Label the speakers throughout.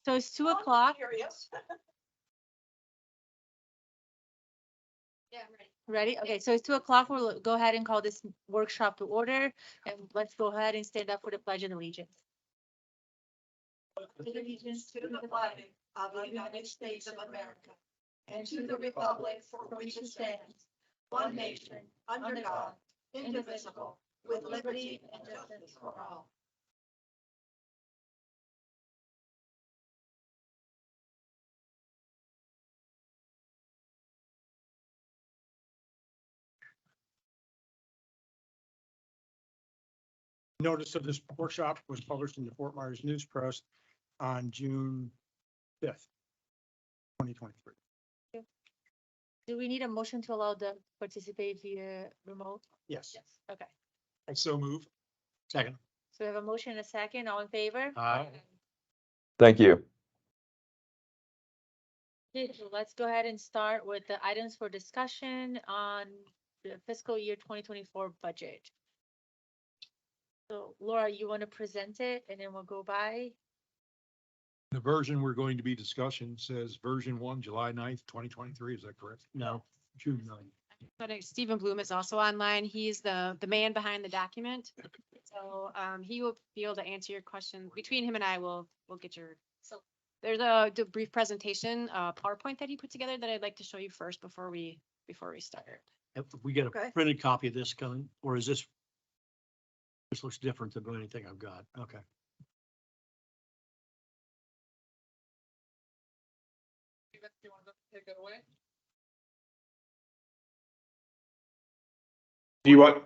Speaker 1: So it's 2 o'clock.
Speaker 2: Curious.
Speaker 1: Yeah, I'm ready. Ready? Okay, so it's 2 o'clock. We'll go ahead and call this workshop to order, and let's go ahead and stand up for the Pledge of Allegiance.
Speaker 2: Allegiance to the flag of the United States of America and to the republic for which it stands, one nation, under God, indivisible, with liberty and justice for all.
Speaker 3: Notice of this workshop was published in the Fort Myers News Press on June 5th, 2023.
Speaker 1: Do we need a motion to allow them to participate via remote?
Speaker 3: Yes.
Speaker 1: Okay,
Speaker 3: I so move. Second.
Speaker 1: so we have a motion and a second. All in favor?
Speaker 3: Aye.
Speaker 4: Thank you.
Speaker 1: Okay, so let's go ahead and start with the items for discussion on the fiscal year 2024 budget. So Laura, you want to present it and then we'll go by?
Speaker 5: The version we're going to be discussing says version 1, July 9th, 2023. Is that correct?
Speaker 3: No.
Speaker 5: June 9th.
Speaker 6: But Stephen Bloom is also online. He's the man behind the document. So he will be able to answer your question. Between him and I, we'll get your, so there's a brief presentation, PowerPoint that he put together that I'd like to show you first before we start.
Speaker 7: If we get a
Speaker 2: Okay.
Speaker 7: printed copy of this coming, or is this looks different than anything I've got? Okay.
Speaker 3: You want to take it away?
Speaker 4: Do you want?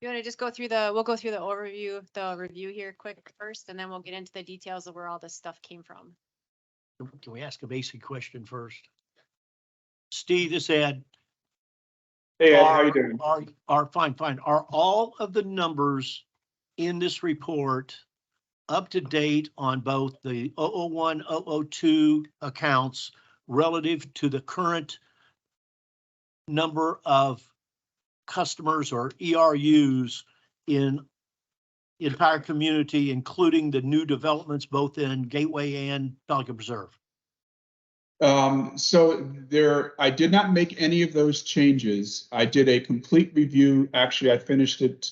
Speaker 6: You want to just we'll go through the review here quick first, and then we'll get into the details of where all this stuff came from.
Speaker 7: Can we ask a basic question first? Steve, this Ed.
Speaker 4: Hey, Ed, how you doing?
Speaker 7: Fine. Are all of the numbers in this report up to date on both the 001, 002 accounts relative to the current number of customers or ERUs in the entire community, including the new developments both in Gateway and Pelican Preserve?
Speaker 8: So I did not make any of those changes. I did a complete review. Actually, I finished it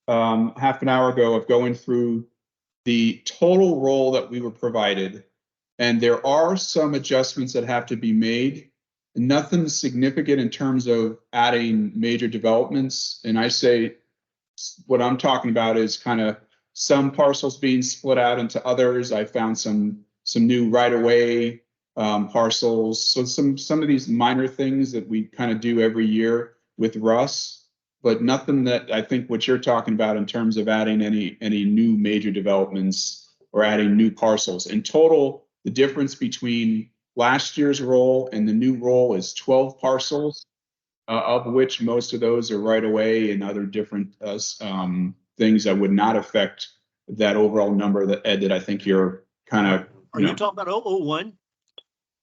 Speaker 8: half an hour ago of going through the total roll that we were provided. And there are some adjustments that have to be made. Nothing significant in terms of adding major developments. And I say what I'm talking about is kind of some parcels being split out into others. I found some new right-of-way parcels. So some of these minor things that we kind of do every year with Russ, but nothing that I think what you're talking about in terms of adding any new major developments or adding new parcels. In total, the difference between last year's roll and the new roll is 12 parcels, of which most of those are right away and other different things that would not affect that overall number that Ed, that I think you're kind of.
Speaker 7: Are you talking about 001?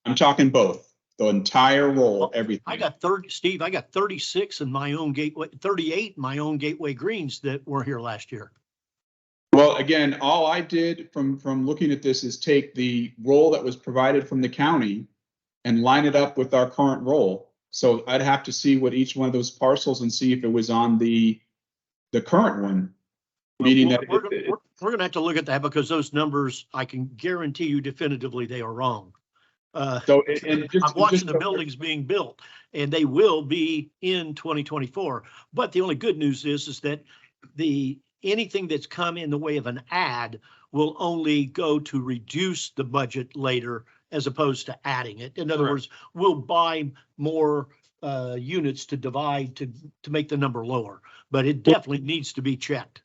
Speaker 8: I'm talking both, the entire roll, everything.
Speaker 7: I got 30, Steve, I got 36 in my own Gateway, 38 in my own Gateway Greens that were here last year.
Speaker 8: Well, again, all I did from looking at this is take the roll that was provided from the county and line it up with our current roll. So I'd have to see what each one of those parcels and see if it was on the current one. Meaning that
Speaker 7: we're going to have to look at that because those numbers, I can guarantee you definitively they are wrong. I'm watching the buildings being built and they will be in 2024. But the only good news is that anything that's come in the way of an add will only go to reduce the budget later as opposed to adding it. In other words, we'll buy more units to divide to make the number lower, but it definitely needs to be checked.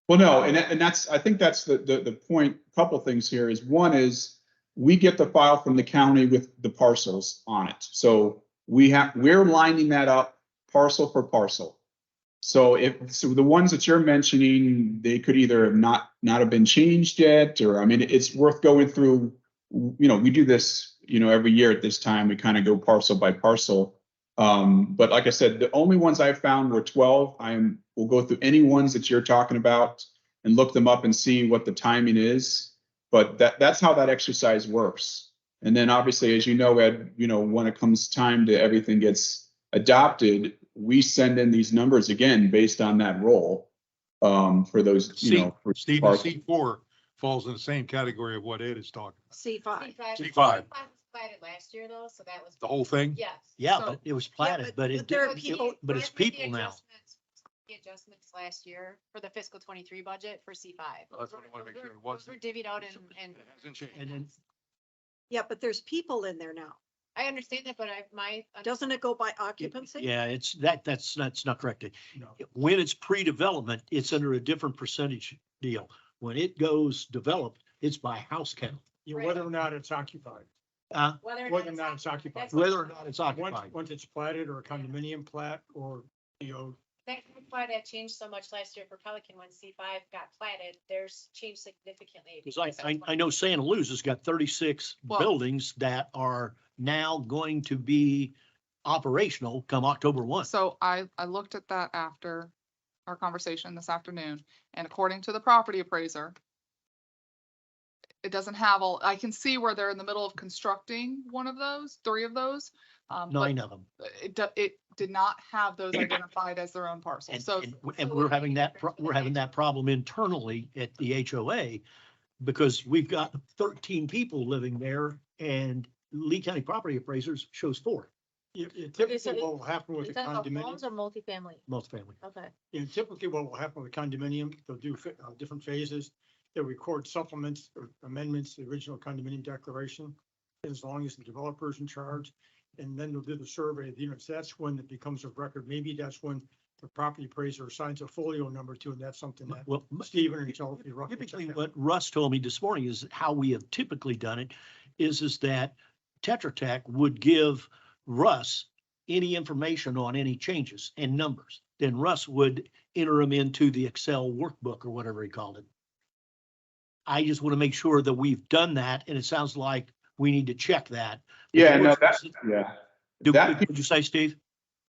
Speaker 8: Well, no, and that's, I think that's the point. Couple things here is, one is we get the file from the county with the parcels on it. So we're lining that up parcel for parcel. So the ones that you're mentioning, they could either not have been changed yet, or, I mean, it's worth going through, we do this, every year at this time, we kind of go parcel by parcel. But like I said, the only ones I found were 12. We'll go through any ones that you're talking about and look them up and see what the timing is. But that's how that exercise works. And then obviously, as you know, Ed, when it comes time to everything gets adopted, we send in these numbers again based on that role. For those, for
Speaker 5: Steve,
Speaker 8: parts.
Speaker 5: C4 falls in the same category of what Ed is talking.
Speaker 2: C5.
Speaker 5: C5.
Speaker 6: was platted last year though, so that was.
Speaker 5: The whole thing?
Speaker 6: Yes.
Speaker 7: Yeah,
Speaker 2: So-
Speaker 7: but it was
Speaker 2: Yeah,
Speaker 7: platted, but it,
Speaker 2: there are
Speaker 7: didn't-
Speaker 2: people-
Speaker 7: but it's
Speaker 6: I made the
Speaker 7: people now.
Speaker 6: The adjustments last year for the fiscal 23 budget for C5.
Speaker 5: That's what I want to make sure it
Speaker 6: Those
Speaker 5: wasn't.
Speaker 6: were divvied out and
Speaker 5: It hasn't changed.
Speaker 7: And then
Speaker 2: Yeah, but there's people in there now.
Speaker 6: I understand that, but
Speaker 2: Doesn't it go by occupancy?
Speaker 7: Yeah, that's not correct.
Speaker 3: No.
Speaker 7: When it's pre-development, it's under a different percentage deal. When it goes developed, it's by house count.
Speaker 3: Yeah, whether or not it's occupied.
Speaker 6: whether
Speaker 3: Whether or not it's occupied.
Speaker 6: That's-
Speaker 7: Whether or not it's
Speaker 3: Once,
Speaker 7: occupied.
Speaker 3: once it's platted or a condominium plat or,
Speaker 6: That's why that changed so much last year for Pelican when C5 got platted. Theirs changed significantly.
Speaker 7: Because I know Santa Luz has got 36
Speaker 9: Well-
Speaker 7: buildings that are now going to be operational come October 1.
Speaker 9: So I looked at that after our conversation this afternoon, and according to the property appraiser, it doesn't have all, I can see where they're in the middle of constructing one of those, 3 of those. But
Speaker 7: 9 of them.
Speaker 9: it did not have those identified as their own parcel.
Speaker 7: And,
Speaker 9: So
Speaker 7: and we're having we're having that problem internally at the HOA because we've got 13 people living there and Lee County Property Appraisers shows 4
Speaker 3: typically what will happen with
Speaker 1: Is
Speaker 3: a
Speaker 1: that a
Speaker 3: condominium,
Speaker 1: homes or multifamily?
Speaker 7: multifamily.
Speaker 1: Okay.
Speaker 3: typically what will happen with a condominium, they'll do different phases. They'll record supplements or amendments to the original condominium declaration, as long as the developer's in charge. And then they'll do the survey of the units. That's when it becomes a record. Maybe that's when the property appraiser assigns a folio number to, and that's something that
Speaker 7: Well,
Speaker 3: Stephen and Chelsea roughly.
Speaker 7: typically
Speaker 3: check out.
Speaker 7: what Russ told me this morning is how we have typically done it is that Tetra Tech would give Russ any information on any changes and numbers. Then Russ would enter them into the Excel workbook or whatever he called it. I just want to make sure that we've done that, and it sounds like we need to check that.
Speaker 8: Yeah, no, yeah. That
Speaker 7: Would you say, Steve?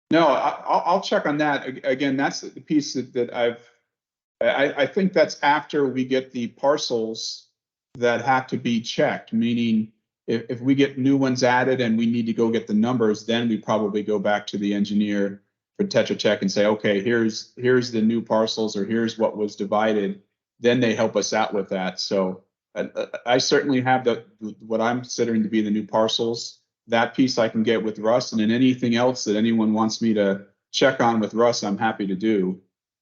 Speaker 8: No, I'll check on that. Again, that's the piece that I think that's after we get the parcels that have to be checked, meaning if we get new ones added and we need to go get the numbers, then we probably go back to the engineer for Tetra Tech and say, okay, here's the new parcels or here's what was divided. Then they help us out with that. So I certainly have what I'm considering to be the new parcels. That piece I can get with Russ, and then anything else that anyone wants me to check on with Russ, I'm happy to do.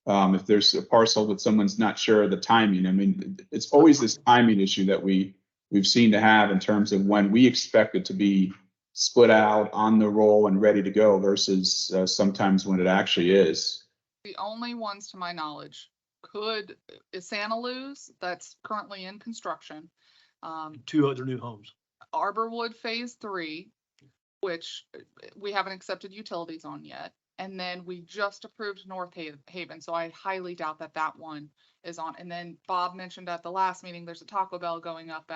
Speaker 8: If there's a parcel that someone's not sure of the timing, I mean, it's always this timing issue that we've seen to have in terms of when we expect it to be split out on the roll and ready to go versus sometimes when it actually is.
Speaker 9: the only ones to my knowledge is Santa Luz that's currently in construction.
Speaker 7: 2 other new homes.
Speaker 9: Arborwood Phase 3, which we haven't accepted utilities on yet. And then we just approved North Haven, so I highly doubt that one is on. And then Bob mentioned at the last meeting, there's a Taco Bell going up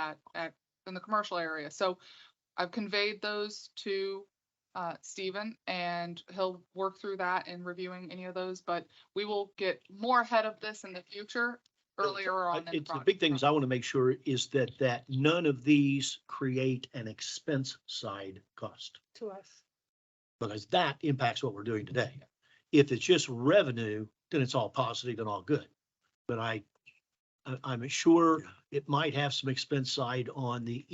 Speaker 9: in the commercial area. So I've conveyed those to Stephen, and he'll work through that and reviewing any of those, but we will get more ahead of this in the future, earlier on. in
Speaker 7: It's the big things I want to make sure is that none of these create an expense side cost,
Speaker 1: To us.
Speaker 7: because that impacts what we're doing today. If it's just revenue, then it's all positive and all good. But I'm sure it might have some expense side on the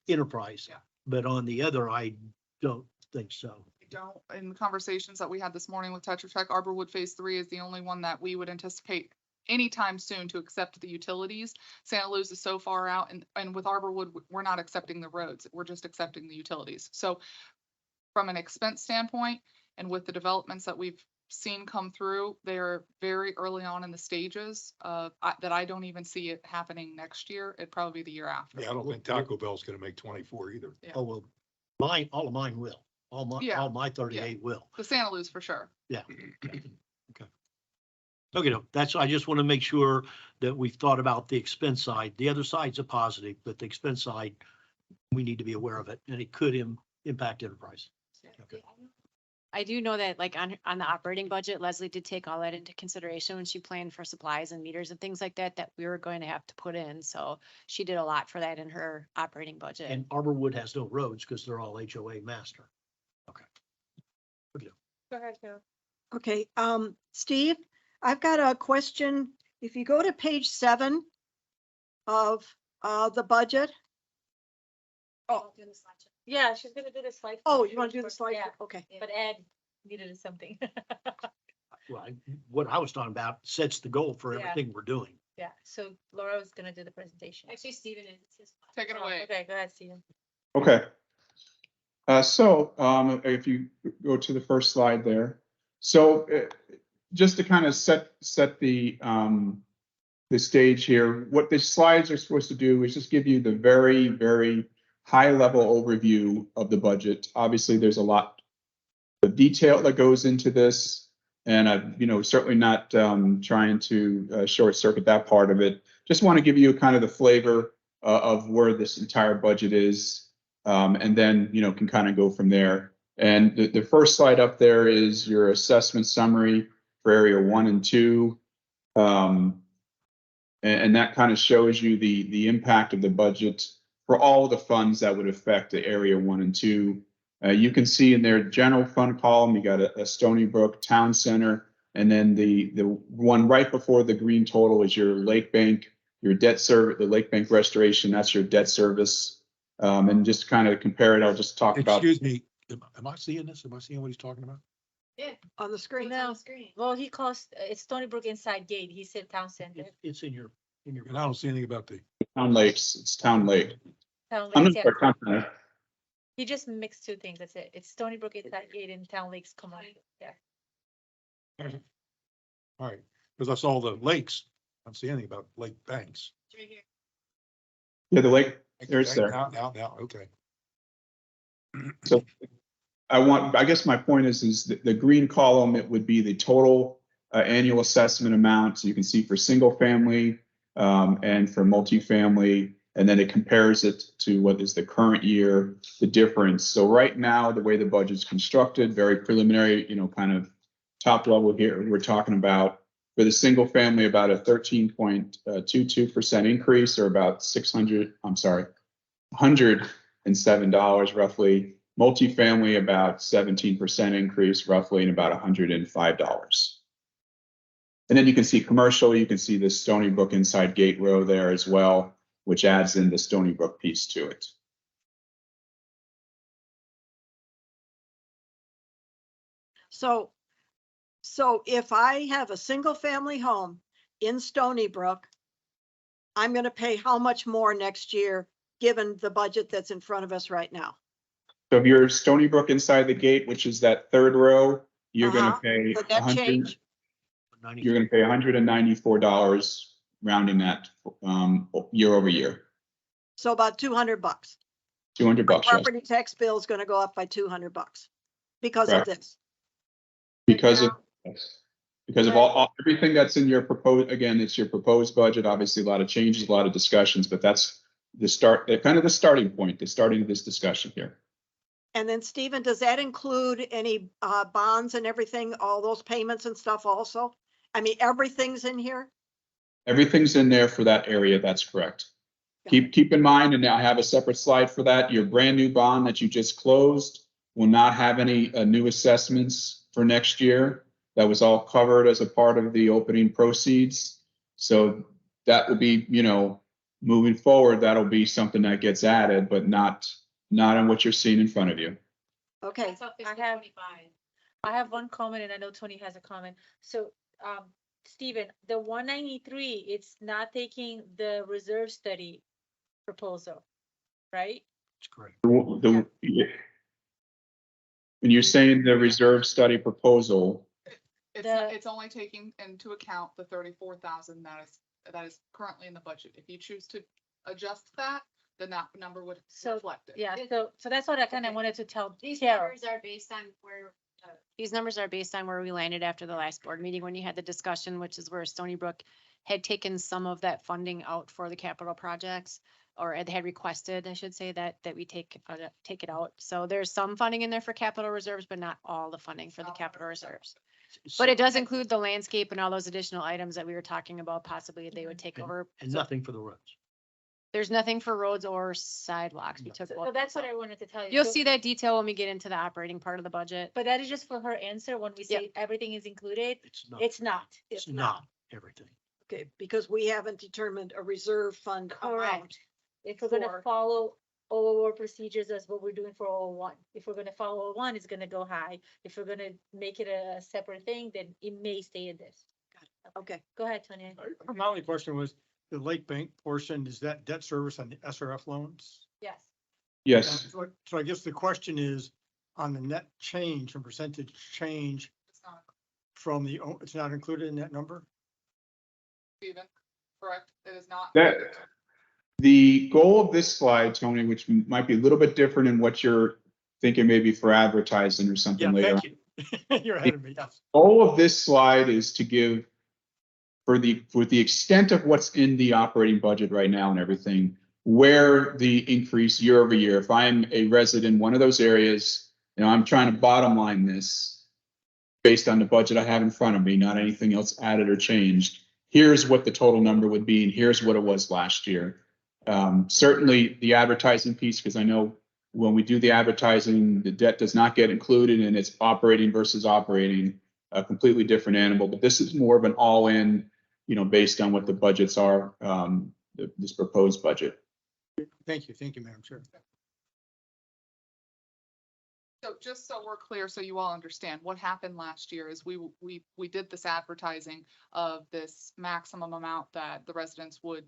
Speaker 7: enterprise,
Speaker 9: Yeah.
Speaker 7: but on the other, I don't think so.
Speaker 9: Don't, in the conversations that we had this morning with Tetra Tech, Arborwood Phase 3 is the only one that we would anticipate anytime soon to accept the utilities. Santa Luz is so far out, and with Arborwood, we're not accepting the roads. We're just accepting the utilities. So from an expense standpoint, and with the developments that we've seen come through, they're very early on in the stages that I don't even see it happening next year. It'd probably be the year after.
Speaker 5: Yeah, I don't think Taco Bell's gonna make 24 either.
Speaker 9: Yeah.
Speaker 7: Oh, well, all of mine will. All my 38 will.
Speaker 9: The Santa Luz for sure.
Speaker 7: Yeah. Okay, no, I just want to make sure that we've thought about the expense side. The other side's a positive, but the expense side, we need to be aware of it, and it could impact enterprise. Okay.
Speaker 6: I do know that like on the operating budget, Leslie did take all that into consideration when she planned for supplies and meters and things like that, that we were going to have to put in. So she did a lot for that in her operating budget.
Speaker 7: And Arborwood has no roads because they're all HOA master.
Speaker 1: Go ahead, Carol.
Speaker 2: Okay, Steve, I've got a question. If you go to page 7 of, the budget. Oh,
Speaker 1: Yeah, she's gonna do the slide.
Speaker 2: oh, you want to do the slide?
Speaker 1: Yeah,
Speaker 2: Okay.
Speaker 1: but Ed needed something.
Speaker 7: Well, what I was talking about sets the goal for
Speaker 1: Yeah.
Speaker 7: everything we're doing.
Speaker 1: Yeah, so Laura was gonna do the presentation.
Speaker 6: Actually, Steven is.
Speaker 9: Take it
Speaker 1: Oh,
Speaker 9: away.
Speaker 1: Okay, go ahead, Steven.
Speaker 8: Okay. If you go to the first slide there. So just to kind of set the stage here, what the slides are supposed to do is just give you the very, very high level overview of the budget. Obviously, there's a lot of detail that goes into this. And I'm, certainly not trying to short circuit that part of it. Just want to give you kind of the flavor of where this entire budget is. And then, can kind of go from there. And the first slide up there is your assessment summary for area 1 and 2. And that kind of shows you the impact of the budget for all the funds that would affect the area 1 and 2. You can see in their general fund column, you got a Stony Brook Town Center, and then the one right before the green total is your Lake Bank, your debt service, the Lake Bank restoration. That's your debt service. And just kind of compare it. I'll just talk about.
Speaker 5: Excuse me, am I seeing this? Am I seeing what he's talking about?
Speaker 2: On the screen.
Speaker 1: No, well, he calls, it's Stony Brook inside gate. He said town center.
Speaker 7: It's in your.
Speaker 5: And I don't see anything about the,
Speaker 8: Town Lakes. It's Town Lake.
Speaker 1: Town
Speaker 8: I'm
Speaker 1: Lakes,
Speaker 8: not
Speaker 1: yeah.
Speaker 8: sure, Town Center.
Speaker 1: He just mixed two things. That's it. It's Stony Brook inside gate and Town Lakes come on. Yeah.
Speaker 5: all right, because I saw the lakes. I don't see anything about Lake Banks.
Speaker 8: Yeah, the lake. There's there.
Speaker 5: Now, okay.
Speaker 8: So I guess my point is the green column, it would be the total annual assessment amount. So you can see for single family and for multifamily, and then it compares it to what is the current year, the difference. So right now, the way the budget's constructed, very preliminary, kind of top level here, we're talking about for the single family, about a 13.22% increase, or about $107 roughly. Multifamily, about 17% increase roughly, and about $105. And then you can see commercial, you can see the Stony Brook inside gate row there as well, which adds in the Stony Brook piece to it.
Speaker 2: So if I have a single family home in Stony Brook, I'm going to pay how much more next year, given the budget that's in front of us right now?
Speaker 8: So if you're Stony Brook inside the gate, which is that third row, you're going
Speaker 2: Uh-huh.
Speaker 8: to pay
Speaker 2: Would that change?
Speaker 8: you're going to pay $194, rounding that year over year.
Speaker 2: So about $200.
Speaker 8: $200. Yes.
Speaker 2: Property tax bill is going to go up by $200 because of
Speaker 8: Correct.
Speaker 2: this.
Speaker 8: Because of all everything that's in your proposed, again, it's your proposed budget. Obviously, a lot of changes, a lot of discussions, but that's the start, kind of the starting point, the starting of this discussion here.
Speaker 2: And then Stephen, does that include any bonds and everything, all those payments and stuff also? I mean, everything's in here?
Speaker 8: Everything's in there for that area. That's correct.
Speaker 2: Got
Speaker 8: Keep in mind, and I have a separate slide for that. Your brand new bond that you just closed will not have any new assessments for next year. That was all covered as a part of the opening proceeds. So that will be, moving forward, that'll be something that gets added, but not on what you're seeing in front of you.
Speaker 2: Okay,
Speaker 1: I have one comment, and I know Tony has a comment. So, Stephen, the 193, it's not taking the reserve study proposal, right?
Speaker 5: That's correct.
Speaker 8: When you're saying the reserve study proposal,
Speaker 9: It's only taking into account the 34,000 that is currently in the budget. If you choose to adjust that, then that number would reflect it.
Speaker 1: Yeah, so that's what I kind of
Speaker 6: Okay.
Speaker 1: wanted to tell
Speaker 6: These
Speaker 1: Carol.
Speaker 6: numbers are based on where we landed after the last board meeting when you had the discussion, which is where Stony Brook had taken some of that funding out for the capital projects. or they had requested, I should say, that we take it out. So there's some funding in there for capital reserves, but not all the funding for the capital reserves. But it does include the landscape and all those additional items that we were talking about, possibly they would take over.
Speaker 7: And nothing for the roads.
Speaker 6: There's nothing for roads or sidewalks. We took
Speaker 1: So
Speaker 6: both.
Speaker 1: that's what I wanted to tell you.
Speaker 6: You'll
Speaker 1: So-
Speaker 6: see that detail when we get into the operating part of the budget.
Speaker 1: But that is just for her answer. When we
Speaker 6: Yep.
Speaker 1: say everything is included,
Speaker 7: It's not,
Speaker 1: it's not.
Speaker 7: it's not everything.
Speaker 2: Okay, because we haven't determined a reserve fund amount.
Speaker 1: Correct. If we're gonna
Speaker 2: for-
Speaker 1: follow all our procedures as what we're doing for 001. If we're gonna follow 001, it's gonna go high. If we're gonna make it a separate thing, then it may stay in this.
Speaker 2: Okay,
Speaker 1: Go ahead, Tony.
Speaker 3: My only question was, the Lake Bank portion, is that debt service on the SRF loans?
Speaker 1: Yes.
Speaker 8: Yes,
Speaker 3: So I guess the question is, on the net change and percentage change
Speaker 9: It's not,
Speaker 3: from the, it's not included in that number?
Speaker 9: Stephen, correct? It is not.
Speaker 8: that, the goal of this slide, Tony, which might be a little bit different in what you're thinking maybe for advertising or
Speaker 3: Yeah,
Speaker 8: something later.
Speaker 3: thank you. You're ahead of me.
Speaker 8: Goal of this slide is to give, for the extent of what's in the operating budget right now and everything, where the increase year over year, if I'm a resident in one of those areas, I'm trying to bottom line this based on the budget I have in front of me, not anything else added or changed. Here's what the total number would be, and here's what it was last year. Certainly the advertising piece, because I know when we do the advertising, the debt does not get included, and it's operating versus operating, a completely different animal. But this is more of an all-in, based on what the budgets are, this proposed budget.
Speaker 3: Thank you, Madam Chair.
Speaker 9: So just so we're clear, so you all understand, what happened last year is we did this advertising of this maximum amount that the residents would,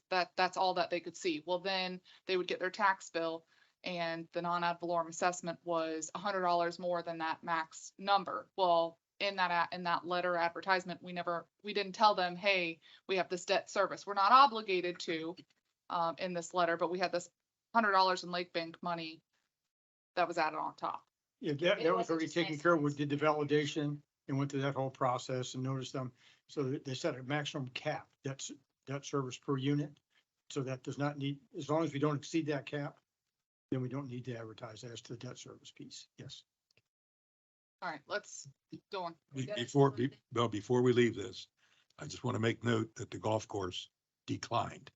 Speaker 9: that's all that they could see. Well, then they would get their tax bill and the non-ad valorem assessment was $100 more than that max number. Well, in that letter advertisement, we didn't tell them, hey, we have this debt service. We're not obligated to, in this letter, but we had this $100 in Lake Bank money that was added on top.
Speaker 3: Yeah,
Speaker 1: It
Speaker 3: that was
Speaker 1: wasn't
Speaker 3: already
Speaker 1: just
Speaker 3: taken
Speaker 1: nice
Speaker 3: care of. We
Speaker 1: ones.
Speaker 3: did the validation and went through that whole process and noticed them. So they set a maximum cap, that's debt service per unit. So that does not need, as long as we don't exceed that cap, then we don't need to advertise as to the debt service piece. Yes.
Speaker 9: All right, let's go on.
Speaker 5: Before we leave this, I just want to make note that the golf course declined.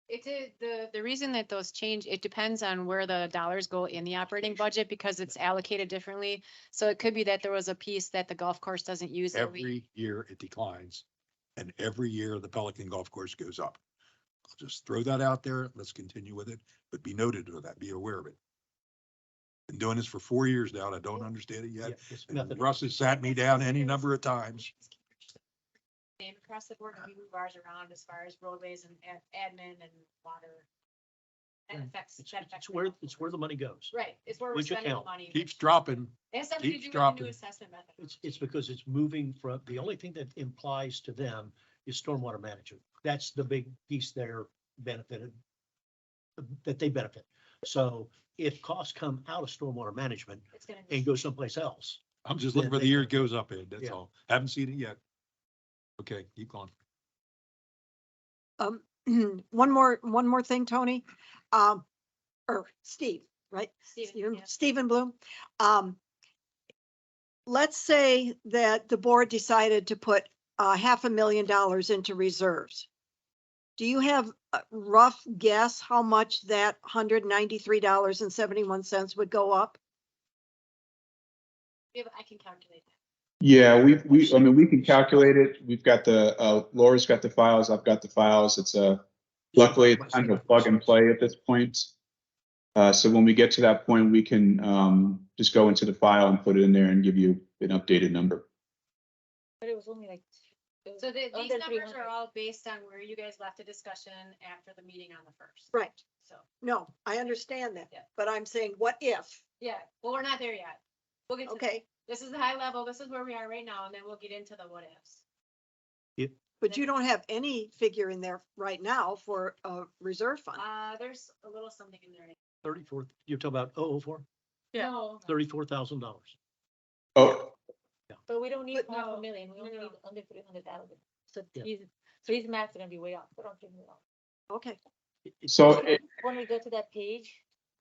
Speaker 6: It did, the reason that those change, it depends on where the dollars go in the operating budget because it's allocated differently. So it could be that there was a piece that the golf course doesn't use. that we-
Speaker 5: Every year it declines, and every year the Pelican Golf Course goes up. I'll just throw that out there. Let's continue with it, but be noted of that, be aware of it. Been doing this for 4 years now, and I don't understand it yet. And Russ has sat me down any number of times.
Speaker 6: Same across the board, and we move ours around as far as roadways and admin and water. That affects.
Speaker 7: It's where the money goes.
Speaker 6: Right, it's where we're
Speaker 7: Which
Speaker 6: spending the
Speaker 7: account?
Speaker 6: money.
Speaker 5: Keeps dropping.
Speaker 6: It has something to
Speaker 5: keeps
Speaker 6: do with the
Speaker 5: dropping.
Speaker 6: new assessment method.
Speaker 7: It's because it's moving from, the only thing that implies to them is stormwater management. That's the big piece they're benefited, that they benefit. So if costs come out of stormwater management
Speaker 6: It's gonna be.
Speaker 7: and go someplace else,
Speaker 5: I'm just looking for
Speaker 7: Yeah,
Speaker 5: the
Speaker 7: they-
Speaker 5: year it goes up, Ed, that's
Speaker 7: Yeah.
Speaker 5: all. Haven't seen it yet. Okay, keep going.
Speaker 2: One more thing, Tony, or Steve, right?
Speaker 6: Steven, yeah.
Speaker 2: Stephen Bloom. Let's say that the board decided to put $500,000 into reserves. Do you have a rough guess how much that $193.71 would go up?
Speaker 6: I can calculate that.
Speaker 8: Yeah, we can calculate it. We've got Laura's got the files, I've got the files. Luckily, it's kind of a plug and play at this point. So when we get to that point, we can just go into the file and put it in there and give you an updated number.
Speaker 1: But it was only like.
Speaker 6: So these
Speaker 1: under
Speaker 6: numbers
Speaker 1: 300.
Speaker 6: are all based on where you guys left a discussion after the meeting on the first.
Speaker 2: Right.
Speaker 6: So,
Speaker 2: No, I understand that,
Speaker 6: Yeah.
Speaker 2: but I'm saying, what if?
Speaker 6: yeah, well, we're not there yet. We'll get to that.
Speaker 2: Okay,
Speaker 6: This is the high level, this is where we are right now, and then we'll get into the what ifs.
Speaker 2: but you don't have any figure in there right now for a reserve fund.
Speaker 6: There's a little something in there.
Speaker 7: 34, you're talking about 004,
Speaker 1: Yeah.
Speaker 6: No,
Speaker 7: $34,000.
Speaker 8: Oh,
Speaker 1: But we don't need
Speaker 6: But
Speaker 1: half
Speaker 6: no,
Speaker 1: a million, we only
Speaker 6: no.
Speaker 1: need under 300,000. So
Speaker 7: Yeah.
Speaker 1: his math's gonna be way off, but don't give me wrong.
Speaker 2: Okay,
Speaker 8: So it,
Speaker 1: When we go to that page,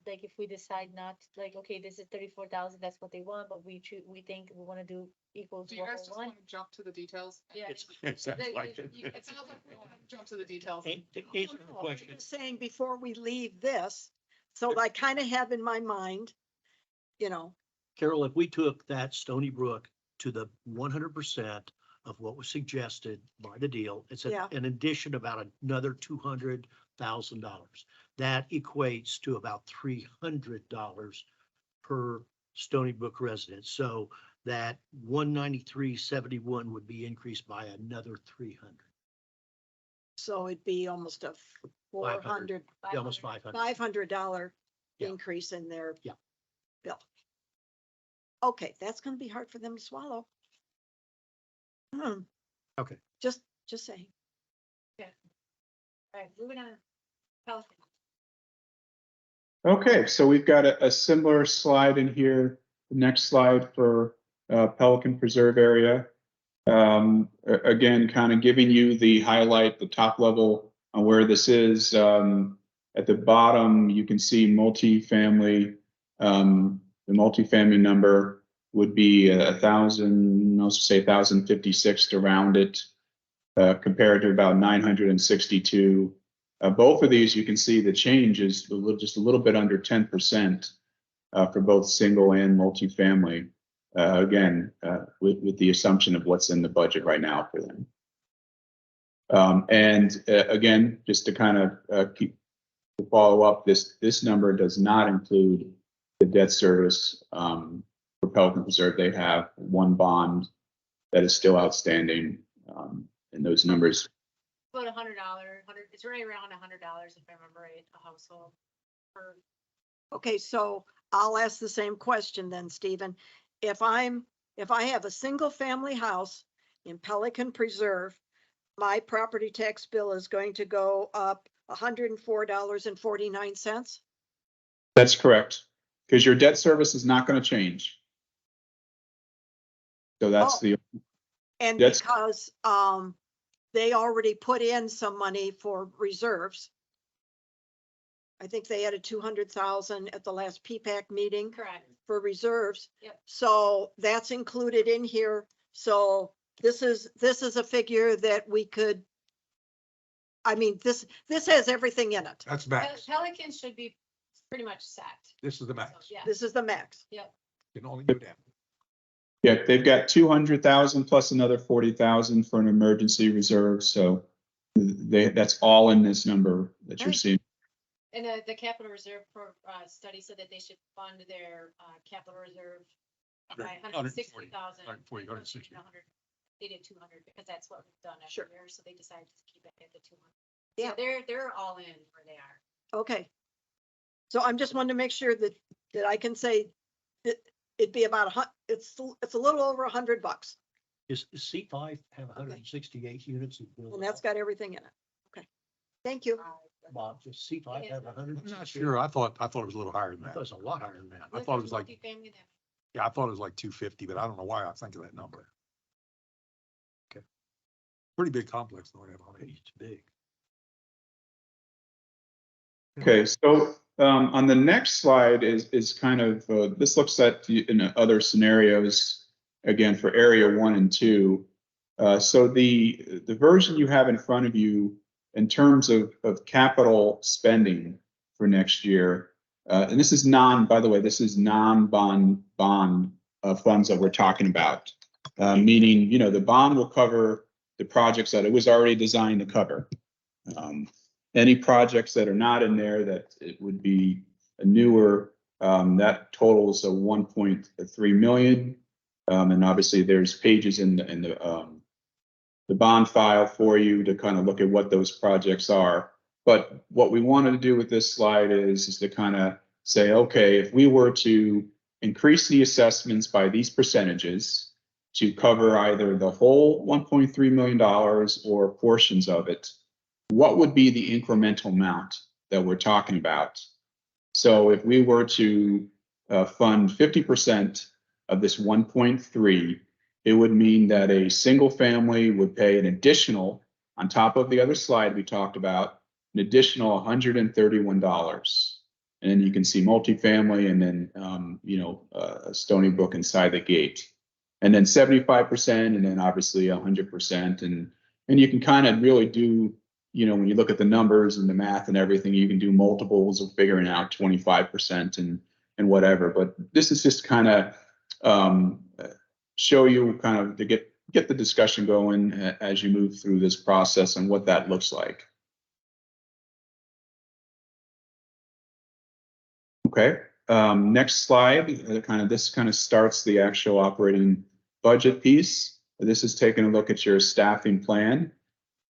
Speaker 1: like if we decide not, like, okay, this is 34,000, that's what they want, but we choose, we think we wanna do equals
Speaker 9: Do you guys just
Speaker 1: 101.
Speaker 9: want to jump to the details?
Speaker 1: Yeah.
Speaker 7: It sounds like it.
Speaker 9: It sounds like we want to jump to the details.
Speaker 7: To answer the question,
Speaker 2: Just saying before we leave this, so I kind of have in my mind, you know,
Speaker 7: Carol, if we took that Stony Brook to the 100% of what was suggested by the deal, it's
Speaker 2: Yeah.
Speaker 7: an addition about another $200,000. That equates to about $300 per Stony Brook resident. So that 193.71 would be increased by another 300,
Speaker 2: so it'd be almost a 400,
Speaker 7: almost 500.
Speaker 2: $500
Speaker 7: Yeah.
Speaker 2: increase in their
Speaker 7: Yeah.
Speaker 2: bill. Okay, that's gonna be hard for them to swallow.
Speaker 7: Okay.
Speaker 2: Just saying.
Speaker 1: All right, moving on. Pelican.
Speaker 8: okay, so we've got a similar slide in here. The next slide for Pelican Preserve area. Again, kind of giving you the highlight, the top level on where this is. At the bottom, you can see multifamily. The multifamily number would be 1,000, I'll say 1,056 to round it, compared to about 962. Both of these, you can see the change is just a little bit under 10% for both single and multifamily. Again, with the assumption of what's in the budget right now for them. Again, just to kind of keep to follow up, this number does not include the debt service for Pelican Preserve. They have one bond that is still outstanding, and those numbers.
Speaker 1: About $100, it's right around $100 if I remember right, a household. Per.
Speaker 2: Okay, so I'll ask the same question then, Stephen. If I have a single family house in Pelican Preserve, my property tax bill is going to go up $104.49.
Speaker 8: That's correct, because your debt service is not going to change. So that's
Speaker 2: Oh.
Speaker 8: the.
Speaker 2: And
Speaker 8: That's-
Speaker 2: because they already put in some money for reserves. I think they added 200,000 at the last PPAC meeting
Speaker 1: Correct.
Speaker 2: for reserves.
Speaker 1: Yep.
Speaker 2: So that's included in here. So this is a figure that we could. I mean, this has everything in it.
Speaker 5: That's max.
Speaker 1: Pelican should be pretty much set.
Speaker 5: This is the
Speaker 1: So,
Speaker 5: max.
Speaker 1: yeah,
Speaker 2: This is the max.
Speaker 5: Can only go down.
Speaker 8: Yeah, they've got 200,000 plus another 40,000 for an emergency reserve. So that's all in this number that you're
Speaker 2: Right.
Speaker 8: seeing.
Speaker 1: and the capital reserve study said that they should fund their capital reserve by 160,000.
Speaker 5: 160.
Speaker 1: They did 200 because that's what we've done every
Speaker 2: Sure.
Speaker 1: year, so they decided to keep it at the 200.
Speaker 2: Yeah.
Speaker 1: They're all in where they are.
Speaker 2: Okay. So I'm just wanting to make sure that I can say that it'd be about it's a little over $100,
Speaker 7: Is C5 have 168 units?
Speaker 2: and that's got everything in it. Okay. Thank you.
Speaker 7: Bob, does C5 have 100?
Speaker 5: I'm not sure. I thought it was a little higher than
Speaker 7: I thought it
Speaker 5: that.
Speaker 7: was a lot higher than that.
Speaker 5: I thought it was like,
Speaker 1: Multifamily then.
Speaker 5: yeah, I thought it was like 250, but I don't know why I think of that number.
Speaker 7: Okay.
Speaker 5: Pretty big complex though.
Speaker 7: It's big.
Speaker 8: Okay, so on the next slide is kind of, this looks at in other scenarios, again, for area 1 and 2. So the version you have in front of you in terms of capital spending for next year, and this is by the way, this is non-bond funds that we're talking about, meaning, the bond will cover the projects that it was already designed to cover. Any projects that are not in there that it would be a newer, that totals a 1.3 million. And obviously there's pages in the bond file for you to kind of look at what those projects are. But what we wanted to do with this slide is to kind of say, okay, if we were to increase the assessments by these percentages to cover either the whole $1.3 million or portions of it, what would be the incremental amount that we're talking about? So if we were to fund 50% of this 1.3, it would mean that a single family would pay an additional, on top of the other slide we talked about, an additional $131. And then you can see multifamily and then, Stony Brook inside the gate. And then 75% and then obviously 100%. And you can kind of really do, when you look at the numbers and the math and everything, you can do multiples of figuring out 25% and whatever. But this is just kind of show you kind of to get the discussion going as you move through this process and what that looks like. Okay, next slide, this kind of starts the actual operating budget piece. This is taking a look at your staffing plan.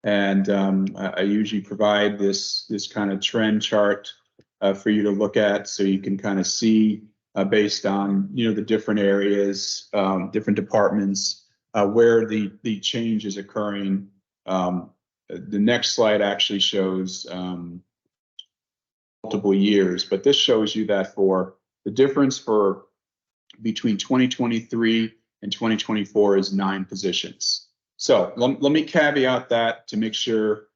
Speaker 8: And I usually provide this kind of trend chart for you to look at so you can kind of see based on, the different areas, different departments, where the change is occurring. The next slide actually shows multiple years, but this shows you that for the difference for between 2023 and 2024 is 9 positions. So let me caveat that to make sure,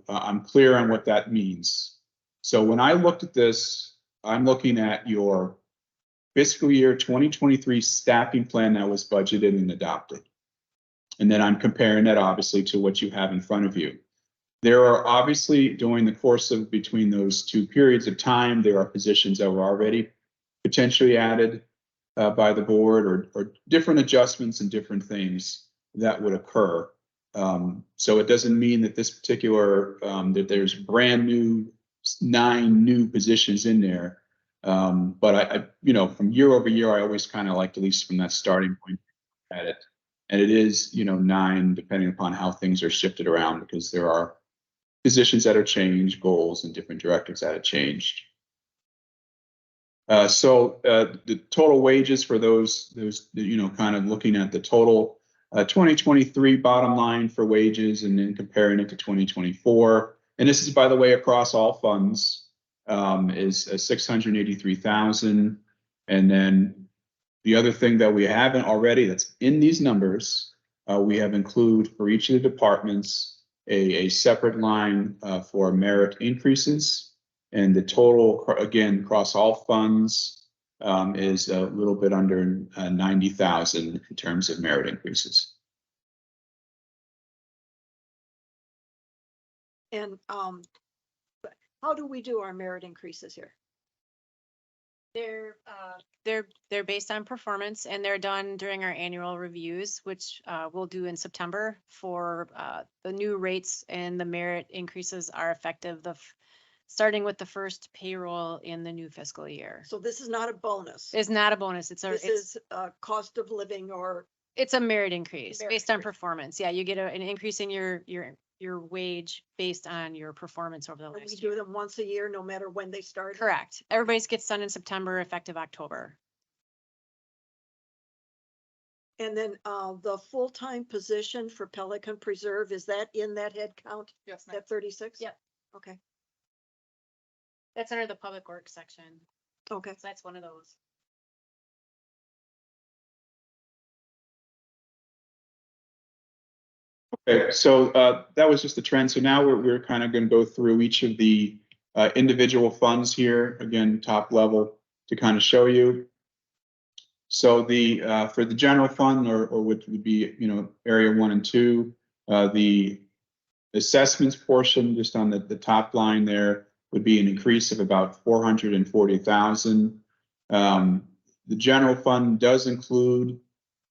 Speaker 8: I'm clear on what that means. So when I looked at this, I'm looking at your fiscal year 2023 staffing plan that was budgeted and adopted. And then I'm comparing that obviously to what you have in front of you. There are obviously during the course of between those 2 periods of time, there are positions that were already potentially added by the board or different adjustments and different things that would occur. So it doesn't mean that this particular, that there's brand new 9 new positions in there. But I from year over year, I always kind of like, at least from that starting point at it. And it is, 9, depending upon how things are shifted around, because there are positions that are changed, goals and different directives that have changed. So the total wages for those, kind of looking at the total 2023 bottom line for wages and then comparing it to 2024. And this is, by the way, across all funds, is 683,000. And then the other thing that we haven't already that's in these numbers, we have included for each of the departments a separate line for merit increases. And the total, again, across all funds is a little bit under 90,000 in terms of merit increases.
Speaker 2: And how do we do our merit increases here?
Speaker 6: They're based on performance and they're done during our annual reviews, which we'll do in September for the new rates, and the merit increases are effective starting with the first payroll in the new fiscal year.
Speaker 2: So this is not a bonus.
Speaker 6: It's not a bonus. This
Speaker 2: is a cost of living or.
Speaker 6: It's a merit increase based on
Speaker 2: increase.
Speaker 6: performance. Yeah, you get an increase in your wage based on your performance over the
Speaker 2: We
Speaker 6: last
Speaker 2: do
Speaker 6: year.
Speaker 2: them once a year, no matter when they start.
Speaker 6: Correct. Everybody's gets done in September, effective October.
Speaker 2: And then the full-time position for Pelican Preserve, is that in that head count,
Speaker 9: Yes, ma'am.
Speaker 2: that 36?
Speaker 6: Yep.
Speaker 2: Okay,
Speaker 6: That's under the public works section.
Speaker 2: okay.
Speaker 6: So that's one of those.
Speaker 8: Okay, so that was just the trend. So now we're kind of going to go through each of the individual funds here, again, top level to kind of show you. So the for the general fund or which would be, area 1 and 2, the assessments portion just on the top line there would be an increase of about 440,000. The general fund does include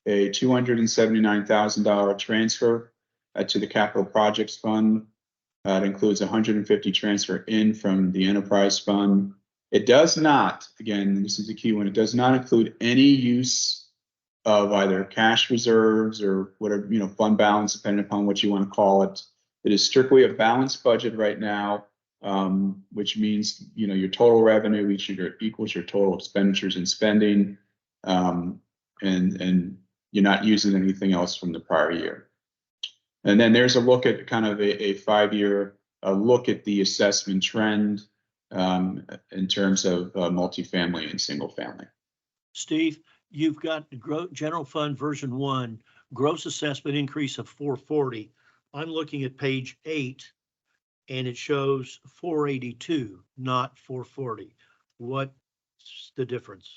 Speaker 8: a $279,000 transfer to the capital projects fund. It includes 150 transfer in from the enterprise fund. It does not, again, this is the key one, it does not include any use of either cash reserves or whatever, fund balance, depending upon what you want to call it. It is strictly a balanced budget right now, which means, your total revenue equals your total expenditures and spending, and you're not using anything else from the prior year. And then there's a look at kind of a 5-year look at the assessment trend in terms of multifamily and single family.
Speaker 7: Steve, you've got the general fund version 1, gross assessment increase of 440. I'm looking at page 8, and it shows 482, not 440. What's the difference?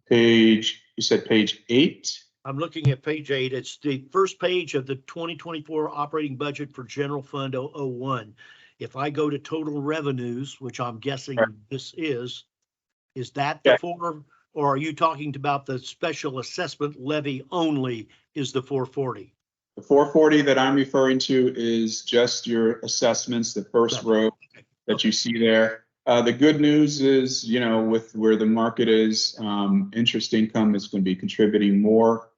Speaker 8: You said page 8?
Speaker 7: I'm looking at page 8. It's the first page of the 2024 operating budget for General Fund 001. If I go to total revenues, which I'm guessing
Speaker 8: Right.
Speaker 7: this is that the
Speaker 8: Yeah.
Speaker 7: 4, or are you talking about the special assessment levy only is the 440?
Speaker 8: The 440 that I'm referring to is just your assessments, the first
Speaker 7: Gotcha.
Speaker 8: row that you see there. The good news is, you know, with where the market is, interest income is going to be contributing more.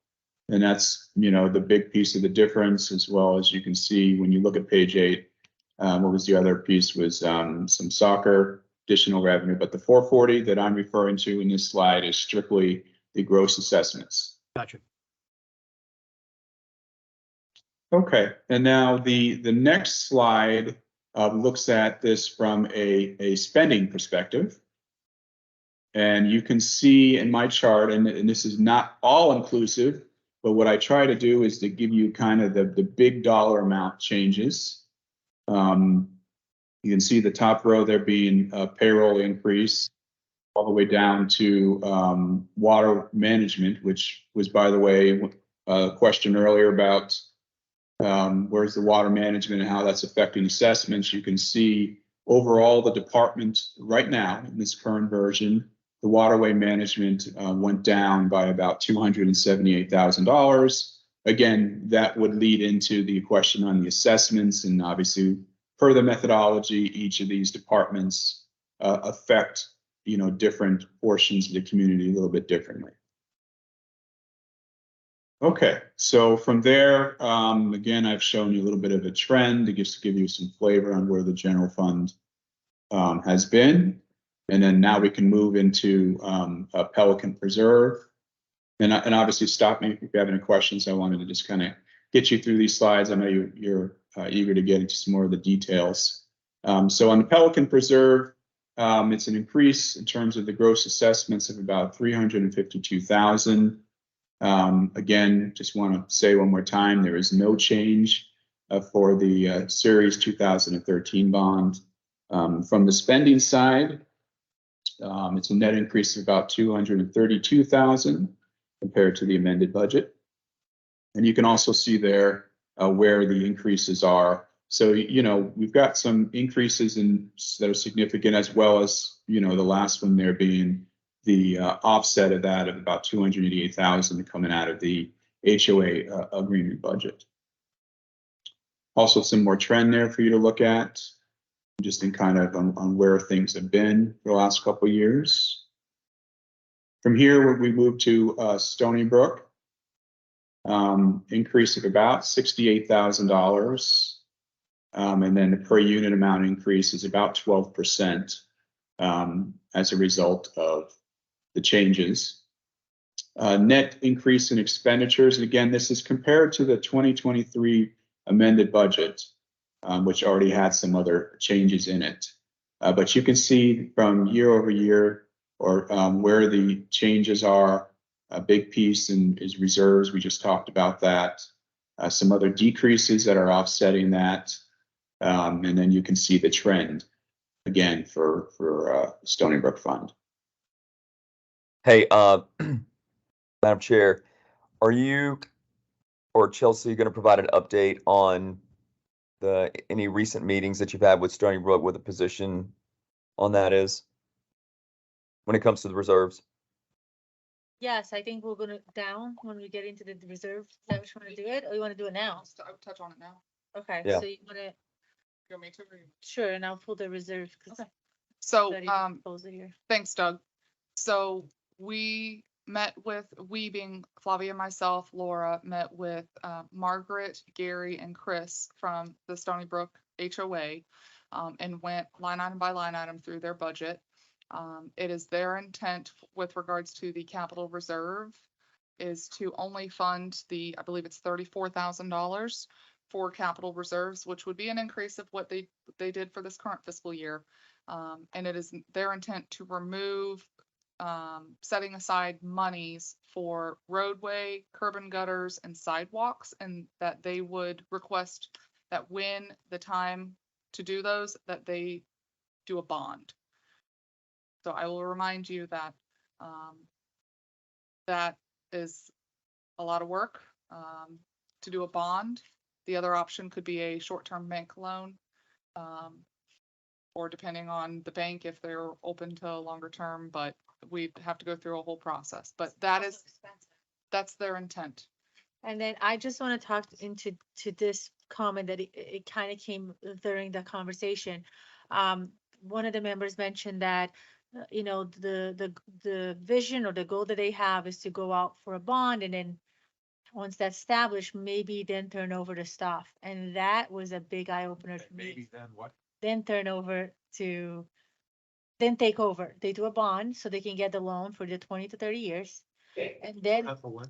Speaker 8: And that's, you know, the big piece of the difference, as well as you can see when you look at page 8. What was the other piece was some soccer additional revenue, but the 440 that I'm referring to in this slide is strictly the gross assessments.
Speaker 7: Gotcha.
Speaker 8: Okay, and now the next slide looks at this from a spending perspective. And you can see in my chart, and this is not all inclusive, but what I try to do is to give you kind of the big dollar amount changes. You can see the top row there being a payroll increase all the way down to water management, which was, by the way, a question earlier about where's the water management and how that's affecting assessments. You can see overall the department right now in this current version, the waterway management went down by about $278,000. Again, that would lead into the question on the assessments, and obviously per the methodology, each of these departments affect, you know, different portions of the community a little bit differently. Okay, so from there, again, I've shown you a little bit of a trend to just give you some flavor on where the general fund has been. And then now we can move into a Pelican Preserve. And obviously stop me if you have any questions. I wanted to just kind of get you through these slides. I know you're eager to get into some more of the details. So on the Pelican Preserve, it's an increase in terms of the gross assessments of about $352,000. Again, just want to say one more time, there is no change for the Series 2013 bond. From the spending side, it's a net increase of about $232,000 compared to the amended budget. And you can also see there where the increases are. So, you know, we've got some increases that are significant, as well as, you know, the last one there being the offset of that of about $288,000 coming out of the HOA agreement budget. Also some more trend there for you to look at, just in kind of on where things have been for the last couple of years. From here, we move to Stony Brook, increase of about $68,000. And then the per unit amount increase is about 12% as a result of the changes. Net increase in expenditures, and again, this is compared to the 2023 amended budget, which already had some other changes in it. But you can see from year over year, or where the changes are. A big piece is reserves. We just talked about that. Some other decreases that are offsetting that. And then you can see the trend again for Stony Brook Fund.
Speaker 4: Hey, Madam Chair, are you or Chelsea going to provide an update on any recent meetings that you've had with Stony Brook, what the position on that is when it comes to the reserves?
Speaker 1: Yes, I think we're gonna down when we get into the reserve. Is that what you wanna do it, or you wanna do it now?
Speaker 9: I would touch on it now.
Speaker 1: Okay,
Speaker 4: Yeah.
Speaker 1: so you wanna,
Speaker 9: You want me to read?
Speaker 1: sure, and I'll pull the reserve. 'Cause
Speaker 9: Okay. So,
Speaker 1: Betty pulls it here.
Speaker 9: thanks, Doug. So we met with, we being Flavia, myself, Laura, met with Margaret, Gary, and Chris from the Stony Brook HOA, and went line item by line item through their budget. It is their intent with regards to the capital reserve is to only fund the, I believe it's $34,000 for capital reserves, which would be an increase of what they did for this current fiscal year. And it is their intent to remove setting aside monies for roadway, curb and gutters, and sidewalks, and that they would request that when the time to do those, that they do a bond. So I will remind you that, that is a lot of work, to do a bond. The other option could be a short-term bank loan. Or depending on the bank, if they're open to a longer term, but we'd have to go through a whole process, but that's their intent.
Speaker 1: And then I just want to talk into this comment that it kind of came during the conversation. One of the members mentioned that, you know, the vision or the goal that they have is to go out for a bond, and then once that's established, maybe then turn over the stuff. And that was a big eye opener for me.
Speaker 5: Maybe then what?
Speaker 1: Then turn over to, then take over. They do a bond so they can get the loan for the 20 to 30 years. And then
Speaker 7: For what?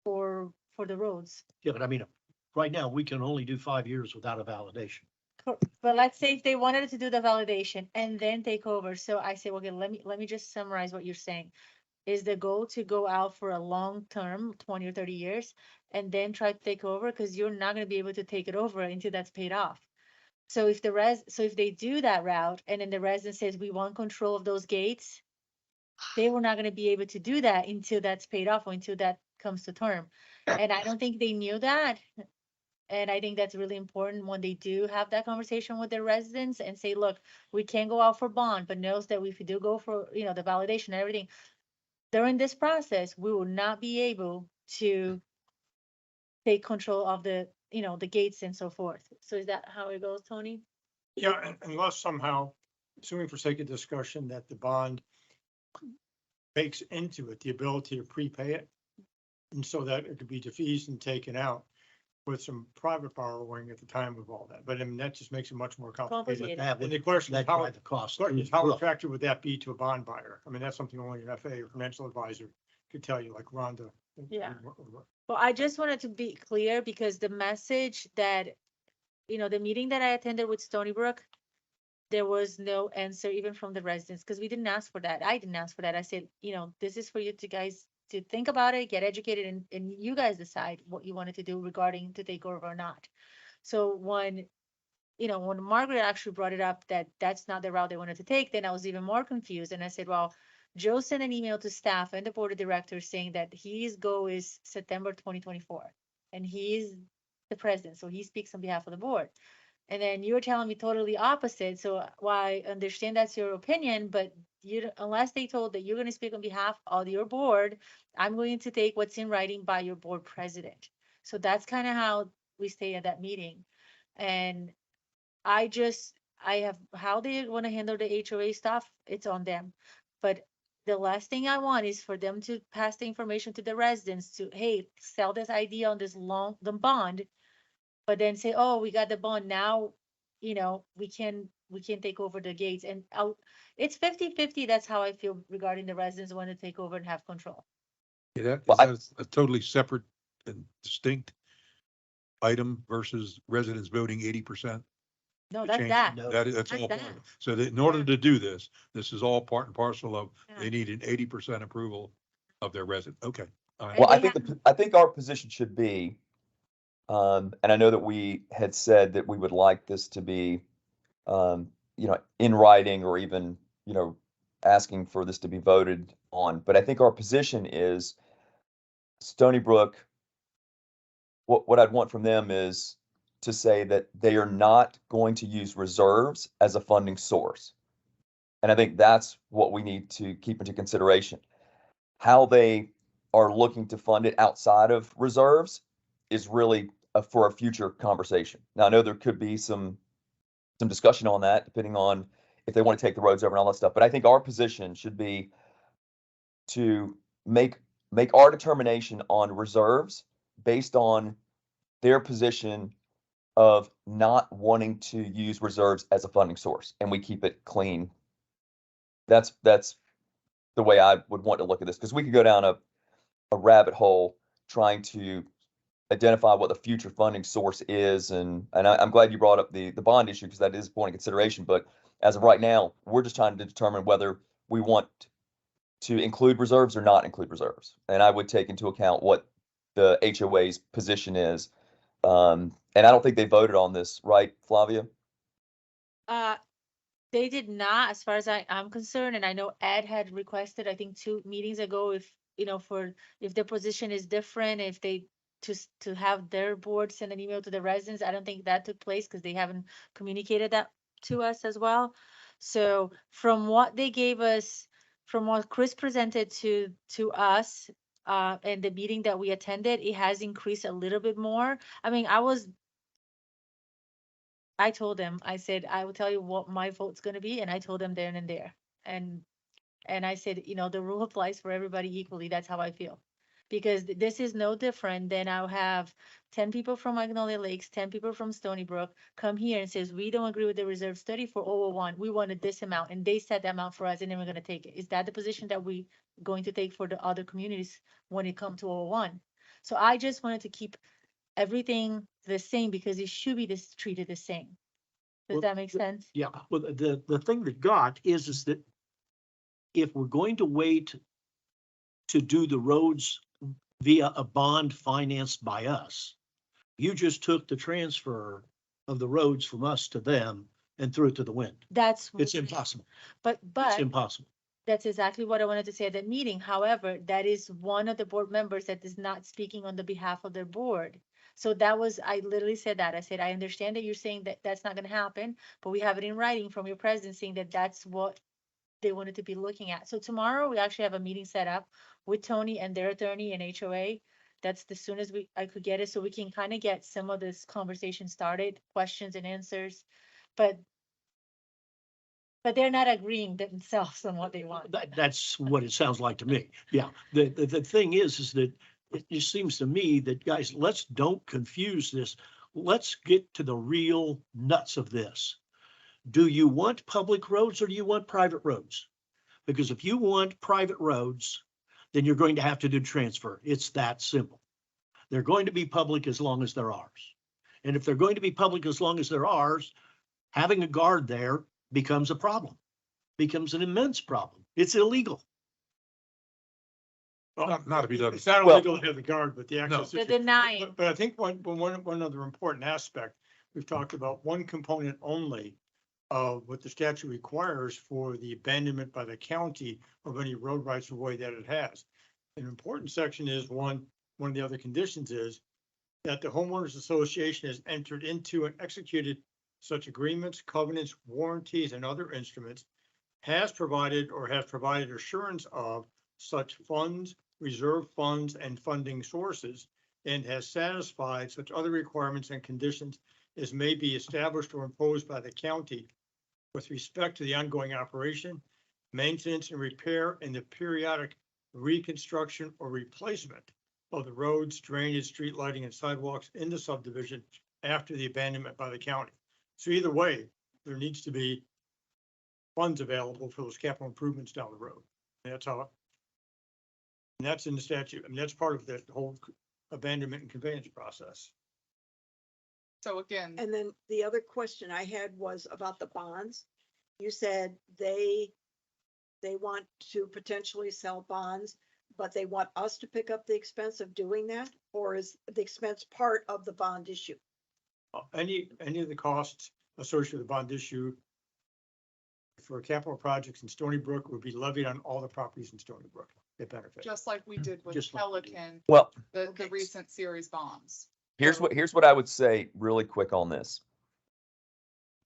Speaker 1: for the roads.
Speaker 7: Yeah, but I mean, right now, we can only do 5 years without a validation.
Speaker 1: But let's say if they wanted to do the validation and then take over. So I say, okay, let me just summarize what you're saying. Is the goal to go out for a long term, 20 or 30 years, and then try to take over? Because you're not going to be able to take it over until that's paid off. So if if they do that route and then the resident says we want control of those gates, they were not going to be able to do that until that's paid off or until that comes to term. And I don't think they knew that. And I think that's really important when they do have that conversation with their residents and say, look, we can't go out for bond, but knows that if we do go for, you know, the validation and everything, during this process, we will not be able to take control of the, you know, the gates and so forth. So is that how it goes, Tony?
Speaker 3: Yeah, unless somehow, assuming for sake of discussion, that the bond bakes into it the ability to prepay it. And so that it could be defeased and taken out with some private borrowing at the time of all that. But I mean, that just makes it much more complicated.
Speaker 1: Complicated.
Speaker 7: That
Speaker 3: And
Speaker 7: would,
Speaker 3: the question is
Speaker 7: that
Speaker 3: how,
Speaker 7: drive the cost.
Speaker 3: question is
Speaker 7: through
Speaker 3: how
Speaker 7: the roof.
Speaker 3: attractive would that be to a bond buyer? I mean, that's something only an FA or financial advisor could tell you, like Rhonda.
Speaker 1: Yeah. Well, I just wanted to be clear because the message that, you know, the meeting that I attended with Stony Brook, there was no answer even from the residents because we didn't ask for that. I didn't ask for that. I said, you know, this is for you to guys to think about it, get educated, and you guys decide what you wanted to do regarding to take over or not. So when, you know, when Margaret actually brought it up that that's not the route they wanted to take, then I was even more confused. And I said, well, Joe sent an email to staff and the board of directors saying that his goal is September 2024. And he's the president, so he speaks on behalf of the board. And then you're telling me totally opposite. So while I understand that's your opinion, but you, unless they told that you're going to speak on behalf of your board, I'm going to take what's in writing by your board president. So that's kind of how we stay at that meeting. And I have, how they want to handle the HOA stuff, it's on them. But the last thing I want is for them to pass the information to the residents to, hey, sell this idea on this the bond. But then say, oh, we got the bond now, you know, we can take over the gates and out. It's 50-50. That's how I feel regarding the residents want to take over and have control.
Speaker 5: Yeah, that,
Speaker 4: Well,
Speaker 5: is that a totally separate and distinct item versus residents voting 80%?
Speaker 1: No,
Speaker 5: to
Speaker 1: that's
Speaker 5: change?
Speaker 1: that.
Speaker 7: No.
Speaker 5: That's
Speaker 1: That's
Speaker 5: all part
Speaker 1: that.
Speaker 5: of it. So that in order to do this, this is all part and parcel of,
Speaker 1: Yeah.
Speaker 5: they need an 80% approval of their resident. Okay. All right.
Speaker 4: Well, I
Speaker 1: they
Speaker 4: think, I think our position should be, and I know that we had said that we would like this to be, you know, in writing or even, you know, asking for this to be voted on. But I think our position is Stony Brook, what I'd want from them is to say that they are not going to use reserves as a funding source. And I think that's what we need to keep into consideration. How they are looking to fund it outside of reserves is really for a future conversation. Now, I know there could be some discussion on that, depending on if they want to take the roads over and all that stuff. But I think our position should be to make our determination on reserves based on their position of not wanting to use reserves as a funding source, and we keep it clean. That's the way I would want to look at this, because we could go down a rabbit hole trying to identify what the future funding source is, and I'm glad you brought up the bond issue, because that is a point of consideration. But as of right now, we're just trying to determine whether we want to include reserves or not include reserves. And I would take into account what the HOA's position is, and And I don't think they voted on this, right, Flavia?
Speaker 1: They did not, as far as I'm concerned, and I know Ed had requested, I think 2 meetings ago, if, if their position is different, if they, to have their board send an email to the residents. I don't think that took place because they haven't communicated that to us as well. So from what they gave us, from what Chris presented to us, and the meeting that we attended, it has increased a little bit more. I mean, I told them, I said, I will tell you what my vote's gonna be, and I told them there and there. And I said, the rule applies for everybody equally. That's how I feel. Because this is no different than I'll have 10 people from Magnolia Lakes, 10 people from Stony Brook come here and says, we don't agree with the reserve study for 001. We wanted this amount, and they set the amount for us, and then we're gonna take it. Is that the position that we going to take for the other communities when it comes to 001? So I just wanted to keep everything the same because it should be treated the same. Does
Speaker 7: Well,
Speaker 1: that make sense?
Speaker 7: Yeah, well, the thing that got is that if we're going to wait to do the roads via a bond financed by us, you just took the transfer of the roads from us to them and threw it to the wind.
Speaker 1: That's.
Speaker 7: It's impossible.
Speaker 1: But
Speaker 7: It's impossible.
Speaker 1: that's exactly what I wanted to say at that meeting. However, that is one of the board members that is not speaking on the behalf of their board. So I literally said that. I said, I understand that you're saying that that's not gonna happen, but we have it in writing from your president saying that that's what they wanted to be looking at. So tomorrow, we actually have a meeting set up with Tony and their attorney and HOA. That's the soonest I could get it, so we can kind of get some of this conversation started, questions and answers. But they're not agreeing themselves on what they want.
Speaker 7: That's what it sounds like to me. Yeah, the thing is that it just seems to me that, guys, don't confuse this. Let's get to the real nuts of this. Do you want public roads or do you want private roads? Because if you want private roads, then you're going to have to do transfer. It's that simple. They're going to be public as long as they're ours. And if they're going to be public as long as they're ours, having a guard there becomes a problem, becomes an immense problem. It's illegal.
Speaker 5: Not if he doesn't.
Speaker 3: It's not
Speaker 4: Well-
Speaker 3: illegal to have the guard, but the actual.
Speaker 1: The
Speaker 3: situ-
Speaker 1: denying.
Speaker 3: But I think one other important aspect, we've talked about one component only of what the statute requires for the abandonment by the county of any road rights of way that it has. An important section is one of the other conditions is that the homeowners association has entered into and executed such agreements, covenants, warranties, and other instruments, has provided assurance of such funds, reserve funds, and funding sources, and has satisfied such other requirements and conditions as may be established or imposed by the county with respect to the ongoing operation, maintenance and repair, and the periodic reconstruction or replacement of the roads, drainage, street lighting, and sidewalks in the subdivision after the abandonment by the county. So either way, there needs to be funds available for those capital improvements down the road. And that's in the statute. I mean, that's part of the whole abandonment and conveyance process.
Speaker 9: So again,
Speaker 2: And then the other question I had was about the bonds. You said they want to potentially sell bonds, but they want us to pick up the expense of doing that? Or is the expense part of the bond issue?
Speaker 3: Any of the costs associated with the bond issue for capital projects in Stony Brook would be levied on all the properties in Stony Brook that benefit.
Speaker 9: just like we did with
Speaker 7: Just like we did.
Speaker 9: Pelican,
Speaker 4: Well,
Speaker 9: the
Speaker 2: Okay.
Speaker 9: recent series bonds.
Speaker 4: here's what I would say really quick on this.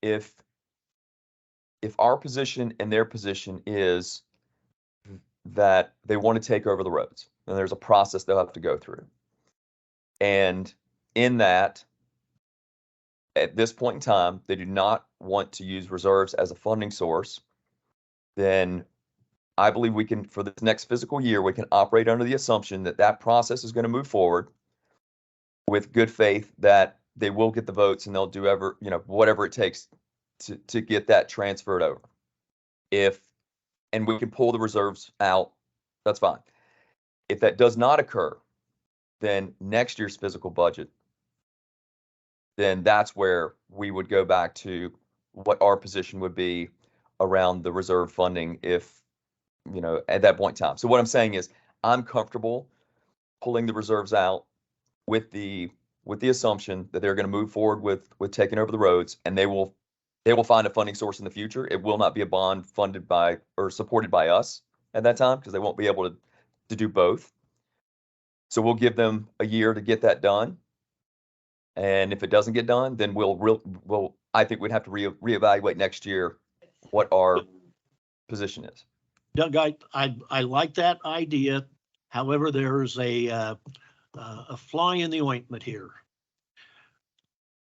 Speaker 4: If our position and their position is that they want to take over the roads, and there's a process they'll have to go through. And in that, at this point in time, they do not want to use reserves as a funding source, then I believe we can, for this next fiscal year, we can operate under the assumption that that process is going to move forward with good faith that they will get the votes and they'll do whatever it takes to get that transferred over. And we can pull the reserves out, that's fine. If that does not occur, then next year's fiscal budget, then that's where we would go back to what our position would be around the reserve funding if, at that point in time. So what I'm saying is I'm comfortable pulling the reserves out with the with the assumption that they're going to move forward with taking over the roads, and they will find a funding source in the future. It will not be a bond funded by or supported by us at that time, because they won't be able to do both. So we'll give them a year to get that done. And if it doesn't get done, then I think we'd have to reevaluate next year what our position is.
Speaker 7: Doug, I like that idea. However, there's a fly in the ointment here.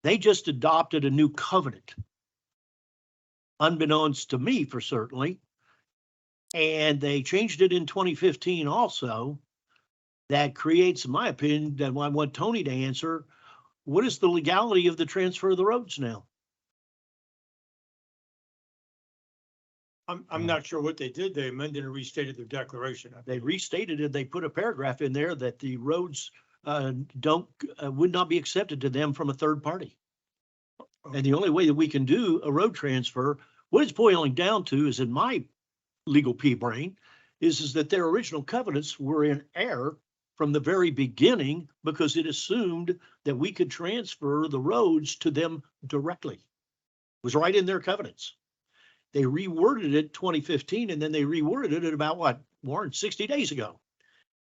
Speaker 7: They just adopted a new covenant, unbeknownst to me for certainly. And they changed it in 2015 also. That creates, in my opinion, that I want Tony to answer, what is the legality of the transfer of the roads now?
Speaker 3: I'm not sure what they did. They amended and restated their declaration.
Speaker 7: They restated it. They put a paragraph in there that the roads would not be accepted to them from a third party. And the only way that we can do a road transfer, what it's boiling down to is, in my legal pea brain, is that their original covenants were in error from the very beginning, because it assumed that we could transfer the roads to them directly. It was right in their covenants. They reworded it 2015, and then they reworded it about more than 60 days ago,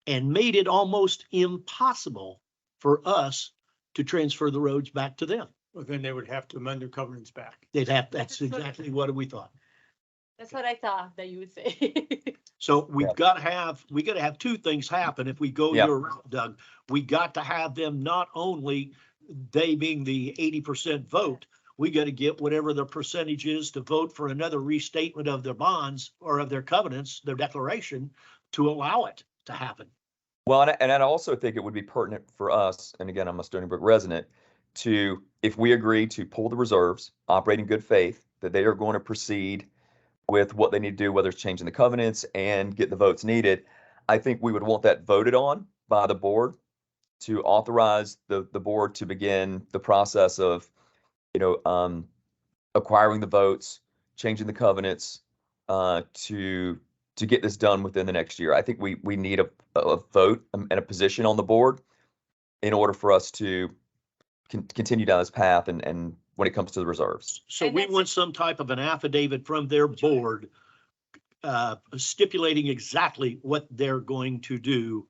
Speaker 7: and made it almost impossible for us to transfer the roads back to them.
Speaker 3: Well, then they would have to amend their covenants back.
Speaker 7: That's exactly what we thought.
Speaker 1: That's what I thought that you would say.
Speaker 7: So we got to have two things happen. If we go your route, Doug, we got to have them, not only they being the 80% vote, we got to get whatever the percentage is to vote for another restatement of their bonds or of their covenants, their declaration, to allow it to happen.
Speaker 4: Well, and I also think it would be pertinent for us, and again, I'm a Stony Brook resident, to, if we agree to pull the reserves, operate in good faith, that they are going to proceed with what they need to do, whether it's changing the covenants and get the votes needed. I think we would want that voted on by the board to authorize the board to begin the process of, acquiring the votes, changing the covenants, to get this done within the next year. I think we need a vote and a position on the board in order for us to continue down this path and when it comes to the reserves.
Speaker 7: So
Speaker 1: And
Speaker 7: we
Speaker 1: that's-
Speaker 7: want some type of an affidavit from their board stipulating exactly what they're going to do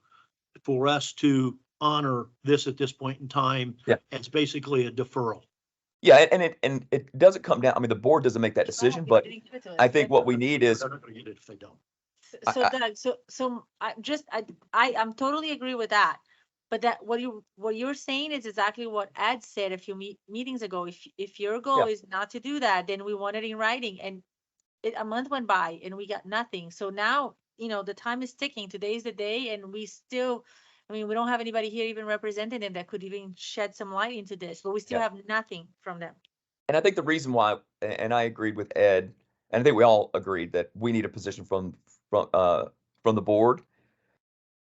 Speaker 7: for us to honor this at this point in time.
Speaker 4: Yeah.
Speaker 7: It's basically a deferral.
Speaker 4: Yeah, and it doesn't come down, I mean, the board doesn't make that decision, but I think what we need is,
Speaker 7: They're not gonna get it if they don't.
Speaker 1: So
Speaker 4: I-
Speaker 1: Doug, so I'm totally agree with that. But that what you're saying is exactly what Ed said a few meetings ago. If your goal
Speaker 4: Yeah.
Speaker 1: is not to do that, then we want it in writing, and a month went by and we got nothing. So now, the time is ticking. Today's the day, and we still, we don't have anybody here even representing them that could even shed some light into this, but we still
Speaker 4: Yeah.
Speaker 1: have nothing from them.
Speaker 4: and I think the reason why, and I agreed with Ed, and I think we all agreed that we need a position from the board,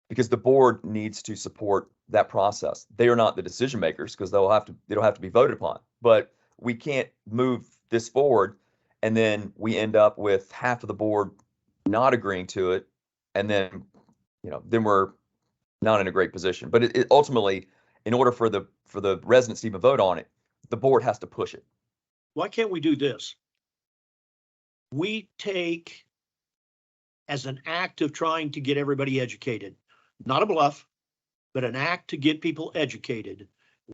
Speaker 4: because the board needs to support that process. They are not the decision makers, because they don't have to be voted upon. But we can't move this forward and then we end up with half of the board not agreeing to it, and then we're not in a great position. But it ultimately, in order for the residents to even vote on it, the board has to push it.
Speaker 7: Why can't we do this? We take, as an act of trying to get everybody educated, not a bluff, but an act to get people educated.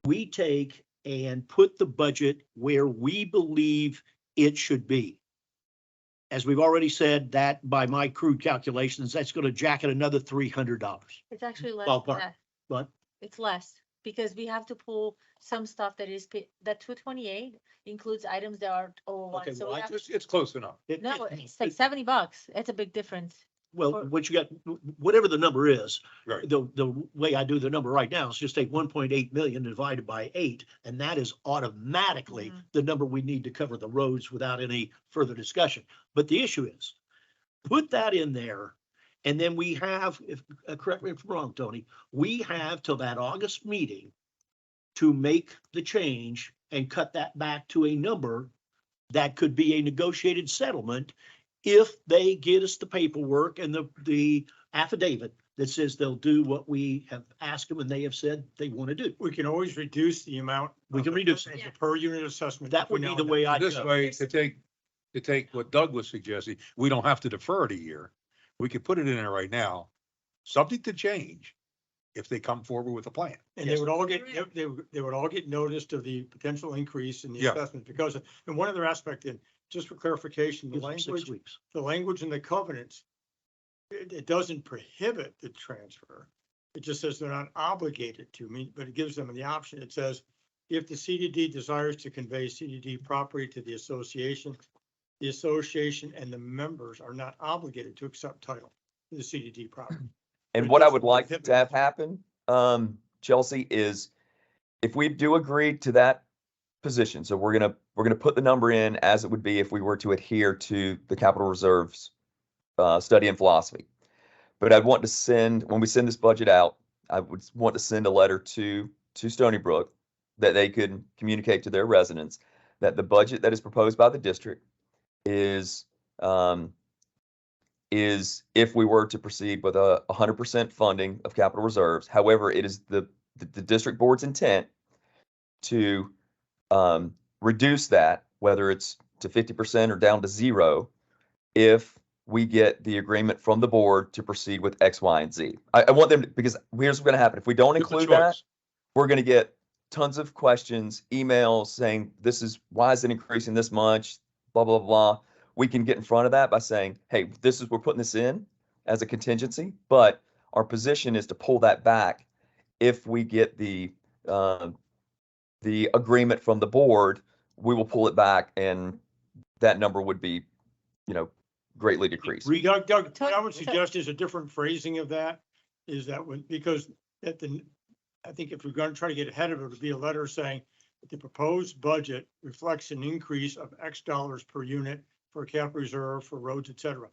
Speaker 7: We take and put the budget where we believe it should be. As we've already said, that by my crude calculations, that's going to jack it another $300.
Speaker 1: It's actually less
Speaker 7: Ballpark.
Speaker 1: than that.
Speaker 7: But
Speaker 1: It's less, because we have to pull some stuff that 228 includes items that are over one. So we have,
Speaker 5: It's close enough.
Speaker 1: no, it's like $70. It's a big difference.
Speaker 7: well,
Speaker 1: or-
Speaker 7: what you got, whatever the number is,
Speaker 5: Right.
Speaker 7: the way I do the number right now is just take 1.8 million divided by 8, and that is automatically
Speaker 1: Mhm.
Speaker 7: the number we need to cover the roads without any further discussion. But the issue is, put that in there, and then we have, correct me if I'm wrong, Tony, we have till that August meeting to make the change and cut that back to a number that could be a negotiated settlement if they get us the paperwork and the affidavit that says they'll do what we have asked them and they have said they want to do.
Speaker 3: We can always reduce the amount.
Speaker 7: We can reduce it.
Speaker 3: As a per unit assessment.
Speaker 7: That would be the way I
Speaker 5: This
Speaker 7: go.
Speaker 5: way, to take what Doug was suggesting, we don't have to defer it a year. We could put it in there right now, subject to change, if they come forward with a plan.
Speaker 3: And they would all get, they would all get noticed of the potential increase in the
Speaker 5: Yeah.
Speaker 3: assessment because, and one other aspect, and just for clarification, the
Speaker 7: Gives them 6
Speaker 3: language,
Speaker 7: weeks.
Speaker 3: the language in the covenants, it doesn't prohibit the transfer. It just says they're not obligated to, but it gives them the option. It says, if the CDD desires to convey CDD property to the association and the members are not obligated to accept title to the CDD property.
Speaker 4: And
Speaker 3: It
Speaker 4: what I
Speaker 3: doesn't
Speaker 4: would like
Speaker 3: prohibit
Speaker 4: to have
Speaker 3: it.
Speaker 4: happen, Chelsea, is if we do agree to that position, so we're gonna put the number in as it would be if we were to adhere to the capital reserves study and philosophy. But I'd want to send, when we send this budget out, I would want to send a letter to Stony Brook that they could communicate to their residents that the budget that is proposed by the district is if we were to proceed with 100% funding of capital reserves. However, it is the district board's intent to reduce that, whether it's to 50% or down to 0, if we get the agreement from the board to proceed with X, Y, and Z. I want them to, because here's what's going to happen. If we don't
Speaker 7: Give them a
Speaker 4: include that,
Speaker 7: choice.
Speaker 4: we're going to get tons of questions, emails saying, why is it increasing this much? Blah, blah, blah. We can get in front of that by saying, hey, we're putting this in as a contingency, but our position is to pull that back if we get the agreement from the board. We will pull it back, and that number would be, greatly decreased.
Speaker 3: Doug, what I would
Speaker 1: So-
Speaker 3: suggest is a different phrasing of that, is that because I think if we're going to try to get ahead of it, would be a letter saying that the proposed budget reflects an increase of X dollars per unit for capital reserve, for roads, et cetera.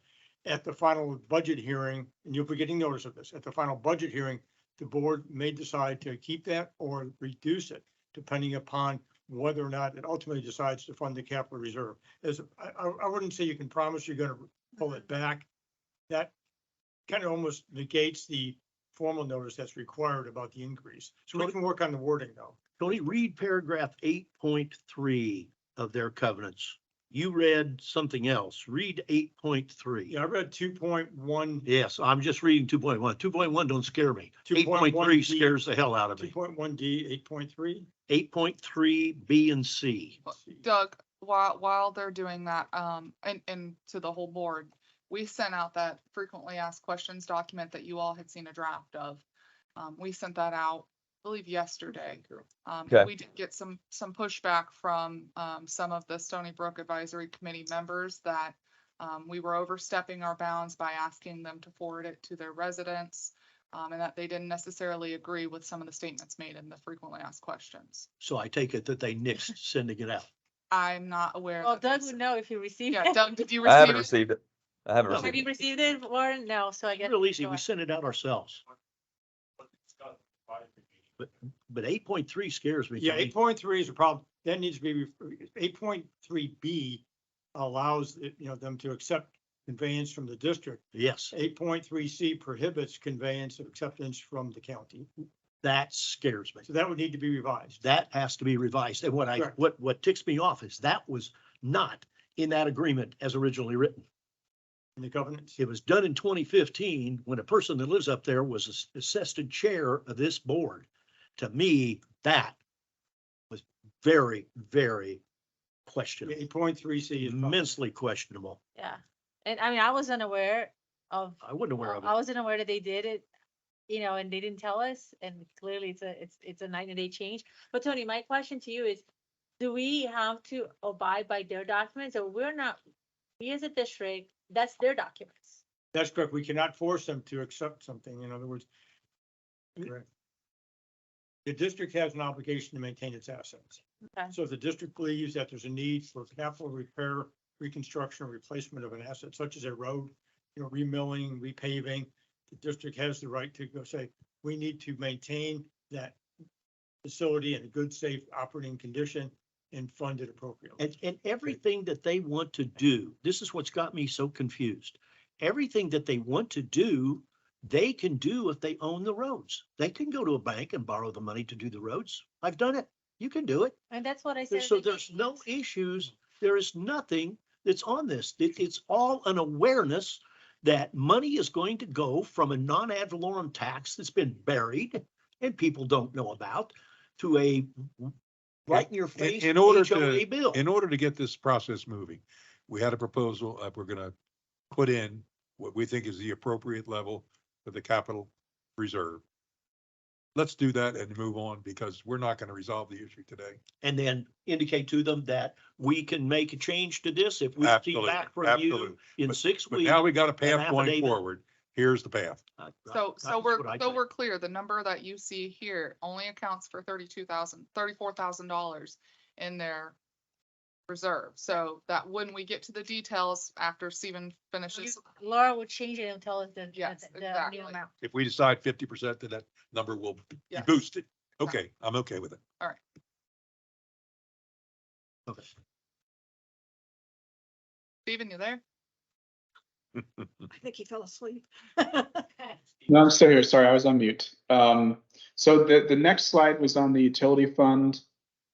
Speaker 3: At the final budget hearing, and you'll be getting notice of this, at the final budget hearing, the board may decide to keep that or reduce it, depending upon whether or not it ultimately decides to fund the capital reserve. I wouldn't say you can promise you're going to pull it back. That kind of almost negates the formal notice that's required about the increase. So we can work on the wording though.
Speaker 7: Tony, read paragraph 8.3 of their covenants. You read something else. Read 8.3.
Speaker 3: Yeah, I read 2.1,
Speaker 7: Yes, I'm just reading 2.1. 2.1 don't scare me.
Speaker 3: 2.1
Speaker 7: 8.3 scares the hell out of me.
Speaker 3: 2.1D, 8.3.
Speaker 7: 8.3 B and C.
Speaker 9: Doug, while they're doing that, and to the whole board, we sent out that frequently asked questions document that you all had seen a draft of. We sent that out, I believe yesterday.
Speaker 4: Okay.
Speaker 9: We did get some pushback from, some of the Stony Brook Advisory Committee members that, we were overstepping our bounds by asking them to forward it to their residents. And that they didn't necessarily agree with some of the statements made in the frequently asked questions.
Speaker 7: So I take it that they nixed sending it out.
Speaker 9: I'm not aware.
Speaker 1: Well,
Speaker 9: that
Speaker 1: Doug
Speaker 9: this-
Speaker 1: would know if he received
Speaker 9: Yeah,
Speaker 1: it.
Speaker 9: Doug, did you
Speaker 4: I haven't
Speaker 9: receive it?
Speaker 4: received it. I haven't
Speaker 7: No.
Speaker 1: Have
Speaker 4: received
Speaker 1: you
Speaker 4: it.
Speaker 1: received it, Warren? No, so I guess.
Speaker 7: Real easy. We sent it out ourselves. But 8.3 scares me.
Speaker 3: Yeah,
Speaker 7: Tony.
Speaker 3: 8.3 is a problem. That needs to be, 8.3B allows, them to accept conveyance from the district.
Speaker 7: Yes,
Speaker 3: 8.3C prohibits conveyance of acceptance from the county.
Speaker 7: that scares me.
Speaker 3: So that would need to be revised.
Speaker 7: That has to be revised. And
Speaker 3: Correct.
Speaker 7: what ticks me off is that was not in that agreement as originally written.
Speaker 3: In the covenants.
Speaker 7: It was done in 2015 when a person that lives up there was assessed chair of this board. To me, that was very, very questionable,
Speaker 3: 8.3C is.
Speaker 7: immensely questionable.
Speaker 1: Yeah, and I mean, I was unaware of.
Speaker 7: I wasn't aware of
Speaker 1: I
Speaker 7: it.
Speaker 1: wasn't aware that they did it, and they didn't tell us, and clearly it's a night and day change. But Tony, my question to you is, do we have to abide by their documents, or we as a district, that's their documents?
Speaker 3: That's correct. We cannot force them to accept something. In other words. Correct. The district has an obligation to maintain its assets.
Speaker 1: Okay.
Speaker 3: So if the district believes that there's a need for capital repair, reconstruction, or replacement of an asset such as a road, remilling, repaving, the district has the right to go say, we need to maintain that facility in a good, safe operating condition and fund it appropriately.
Speaker 7: And everything that they want to do, this is what's got me so confused. Everything that they want to do they can do if they own the roads. They can go to a bank and borrow the money to do the roads. I've done it. You can do it.
Speaker 1: And that's what I said.
Speaker 7: So there's no issues. There is nothing that's on this. It's all an awareness that money is going to go from a non-ad valorem tax that's been buried and people don't know about to a right in your face
Speaker 5: In order
Speaker 7: HOA
Speaker 5: to,
Speaker 7: bill.
Speaker 5: in order to get this process moving, we had a proposal, we're gonna put in what we think is the appropriate level for the capital reserve. Let's do that and move on, because we're not gonna resolve the issue today.
Speaker 7: And then indicate to them that we can make a change to this if we see
Speaker 5: Absolutely,
Speaker 7: back from you
Speaker 5: absolutely.
Speaker 7: in
Speaker 5: But-
Speaker 7: 6
Speaker 5: But
Speaker 7: weeks.
Speaker 5: now we got a path going
Speaker 7: affidavit.
Speaker 5: forward. Here's the path.
Speaker 9: So
Speaker 7: That's
Speaker 9: we're,
Speaker 7: what I
Speaker 9: so
Speaker 7: think.
Speaker 9: we're clear, the number that you see here only accounts for $34,000 in their reserve. So that when we get to the details after Stephen finishes,
Speaker 1: Laura would change it and tell us the,
Speaker 9: Yes,
Speaker 1: the
Speaker 9: exactly.
Speaker 1: new amount.
Speaker 5: If we decide 50%, then that number will be
Speaker 9: Yes.
Speaker 5: boosted. Okay, I'm okay with it.
Speaker 7: Okay.
Speaker 9: Stephen, you there?
Speaker 2: I think he fell asleep.
Speaker 8: No, I'm still here. Sorry, I was on mute. So the next slide was on the utility fund.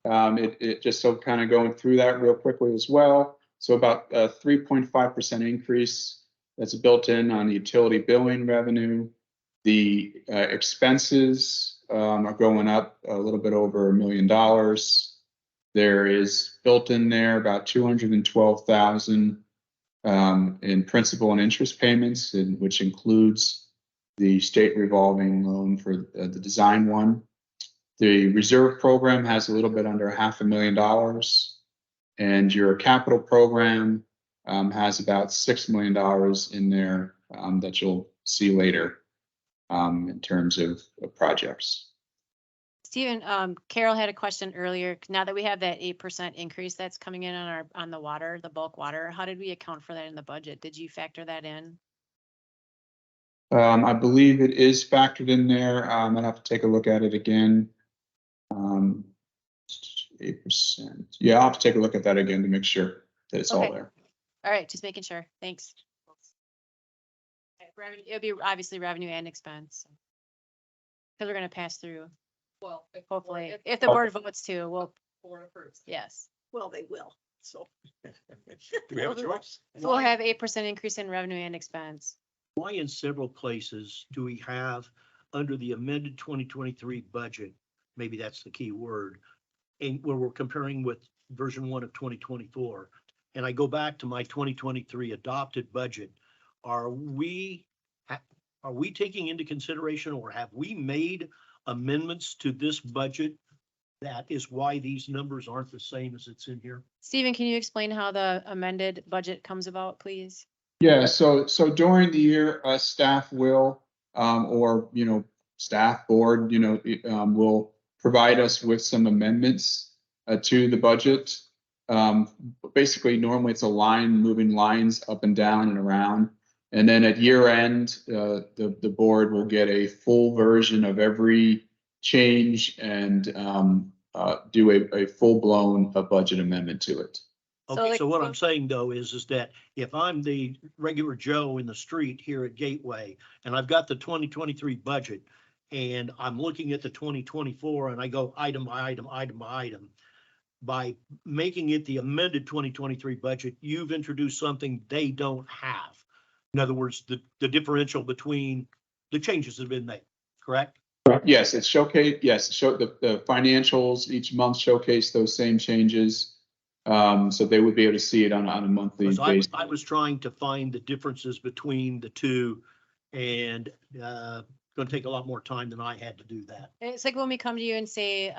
Speaker 8: It just so kind of going through that real quickly as well. So about a 3.5% increase that's built in on the utility billing revenue. The expenses are going up a little bit over $1 million. There is built in there about 212,000 in principal and interest payments, which includes the state revolving loan for the design one. The reserve program has a little bit under $500,000, and your capital program has about $6 million in there that you'll see later in terms of projects.
Speaker 6: Stephen, Carol had a question earlier. Now that we have that 8% increase that's coming in on the water, the bulk water, how did we account for that in the budget? Did you factor that in?
Speaker 8: I believe it is factored in there. I'd have to take a look at it again. 8%. Yeah, I'll have to take a look at that again to make sure that it's all
Speaker 6: Okay.
Speaker 8: there.
Speaker 6: All right, just making sure. Thanks. Okay, revenue, it'll be obviously revenue and expense. Because we're gonna pass through,
Speaker 9: Well,
Speaker 6: hopefully. If the board votes to, we'll,
Speaker 9: board approves.
Speaker 6: yes.
Speaker 2: Well, they will, so.
Speaker 5: Do we have a choice?
Speaker 6: So we'll have 8% increase in revenue and expense.
Speaker 7: Why in several places do we have under the amended 2023 budget, maybe that's the key word, and where we're comparing with version 1 of 2024, and I go back to my 2023 adopted budget, are we taking into consideration, or have we made amendments to this budget? That is why these numbers aren't the same as it's in here.
Speaker 6: Stephen, can you explain how the amended budget comes about, please?
Speaker 8: Yeah, so during the year, staff will, or, staff board, will provide us with some amendments to the budget. Basically, normally it's a line, moving lines up and down and around. And then at year end, the board will get a full version of every change and do a full-blown budget amendment to it.
Speaker 6: So,
Speaker 7: Okay,
Speaker 6: like,
Speaker 7: so what
Speaker 6: so-
Speaker 7: I'm saying though is that if I'm the regular Joe in the street here at Gateway and I've got the 2023 budget and I'm looking at the 2024 and I go item by item, item by item, by making it the amended 2023 budget, you've introduced something they don't have. In other words, the differential between the changes that have been made, correct?
Speaker 8: Yes, it's showcase, yes, show the financials each month showcase those same changes. So they would be able to see it on a monthly
Speaker 7: Because
Speaker 8: basis.
Speaker 7: I was trying to find the differences between the two and gonna take a lot more time than I had to do that.
Speaker 6: It's like when we come to you and say,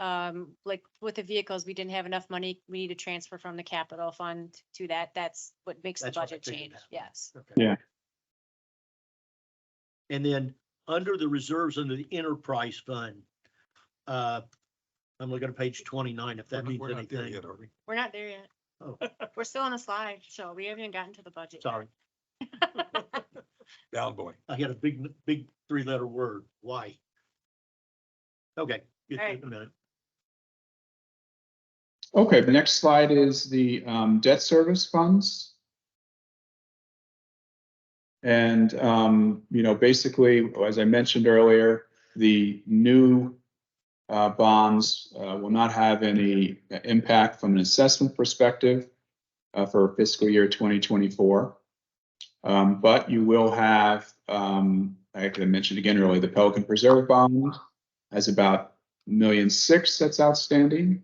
Speaker 6: like with the vehicles, we didn't have enough money, we need to transfer from the capital fund to that. That's what makes the
Speaker 7: That's what I
Speaker 6: budget
Speaker 7: figured
Speaker 6: change.
Speaker 7: out.
Speaker 6: Yes.
Speaker 7: Okay.
Speaker 8: Yeah.
Speaker 7: And then under the reserves under the enterprise fund, I'm looking at page 29, if that means
Speaker 5: We're not there
Speaker 7: anything.
Speaker 5: yet, are we?
Speaker 6: We're not there yet.
Speaker 7: Oh.
Speaker 6: We're still on the slide, so we haven't even gotten to the budget. yet.
Speaker 7: Sorry,
Speaker 5: Down boy.
Speaker 7: I had a big 3-letter word, why? Okay, get
Speaker 6: All right.
Speaker 7: in a minute.
Speaker 8: Okay, the next slide is the debt service funds. And, basically, as I mentioned earlier, the new bonds will not have any impact from an assessment perspective for fiscal year 2024. But you will have, like I mentioned again earlier, the Pelican Preserve bond has about $1.6 million that's outstanding.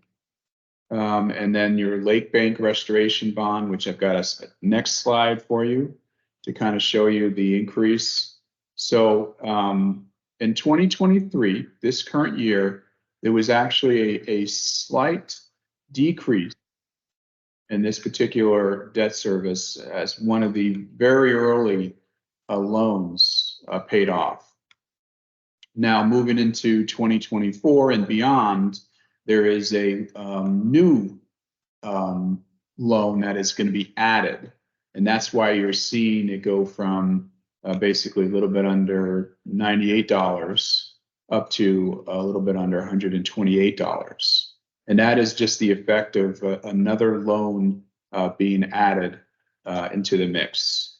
Speaker 8: And then your Lake Bank Restoration Bond, which I've got a next slide for you to kind of show you the increase. So in 2023, this current year, there was actually a slight decrease in this particular debt service as one of the very early loans paid off. Now, moving into 2024 and beyond, there is a new loan that is going to be added. And that's why you're seeing it go from basically a little bit under $98 up to a little bit under $128. And that is just the effect of another loan being added into the mix.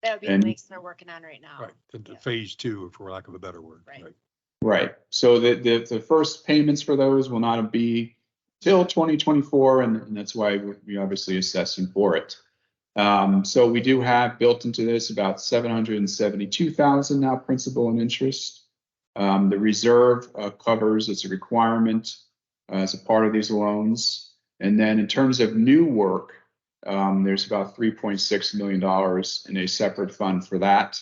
Speaker 6: That would be
Speaker 8: And-
Speaker 6: the links they're working on right now.
Speaker 5: Right, into
Speaker 6: Yeah.
Speaker 5: phase two, for lack of a better word.
Speaker 6: Right.
Speaker 8: Right. So the first payments for those will not be till 2024, and that's why we're obviously assessing for it. So we do have built into this about $772,000 now principal and interest. The reserve covers as a requirement as a part of these loans. And then in terms of new work, there's about $3.6 million in a separate fund for that.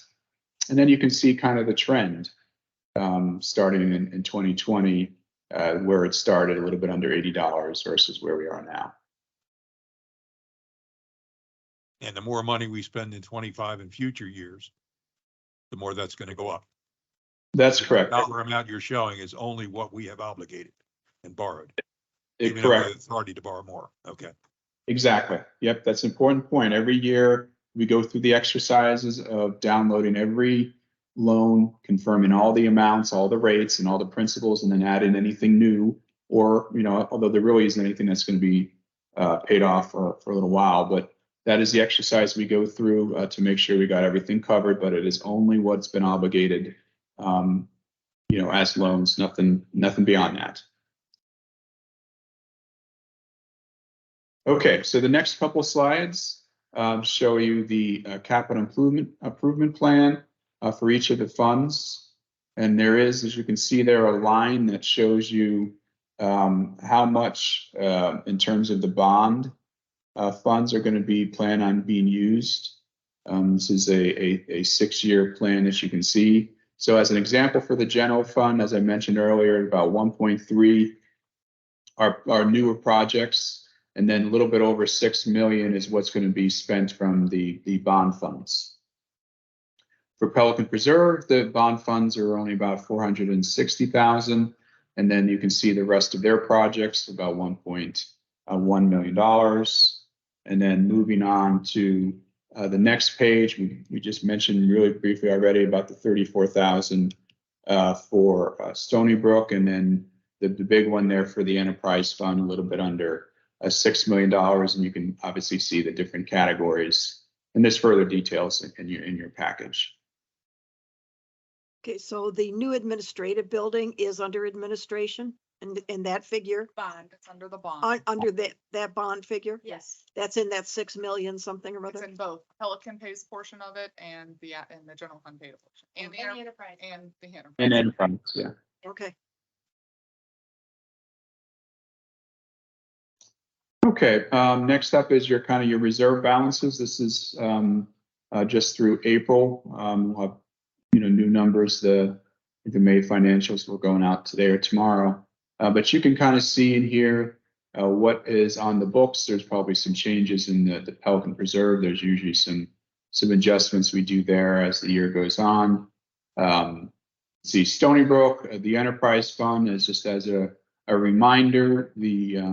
Speaker 8: And then you can see kind of the trend starting in 2020, where it started a little bit under $80 versus where we are now.
Speaker 5: And the more money we spend in 25 and future years, the more that's going to go up.
Speaker 8: That's
Speaker 5: The
Speaker 8: correct.
Speaker 5: dollar amount you're showing is only what we have obligated and borrowed. Even though we have
Speaker 8: Correct.
Speaker 5: the authority to borrow more. Okay.
Speaker 8: Exactly. Yep, that's an important point. Every year we go through the exercises of downloading every loan, confirming all the amounts, all the rates and all the principals, and then adding anything new. Or, although there really isn't anything that's going to be paid off for a little while, but that is the exercise we go through to make sure we got everything covered, but it is only what's been obligated, as loans, nothing beyond that. Okay, so the next couple slides show you the capital improvement plan for each of the funds. And there is, as you can see there, a line that shows you how much in terms of the bond funds are going to be planned on being used. This is a 6-year plan, as you can see. So as an example for the general fund, as I mentioned earlier, about 1.3 are newer projects. And then a little bit over 6 million is what's going to be spent from the bond funds. For Pelican Preserve, the bond funds are only about 460,000. And then you can see the rest of their projects, about $1.1 million. And then moving on to the next page, we just mentioned really briefly already about the 34,000 for Stony Brook. And then the big one there for the enterprise fund, a little bit under $6 million, and you can obviously see the different categories, and there's further details in your package.
Speaker 2: Okay, so the new administrative building is under administration and that figure,
Speaker 9: Bond, it's under the bond.
Speaker 2: under that bond figure?
Speaker 6: Yes.
Speaker 2: That's in that 6 million something or
Speaker 9: It's
Speaker 2: other?
Speaker 9: in both. Pelican pays portion of it and the general fund pays a portion. And the
Speaker 6: enterprise.
Speaker 9: and the enterprise.
Speaker 8: And enterprise, yeah.
Speaker 2: Okay.
Speaker 8: Okay, next up is your reserve balances. This is just through April. We'll have new numbers. The May financials will going out today or tomorrow. But you can kind of see in here what is on the books. There's probably some changes in the Pelican Preserve. There's usually some adjustments we do there as the year goes on. See Stony Brook, the enterprise fund is just as a reminder, the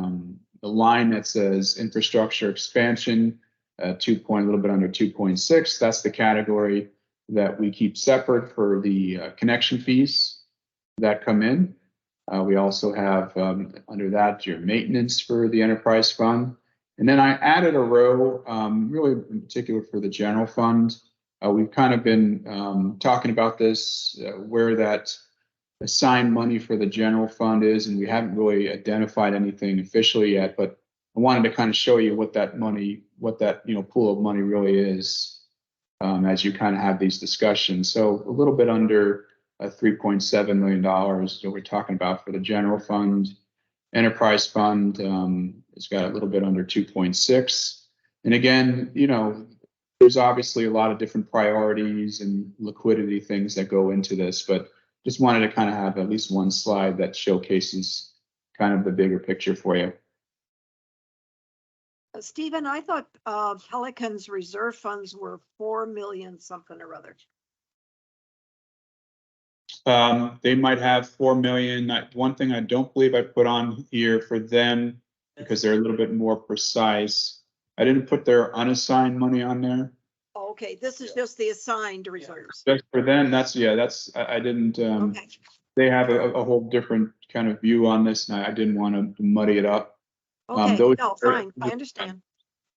Speaker 8: line that says infrastructure expansion, a little bit under 2.6. That's the category that we keep separate for the connection fees that come in. We also have under that your maintenance for the enterprise fund. And then I added a row, really in particular for the general fund, We've kind of been talking about this, where that assigned money for the general fund is, and we haven't really identified anything officially yet, but I wanted to kind of show you what that money, what that, pool of money really is, as you kind of have these discussions. So a little bit under $3.7 million that we're talking about for the general fund. Enterprise fund, it's got a little bit under 2.6. And again, there's obviously a lot of different priorities and liquidity things that go into this, but just wanted to kind of have at least one slide that showcases kind of the bigger picture for you.
Speaker 2: Stephen, I thought Pelican's reserve funds were 4 million something or other.
Speaker 8: They might have 4 million. One thing I don't believe I put on here for them, because they're a little bit more precise, I didn't put their unassigned money on there.
Speaker 2: Okay, this is just the assigned reserves.
Speaker 8: Just for them, I didn't,
Speaker 2: Okay,
Speaker 8: they have a whole different kind of view on this, and I didn't want to muddy it up.
Speaker 2: okay,
Speaker 8: those
Speaker 2: no,
Speaker 8: are-
Speaker 2: fine, I understand.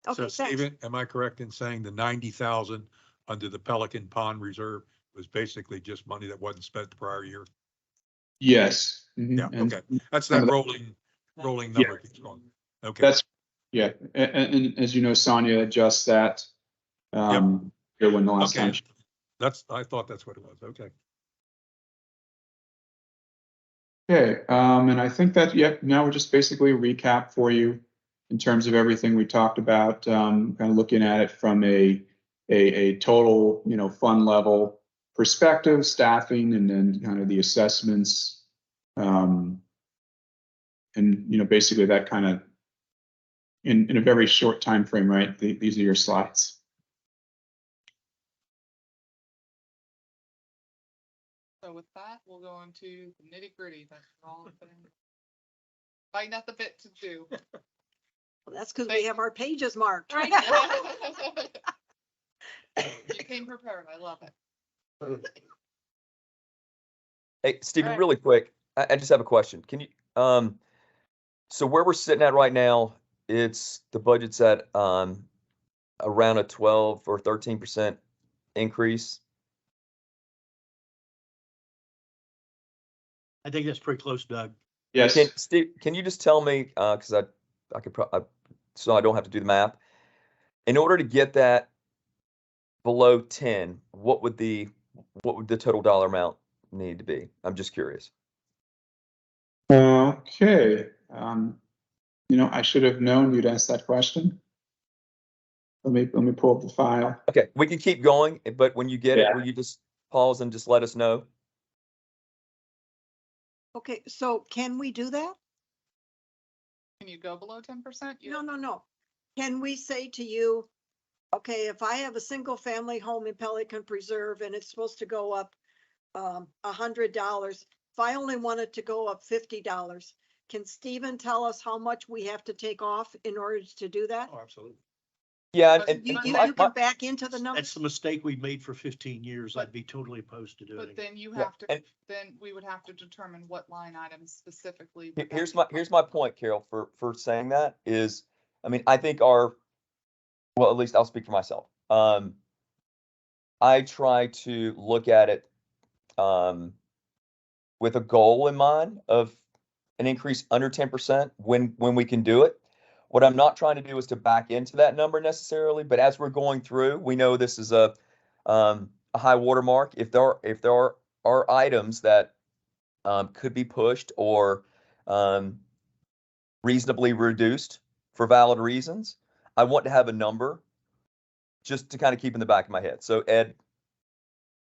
Speaker 5: So
Speaker 2: Okay, thanks.
Speaker 5: Stephen, am I correct in saying the 90,000 under the Pelican Pond Reserve was basically just money that wasn't spent the prior year?
Speaker 8: Yes. Mhm.
Speaker 5: Yeah,
Speaker 8: And
Speaker 5: okay. That's
Speaker 8: some
Speaker 5: that
Speaker 8: of
Speaker 5: rolling number keeps going. Okay.
Speaker 8: That's, yeah, and as you know, Sonia adjusts that. Here when the last time.
Speaker 5: Okay. I thought that's what it was. Okay.
Speaker 8: Okay, and I think that, now we're just basically a recap for you in terms of everything we talked about, kind of looking at it from a total, fund level perspective, staffing, and then kind of the assessments. And, basically that kind of in a very short time frame, right? These are your slides.
Speaker 9: So with that, we'll go into the nitty gritty. That's all. Fighting at the bit to do.
Speaker 2: Well, that's because we have our pages marked.
Speaker 9: Right. You came prepared. I love it.
Speaker 4: Hey, Stephen,
Speaker 1: Alright.
Speaker 4: really quick, I just have a question. Can you, so where we're sitting at right now, the budget's at, around a 12 or 13% increase.
Speaker 7: I think that's pretty close, Doug.
Speaker 8: Yes.
Speaker 4: Steve, can you just tell me, cause I could so I don't have to do the math. In order to get that below 10, what would the total dollar amount need to be? I'm just curious.
Speaker 8: Okay. I should have known you'd ask that question. Let me pull up the file.
Speaker 4: Okay, we can keep going, but when you get it,
Speaker 8: Yeah.
Speaker 4: will you just pause and just let us know?
Speaker 2: Okay, so can we do that?
Speaker 9: Can you go below 10%?
Speaker 2: No. Can we say to you, okay, if I have a single family home in Pelican Preserve and it's supposed to go up $100, if I only want it to go up $50, can Stephen tell us how much we have to take off in order to do that?
Speaker 5: Oh, absolutely.
Speaker 4: Yeah,
Speaker 9: But
Speaker 4: and
Speaker 2: You
Speaker 4: my-
Speaker 2: can back into the
Speaker 7: That's
Speaker 2: numbers?
Speaker 7: the mistake we've made for 15 years. I'd be totally opposed to doing
Speaker 9: But
Speaker 7: it.
Speaker 9: then you
Speaker 4: Yeah,
Speaker 9: have to,
Speaker 4: and-
Speaker 9: then we would have to determine what line items specifically. would that
Speaker 4: Here's
Speaker 9: be
Speaker 4: my
Speaker 9: from.
Speaker 4: point, Carol, for saying that is, I mean, I think well, at least I'll speak for myself. I try to look at it with a goal in mind of an increase under 10% when we can do it. What I'm not trying to do is to back into that number necessarily, but as we're going through, we know this is a high watermark. If there are items that could be pushed or reasonably reduced for valid reasons, I want to have a number just to kind of keep in the back of my head. So Ed,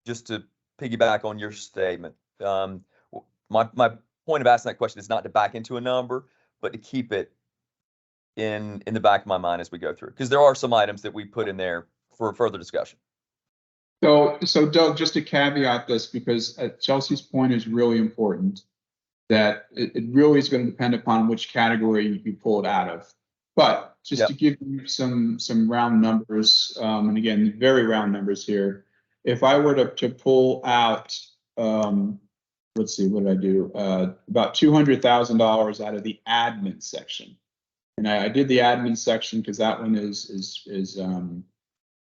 Speaker 4: just to piggyback on your statement, my point of asking that question is not to back into a number, but to keep it in the back of my mind as we go through, because there are some items that we put in there for further discussion.
Speaker 8: So Doug, just to caveat this, because Chelsea's point is really important, that it really is going to depend upon which category you pull it out of. But just to give you some round numbers, and again, very round numbers here. If I were to pull out, let's see, what did I do? About $200,000 out of the admin section. And I did the admin section because that one is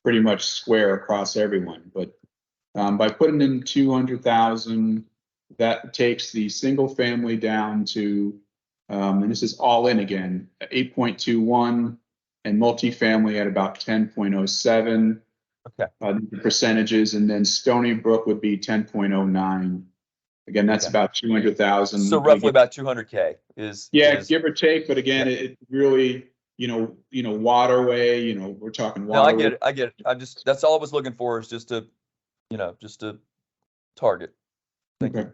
Speaker 8: pretty much square across everyone, but by putting in 200,000, that takes the single family down to, and this is all in again, 8.21, and multifamily at about 10.07.
Speaker 4: Okay.
Speaker 8: The percentages, and then Stony Brook would be 10.09. Again, that's
Speaker 4: Okay.
Speaker 8: about 200,000.
Speaker 4: So roughly about 200K is.
Speaker 8: Yeah,
Speaker 4: is-
Speaker 8: give or take, but again, it really, waterway, we're talking
Speaker 4: No, I
Speaker 8: waterway.
Speaker 4: get it. I get it. That's all I was looking for is just to, just to target. Thank you.
Speaker 8: Okay.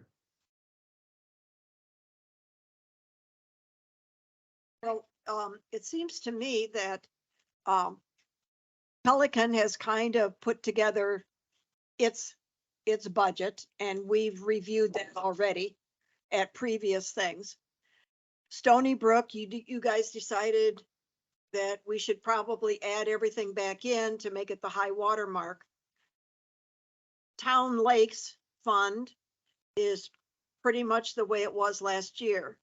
Speaker 2: Well, it seems to me that, Pelican has kind of put together its budget, and we've reviewed that already at previous things. Stony Brook, you guys decided that we should probably add everything back in to make it the high water mark. Town Lakes Fund is pretty much the way it was last year.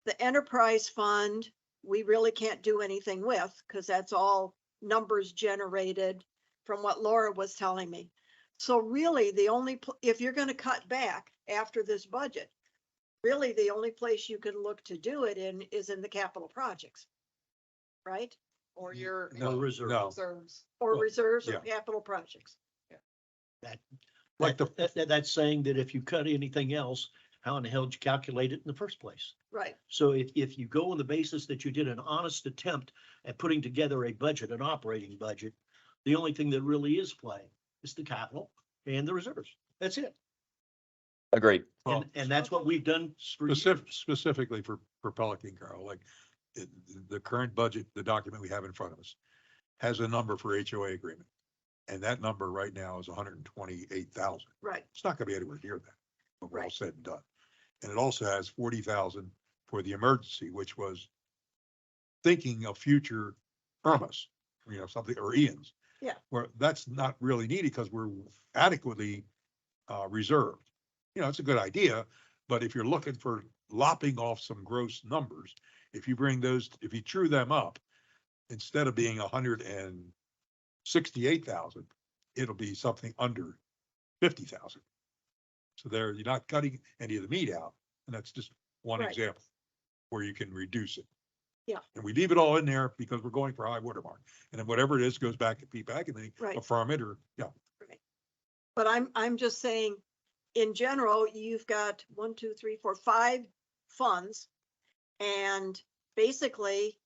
Speaker 2: The enterprise fund, we really can't do anything with, because that's all numbers generated from what Laura was telling me. So really, the only, if you're gonna cut back after this budget, really the only place you can look to do it in is in the capital projects. Right?
Speaker 9: Or your.
Speaker 7: No reserve.
Speaker 5: No.
Speaker 9: Reserves.
Speaker 2: Or
Speaker 7: Well,
Speaker 2: reserves or
Speaker 5: yeah.
Speaker 2: capital projects.
Speaker 5: Like
Speaker 7: That's saying that if you cut anything else, how in the hell did you calculate it in the first place?
Speaker 2: Right.
Speaker 7: So if you go on the basis that you did an honest attempt at putting together a budget, an operating budget, the only thing that really is playing is the capital and the reserves. That's it.
Speaker 4: Agreed.
Speaker 7: And that's what we've done. for years.
Speaker 5: Specifically for Pelican, Carl, like the current budget, the document we have in front of us has a number for HOA agreement. And that number right now is 128,000.
Speaker 2: Right.
Speaker 5: It's not gonna be anywhere near that, when we're all
Speaker 2: Right.
Speaker 5: said and done. And it also has 40,000 for the emergency, which was thinking of future Irmas, something, or Ians.
Speaker 2: Yeah.
Speaker 5: Where that's not really needed because we're adequately reserved. It's a good idea, but if you're looking for lopping off some gross numbers, if you true them up, instead of being 168,000, it'll be something under 50,000. So you're not cutting any of the meat out, and that's just one
Speaker 2: Right.
Speaker 5: example where you can reduce it.
Speaker 2: Yeah.
Speaker 5: And we leave it all in there because we're going for high water mark, and then whatever it is goes back to P-PAC and they
Speaker 2: Right.
Speaker 5: affirm it or,
Speaker 2: But I'm just saying, in general, you've got 1, 2, 3, 4, 5 funds. And basically,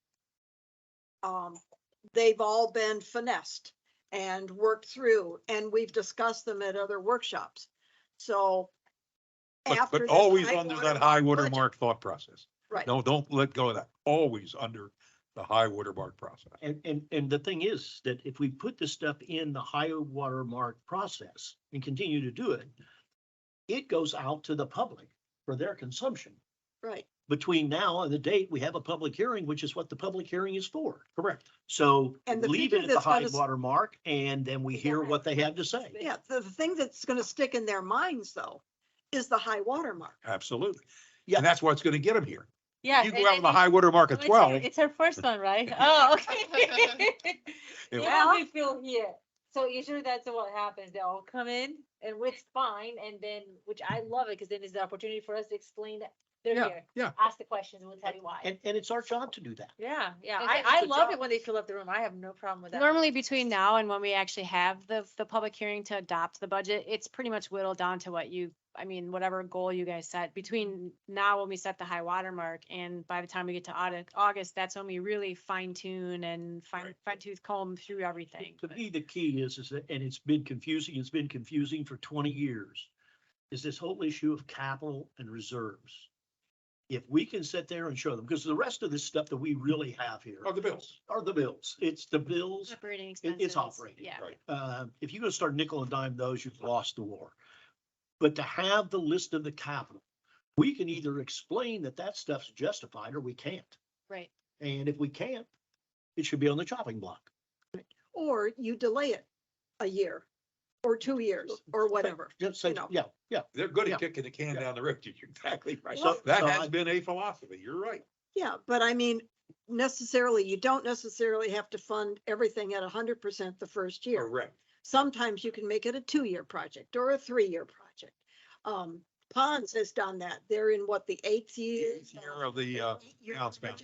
Speaker 2: they've all been finessed and worked through, and we've discussed them at other workshops. So after
Speaker 5: but
Speaker 2: this
Speaker 5: always
Speaker 2: high
Speaker 5: under
Speaker 2: water
Speaker 5: that high water
Speaker 2: budget-
Speaker 5: mark thought process.
Speaker 2: Right.
Speaker 5: No, don't let go of that. Always under the high water mark process.
Speaker 7: And the thing is that if we put this stuff in the high water mark process and continue to do it, it goes out to the public for their consumption.
Speaker 2: Right.
Speaker 7: Between now and the date, we have a public hearing, which is what the public hearing is for.
Speaker 5: Correct.
Speaker 7: So
Speaker 2: And the
Speaker 7: leave
Speaker 2: figure
Speaker 7: it at the
Speaker 2: that's
Speaker 7: high
Speaker 2: gonna s-
Speaker 7: water mark and then we hear what they have to say.
Speaker 2: Yeah, the thing that's gonna stick in their minds, though, is the high water mark.
Speaker 5: Absolutely.
Speaker 7: Yeah.
Speaker 5: And that's what's gonna get them here.
Speaker 1: Yeah.
Speaker 5: You go out with a high water mark at 12.
Speaker 1: It's her first one, right? Oh, okay.
Speaker 5: It
Speaker 1: Yeah, we feel here. So usually that's what happens. They all come in and it's fine. And then, which I love it, because then it's the opportunity for us to explain that they're
Speaker 5: Yeah,
Speaker 1: here.
Speaker 5: yeah.
Speaker 1: Ask the questions and we'll tell you why.
Speaker 7: And it's our job to do that.
Speaker 1: Yeah, yeah.
Speaker 6: I think
Speaker 1: I
Speaker 6: it's a
Speaker 1: love
Speaker 6: job.
Speaker 1: it when they fill up the room. I have no problem with that.
Speaker 6: Normally between now and when we actually have the public hearing to adopt the budget, it's pretty much whittled down to whatever goal you guys set. Between now when we set the high water mark and by the time we get to August, that's when we really fine tune and fine tooth comb through everything.
Speaker 7: To me, the key is that, and it's been confusing for 20 years, is this whole issue of capital and reserves. If we can sit there and show them, because the rest of this stuff that we really have here
Speaker 5: Are the bills.
Speaker 7: are the bills. It's the bills.
Speaker 6: Operating
Speaker 7: It's
Speaker 6: expenses.
Speaker 7: operating.
Speaker 6: Yeah.
Speaker 5: Right.
Speaker 7: If you're gonna start nickel and dime those, you've lost the war. But to have the list of the capital, we can either explain that stuff's justified or we can't.
Speaker 6: Right.
Speaker 7: And if we can't, it should be on the chopping block.
Speaker 2: Or you delay it a year or 2 years or whatever.
Speaker 7: Just say,
Speaker 2: you know.
Speaker 7: yeah.
Speaker 5: They're good
Speaker 7: Yeah.
Speaker 5: at kicking the can
Speaker 7: Yeah.
Speaker 5: down the road. You're exactly right.
Speaker 7: So-
Speaker 5: That
Speaker 7: so
Speaker 5: has
Speaker 7: I-
Speaker 5: been a philosophy. You're right.
Speaker 2: Yeah, but I mean, necessarily, you don't necessarily have to fund everything at 100% the first year.
Speaker 7: Correct.
Speaker 2: Sometimes you can make it a 2-year project or a 3-year project. Ponds has done that. They're in what, the 8th year?
Speaker 5: Year of the,
Speaker 2: Year
Speaker 5: downspout.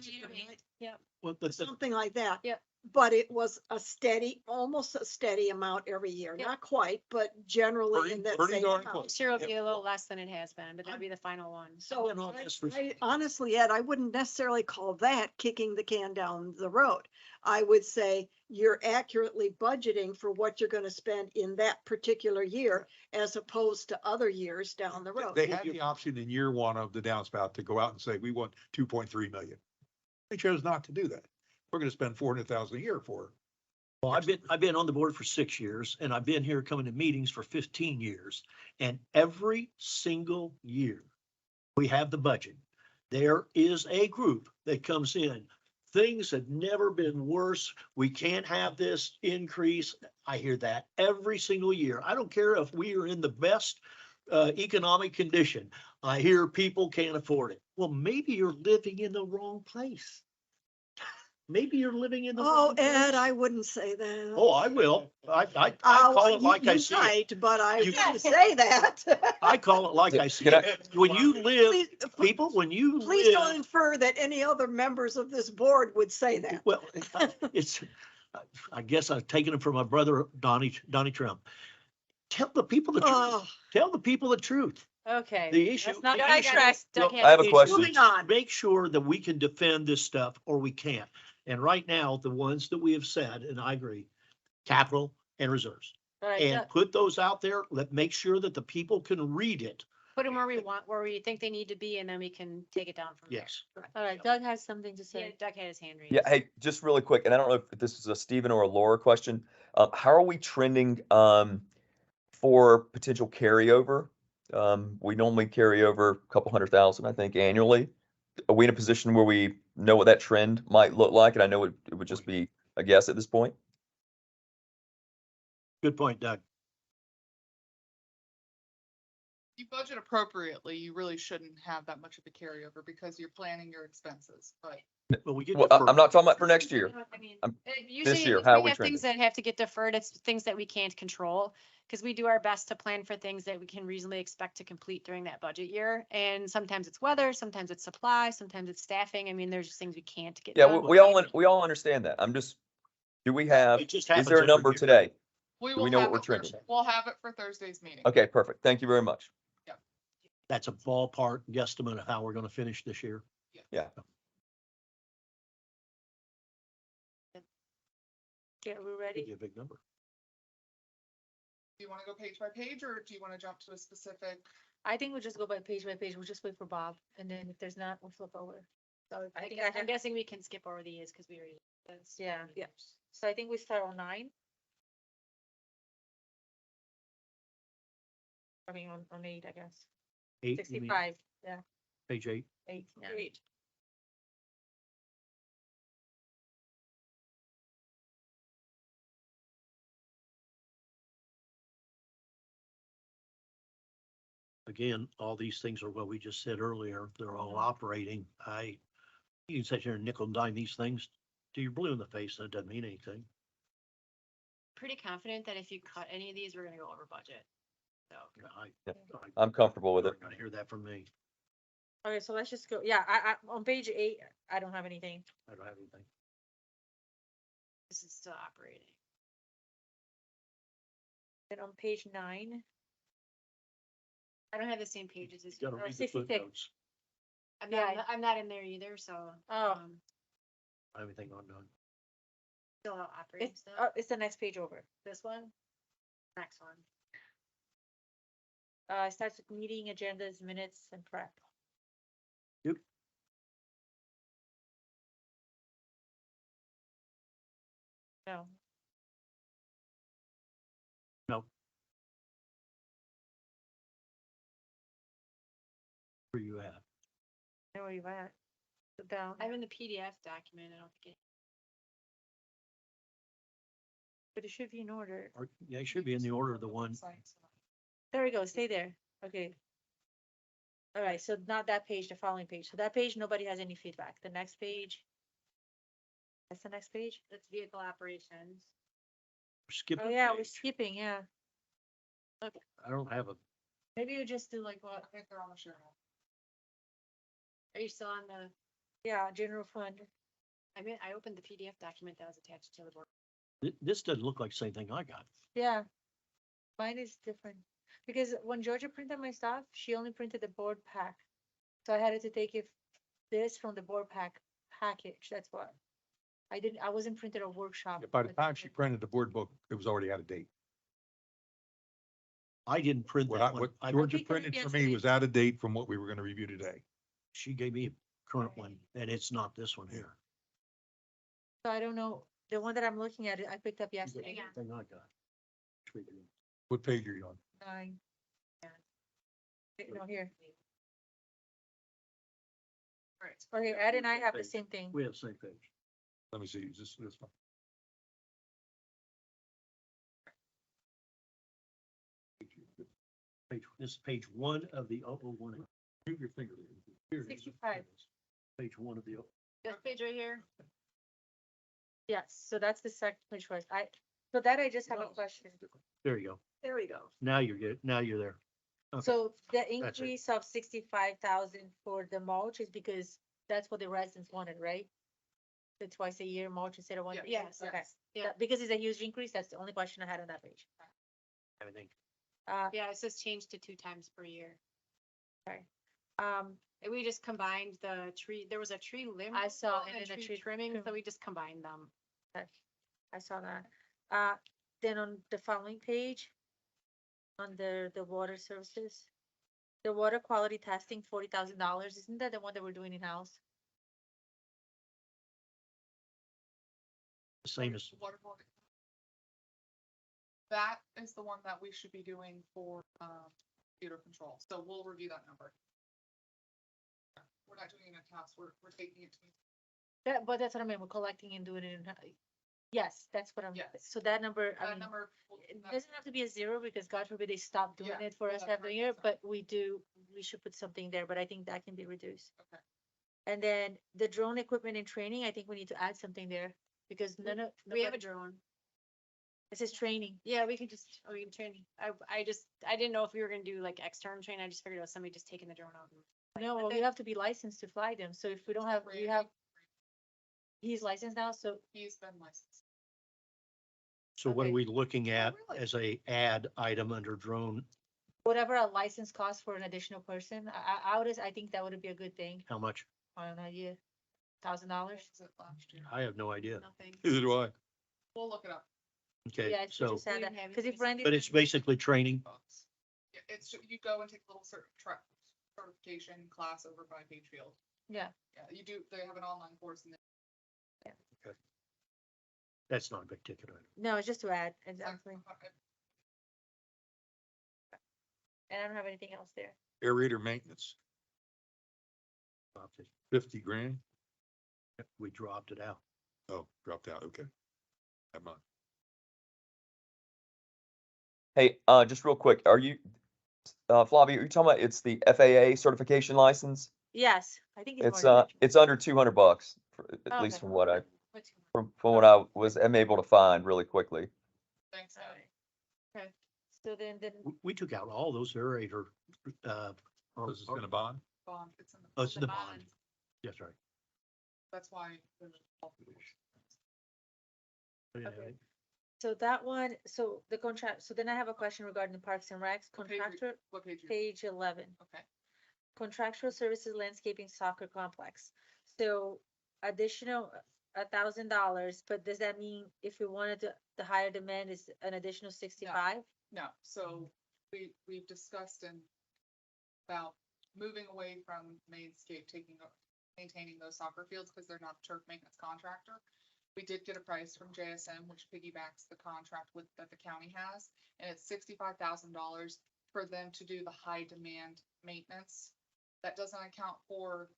Speaker 1: Yeah.
Speaker 7: Well,
Speaker 2: Something like that.
Speaker 1: Yep.
Speaker 2: But it was a steady, almost a steady amount every year.
Speaker 1: Yep.
Speaker 2: Not quite, but generally in that
Speaker 5: Pretty
Speaker 2: same
Speaker 5: darn
Speaker 2: amount.
Speaker 5: close.
Speaker 6: This year will be a little less than it has been, but that'll be the final one.
Speaker 2: So
Speaker 7: been on this for-
Speaker 2: I honestly, Ed, I wouldn't necessarily call that kicking the can down the road. I would say you're accurately budgeting for what you're gonna spend in that particular year as opposed to other years down the road.
Speaker 5: They had the option in year one of the downspout to go out and say, we want 2.3 million. They chose not to do that. We're gonna spend 400,000 a year for it.
Speaker 7: Well, I've been on the board for 6 years and I've been here coming to meetings for 15 years. And every single year we have the budget. There is a group that comes in. Things have never been worse. We can't have this increase. I hear that every single year. I don't care if we are in the best economic condition. I hear people can't afford it. Well, maybe you're living in the wrong place. Maybe you're living in the.
Speaker 2: Oh,
Speaker 7: wrong place.
Speaker 2: Ed, I wouldn't say that.
Speaker 7: Oh, I will. I call it like I see it.
Speaker 2: Might, but I
Speaker 7: You-
Speaker 2: wouldn't say that.
Speaker 7: I call it like I see
Speaker 4: Can I-
Speaker 7: it. When you live,
Speaker 2: Please,
Speaker 7: people, when you
Speaker 2: please don't
Speaker 7: live,
Speaker 2: infer that any other members of this board would say that.
Speaker 7: well, it's, I guess I've taken it from my brother, Donnie Trump. Tell the people the truth.
Speaker 2: Oh,
Speaker 7: Tell the people the truth.
Speaker 1: Okay.
Speaker 7: The issue.
Speaker 1: Let's not
Speaker 7: the
Speaker 1: sidetrack.
Speaker 7: issue-
Speaker 6: Doug
Speaker 7: well,
Speaker 6: has-
Speaker 4: I have a
Speaker 7: it's
Speaker 4: question.
Speaker 2: Moving on.
Speaker 7: Make sure that we can defend this stuff or we can't. And right now, the ones that we have said, and I agree, capital and reserves.
Speaker 1: All right,
Speaker 7: And put those out there. Make sure that the people can read it.
Speaker 6: Put them where we want, where we think they need to be, and then we can take it down from there.
Speaker 7: Yes.
Speaker 1: all right, Doug has something to
Speaker 6: Yeah,
Speaker 1: say.
Speaker 6: Doug had his hand raised.
Speaker 4: Yeah, hey, just really quick, and I don't know if this is a Stephen or a Laura question. How are we trending for potential carryover? We normally carry over a couple 100,000, I think, annually. Are we in a position where we know what that trend might look like? And I know it would just be a guess at this point.
Speaker 7: Good point, Doug.
Speaker 9: You budget appropriately, you really shouldn't have that much of a carryover because you're planning your expenses, but
Speaker 7: Well, we get.
Speaker 4: Well, I'm not talking about for next year.
Speaker 6: I mean,
Speaker 4: I'm-
Speaker 6: usually
Speaker 4: year,
Speaker 6: if
Speaker 4: how are
Speaker 6: we
Speaker 4: we
Speaker 6: have things that have to get deferred, it's things that we can't control. Because we do our best to plan for things that we can reasonably expect to complete during that budget year. And sometimes it's weather, sometimes it's supply, sometimes it's staffing. I mean, there's just things we can't get
Speaker 4: Yeah,
Speaker 6: done.
Speaker 4: we all understand that. I'm just, do we have,
Speaker 7: It just
Speaker 4: is
Speaker 7: happens
Speaker 4: there a
Speaker 7: every
Speaker 4: number
Speaker 7: year.
Speaker 4: today?
Speaker 9: we
Speaker 4: Do
Speaker 9: will
Speaker 4: we know
Speaker 9: have
Speaker 4: what
Speaker 9: it
Speaker 4: we're
Speaker 9: for,
Speaker 4: trending?
Speaker 9: we'll have it for Thursday's meeting.
Speaker 4: Okay, perfect. Thank you very much.
Speaker 7: That's a ballpark guesstimate of how we're gonna finish this year.
Speaker 4: Yeah.
Speaker 1: Yeah, we're
Speaker 7: Could
Speaker 1: ready.
Speaker 7: be a big number.
Speaker 9: Do you want to go page by page or do you want to jump to a specific?
Speaker 1: I think we'll just go by page. We'll just wait for Bob, and then if there's not, we'll flip over. So I think I
Speaker 6: I'm
Speaker 1: have,
Speaker 6: guessing we can skip over these because we already.
Speaker 1: yeah. So I think we start on 9. I mean, on 8, I guess.
Speaker 7: 8, you mean,
Speaker 1: 65, yeah,
Speaker 7: page 8.
Speaker 1: 8, yeah.
Speaker 7: Again, all these things are what we just said earlier. They're all operating. You can sit here and nickel and dime these things till you're blue in the face and it doesn't mean anything.
Speaker 6: Pretty confident that if you cut any of these, we're gonna go over budget. So.
Speaker 4: I'm comfortable with it.
Speaker 7: You're gonna hear that from me.
Speaker 1: Okay, so let's just go, yeah, I, on page 8, I don't have anything.
Speaker 7: I don't have anything.
Speaker 6: This is still operating.
Speaker 1: Then on page 9,
Speaker 6: I don't have the same pages as
Speaker 7: You
Speaker 6: you.
Speaker 7: gotta read the
Speaker 1: 66.
Speaker 7: footnotes.
Speaker 6: I'm not in there either, so.
Speaker 1: Oh.
Speaker 7: I have anything on done.
Speaker 6: Still operating
Speaker 1: it's,
Speaker 6: stuff.
Speaker 1: it's the next page over. This one,
Speaker 6: Next one.
Speaker 1: it starts with meeting agendas, minutes, and prep.
Speaker 7: Yep.
Speaker 1: No,
Speaker 7: No. Where you at?
Speaker 1: I know where you at. Go down.
Speaker 6: I'm in the PDF document. I don't think it.
Speaker 1: But it should be in order.
Speaker 7: Or, yeah, it should be in the order of the one.
Speaker 1: There we go, stay there, okay. All right, so not that page, the following page, so that page, nobody has any feedback, the next page, That's the next page.
Speaker 6: That's vehicle operations.
Speaker 7: Skip.
Speaker 1: Oh, yeah, we're skipping, yeah.
Speaker 7: I don't have a,
Speaker 1: Maybe you just do like what?
Speaker 9: I think they're on the share.
Speaker 6: Are you still on the,
Speaker 1: Yeah, general fund.
Speaker 6: I mean, I opened the PDF document that was attached to the board.
Speaker 7: this doesn't look like the same thing I got.
Speaker 1: Yeah. Mine is different. Because when Georgia printed my stuff, she only printed the board pack. So I had to take this from the board package, that's why. I wasn't printed a workshop.
Speaker 5: By the time she printed the board book, it was already out of date.
Speaker 7: I didn't print
Speaker 5: What
Speaker 7: that one.
Speaker 5: what
Speaker 7: I-
Speaker 5: Georgia
Speaker 1: picked it up
Speaker 5: printed for me
Speaker 1: yesterday.
Speaker 5: was out of date from what we were gonna review today.
Speaker 7: She gave me a current one and it's not this one here.
Speaker 1: So I don't know, the one that I'm looking at, I picked up yesterday.
Speaker 6: Hang on.
Speaker 7: Thing I got.
Speaker 5: What page are you on?
Speaker 1: 9. No, here. Okay, Ed and I have the same thing.
Speaker 7: We have the same page.
Speaker 5: Let me see, is this one?
Speaker 7: This is page 1 of the 001.
Speaker 5: Move your finger there.
Speaker 7: Here it is.
Speaker 1: 65.
Speaker 7: Page 1 of the,
Speaker 6: This page right here.
Speaker 1: Yes, so that's the second page was, so that I just have a question.
Speaker 7: there you go.
Speaker 2: There we go.
Speaker 7: Now you're good. Now you're there. Okay.
Speaker 1: So the
Speaker 7: it.
Speaker 1: increase of 65,000 for the mulch is because that's what the residents wanted, right? The twice a year mulch instead of one.
Speaker 9: Yeah,
Speaker 6: yes,
Speaker 1: Okay.
Speaker 6: yeah.
Speaker 1: Because it's a huge increase, that's the only question I had on that page.
Speaker 7: Everything.
Speaker 6: Yeah, it says change to 2 times per year.
Speaker 1: Um,
Speaker 6: And we just combined the tree, there was a tree limb.
Speaker 1: I saw,
Speaker 6: and
Speaker 1: and
Speaker 6: a
Speaker 1: then a
Speaker 6: tree
Speaker 1: tree
Speaker 6: trimming, so
Speaker 1: trim.
Speaker 6: we just combined them.
Speaker 1: I saw that. Then on the following page, under the water services, the water quality testing, $40,000, isn't that the one that we're doing in-house?
Speaker 7: Same as,
Speaker 9: Water quality. That is the one that we should be doing for, computer control, so we'll review that number. We're not doing it in-house, we're taking it to.
Speaker 1: But that's what I mean, we're collecting and doing it in. Yes, that's what I'm,
Speaker 9: Yes.
Speaker 1: so that number, I
Speaker 9: That
Speaker 1: mean,
Speaker 9: number.
Speaker 1: it doesn't have to be a 0 because God forbid they stop doing
Speaker 9: Yeah,
Speaker 1: it for us
Speaker 9: that's
Speaker 1: every
Speaker 9: right,
Speaker 1: year,
Speaker 9: that's right.
Speaker 1: but we should put something there, but I think that can be reduced.
Speaker 9: Okay.
Speaker 1: And then the drone equipment and training, I think we need to add something there because none of.
Speaker 6: We have a
Speaker 1: nobody-
Speaker 6: drone.
Speaker 1: This is training.
Speaker 6: Yeah, we can just, we can train. I didn't know if we were gonna do like external training. I just figured it was somebody just taking the drone out. and
Speaker 1: No,
Speaker 6: flying
Speaker 1: well,
Speaker 6: with
Speaker 1: we
Speaker 6: it.
Speaker 1: have to be licensed to fly them. So if we don't have, we have, he's licensed now, so
Speaker 9: He's been licensed.
Speaker 7: so what are
Speaker 1: Okay.
Speaker 7: we looking at
Speaker 9: really?
Speaker 7: as a add item under drone?
Speaker 1: whatever a license costs for an additional person, I think that would be a good thing.
Speaker 7: How much?
Speaker 1: I don't know, yeah. $1,000.
Speaker 9: What was it last year?
Speaker 7: I have no idea.
Speaker 6: Nothing.
Speaker 5: Neither do I.
Speaker 9: We'll look it up.
Speaker 7: Okay,
Speaker 1: Yeah, I
Speaker 7: so,
Speaker 1: just had that,
Speaker 6: We have
Speaker 1: cause if
Speaker 6: it.
Speaker 1: Randy.
Speaker 7: but it's basically training.
Speaker 9: Yeah, it's, you go and take a little certification class over by Pagefield.
Speaker 1: Yeah,
Speaker 9: Yeah, you do, they have an online course and
Speaker 7: That's not a big ticket item.
Speaker 1: no, it's just to add,
Speaker 9: then.
Speaker 1: exactly. And I don't have anything else there.
Speaker 5: Aerator maintenance,
Speaker 7: Dropped it.
Speaker 5: 50 grand.
Speaker 7: We dropped it out.
Speaker 5: Oh, dropped out. Okay. Never mind.
Speaker 4: Hey, just real quick, are you, Flavia, are you talking about it's the FAA certification license?
Speaker 1: Yes, I think it's
Speaker 4: It's,
Speaker 1: more.
Speaker 4: it's under $200, at least
Speaker 1: Okay.
Speaker 4: from what I,
Speaker 6: What's-
Speaker 4: from what I am able to find really quickly.
Speaker 9: Thanks, Ed.
Speaker 1: Alright. Okay, so then,
Speaker 7: We took out all those aerator,
Speaker 5: This is gonna bond.
Speaker 9: Bond, it's in the.
Speaker 7: Oh, it's in the
Speaker 6: bond.
Speaker 7: bond. That's right.
Speaker 9: That's why. there's a-
Speaker 1: Okay. so that one, so the contract, so then I have a question regarding the Parks and Recs
Speaker 9: What page are you-
Speaker 1: contractor,
Speaker 9: What page? are you-
Speaker 1: page 11.
Speaker 9: Okay.
Speaker 1: Contractual services landscaping soccer complex. So additional $1,000, but does that mean if we wanted to, the higher demand is an additional 65?
Speaker 9: No, so we've discussed and about moving away from Mainscape, maintaining those soccer fields because they're not a turf maintenance contractor. We did get a price from JSM, which piggybacks the contract that the county has, and it's $65,000 for them to do the high demand maintenance. That doesn't account for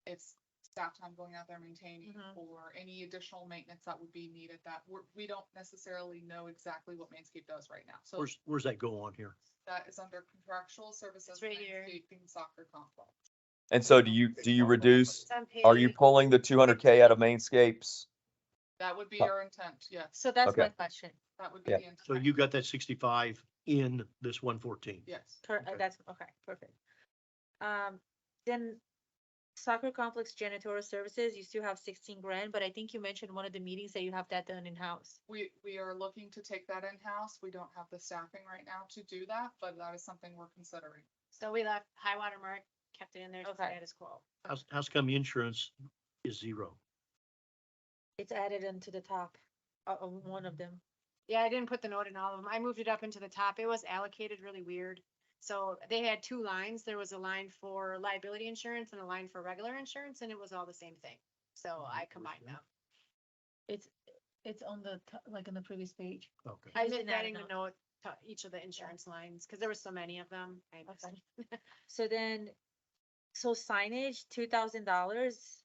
Speaker 9: its staff time going out there maintaining
Speaker 1: Mhm.
Speaker 9: or any additional maintenance that would be needed that we don't necessarily know exactly what Mainscape does right now. So
Speaker 7: Where's that go on here?
Speaker 9: that is under contractual services.
Speaker 6: It's right here.
Speaker 9: landscaping Soccer complex.
Speaker 4: And so do you reduce,
Speaker 6: It's on
Speaker 4: are you
Speaker 6: page-
Speaker 4: pulling the 200K out of Mainscapes
Speaker 9: That would be
Speaker 4: Oh.
Speaker 9: your intent, yes.
Speaker 1: So that's my
Speaker 4: Okay.
Speaker 1: question.
Speaker 9: That would be
Speaker 4: Yeah.
Speaker 9: the intent.
Speaker 7: So you got that 65 in this 114.
Speaker 9: Yes.
Speaker 7: Okay.
Speaker 1: That's, okay, perfect. Then soccer complex janitorial services, you still have 16 grand, but I think you mentioned one of the meetings that you have that done in-house.
Speaker 9: We are looking to take that in-house. We don't have the staffing right now to do that, but that is something we're considering.
Speaker 6: So we left high water mark, kept it in there,
Speaker 1: Okay.
Speaker 6: status quo.
Speaker 7: How's come insurance is zero?
Speaker 1: It's added into the top of one of them.
Speaker 6: Yeah, I didn't put the note in all of them. I moved it up into the top. It was allocated really weird. So they had two lines. There was a line for liability insurance and a line for regular insurance, and it was all the same thing. So I combined them.
Speaker 1: It's on the, like on the previous page.
Speaker 7: Okay.
Speaker 6: I
Speaker 1: Just
Speaker 6: missed
Speaker 1: didn't add
Speaker 6: adding
Speaker 1: it
Speaker 6: the
Speaker 1: on.
Speaker 6: note to each of the insurance lines, because there were so many of them. I missed
Speaker 1: Okay.
Speaker 6: it.
Speaker 1: So then, so signage, $2,000,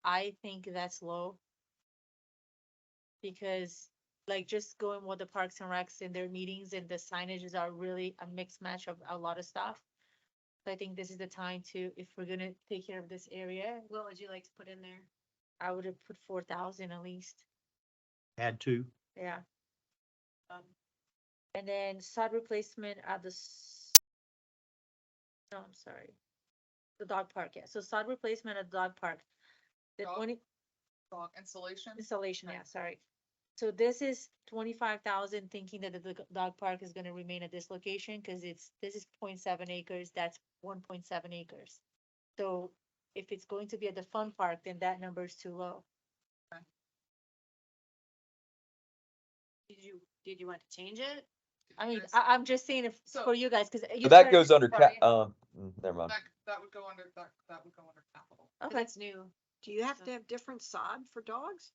Speaker 1: I think that's low. Because like just going with the Parks and Recs in their meetings and the signages are really a mixed match of a lot of stuff. So I think this is the time to, if we're gonna take care of this area,
Speaker 6: What would you like to put in there?
Speaker 1: I would have put 4,000 at least,
Speaker 7: Add to.
Speaker 1: yeah. And then sod replacement at no, I'm sorry. The dog park, yeah, so sod replacement at the dog park. The
Speaker 9: Dog?
Speaker 1: 20
Speaker 9: Dog installation.
Speaker 1: installation,
Speaker 9: Okay.
Speaker 1: yeah, sorry. So this is 25,000, thinking that the dog park is gonna remain at this location, cause this is 0.7 acres, that's 1.7 acres. So if it's going to be at the fun park, then that number is too low.
Speaker 6: Did you want to change it?
Speaker 1: I mean,
Speaker 9: Yes.
Speaker 1: I'm just saying if,
Speaker 9: So-
Speaker 1: for you guys, cause you
Speaker 4: So that
Speaker 1: started
Speaker 4: goes under
Speaker 1: Friday.
Speaker 4: never mind.
Speaker 9: That would go under, that would go under capital.
Speaker 6: 'Cause
Speaker 1: Okay,
Speaker 6: it's new.
Speaker 2: Do you have to have different sod for dogs?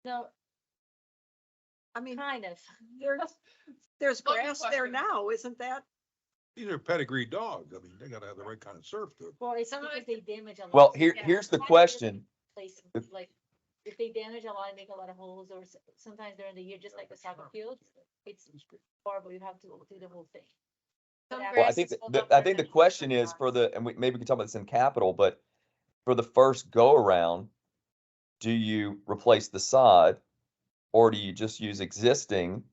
Speaker 1: no,
Speaker 2: I mean,
Speaker 1: kind of.
Speaker 2: there's
Speaker 9: Loaded
Speaker 2: grass there
Speaker 9: question.
Speaker 2: now, isn't that?
Speaker 5: These are pedigree dogs. I mean, they gotta have the right kind of surf to them.
Speaker 1: Well, it's
Speaker 6: Some of
Speaker 1: because they damage a lot.
Speaker 4: Well,
Speaker 1: so
Speaker 6: yeah,
Speaker 4: here's the
Speaker 1: kind of
Speaker 4: question.
Speaker 1: place, like, if they damage a lot and make a lot of holes, or sometimes during the year, just like the soccer field, it's horrible, you have to do the whole thing.
Speaker 6: Some
Speaker 1: But
Speaker 4: Well, I
Speaker 6: grass
Speaker 4: think
Speaker 6: is full
Speaker 4: the,
Speaker 6: of
Speaker 4: I think the
Speaker 6: dirt.
Speaker 4: question is for the, and maybe we can talk about this in capital, but for the first go around, do you replace the sod or do you just use existing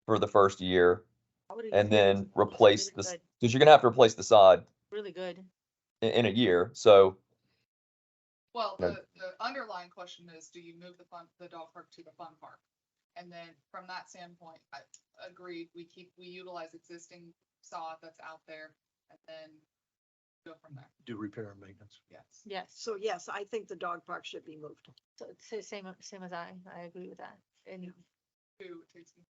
Speaker 4: for the first year
Speaker 1: I would've
Speaker 4: and
Speaker 1: used it.
Speaker 4: then
Speaker 1: It's
Speaker 4: replace
Speaker 1: really
Speaker 4: the,
Speaker 1: good,
Speaker 4: because you're gonna have to replace the sod
Speaker 1: really good.
Speaker 4: in a year, so.
Speaker 9: Well,
Speaker 4: No.
Speaker 9: the underlying question is, do you move the dog park to the fun park? And then from that standpoint, I agreed, we utilize existing sod that's out there and then go from there.
Speaker 7: Do repair and maintenance.
Speaker 9: Yes.
Speaker 1: Yes,
Speaker 2: So yes, I think the dog park should be moved.
Speaker 1: so it's the same as I agree with that. And
Speaker 9: Two, it takes me-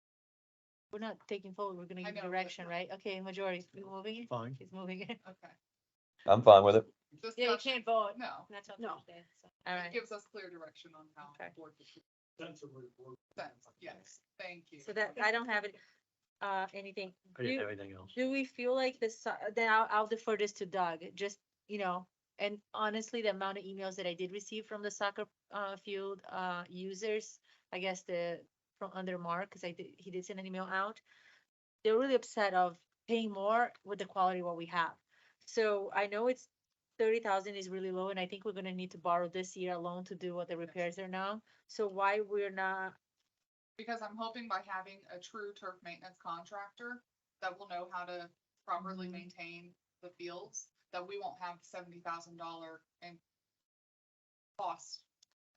Speaker 1: we're not taking forward, we're gonna
Speaker 9: I
Speaker 1: give
Speaker 9: know, but-
Speaker 1: direction, right? Okay, majority, we moving it?
Speaker 7: Fine.
Speaker 1: He's moving it.
Speaker 9: Okay.
Speaker 4: I'm fine with it.
Speaker 6: Yeah, you
Speaker 9: Discussion.
Speaker 6: can't vote.
Speaker 9: No,
Speaker 6: That's how
Speaker 2: No.
Speaker 6: Thursday, so.
Speaker 1: All
Speaker 9: it
Speaker 1: right,
Speaker 9: gives us clear direction on how.
Speaker 1: Okay.
Speaker 9: the board should sense. Yes, thank you.
Speaker 1: so that, I don't have it, anything.
Speaker 7: I didn't
Speaker 1: Do-
Speaker 7: have anything else.
Speaker 1: Do we feel like this, then I'll defer this to Doug, just, and honestly, the amount of emails that I did receive from the soccer, field, users, I guess from under Mark, cause he did send an email out. They're really upset of paying more with the quality of what we have. So I know it's 30,000 is really low, and I think we're gonna need to borrow this year alone to do what the repairs are now. So why we're not,
Speaker 9: Because I'm hoping by having a true turf maintenance contractor that will know how to properly
Speaker 1: Mhm.
Speaker 9: maintain the fields, that we won't have $70,000 in cost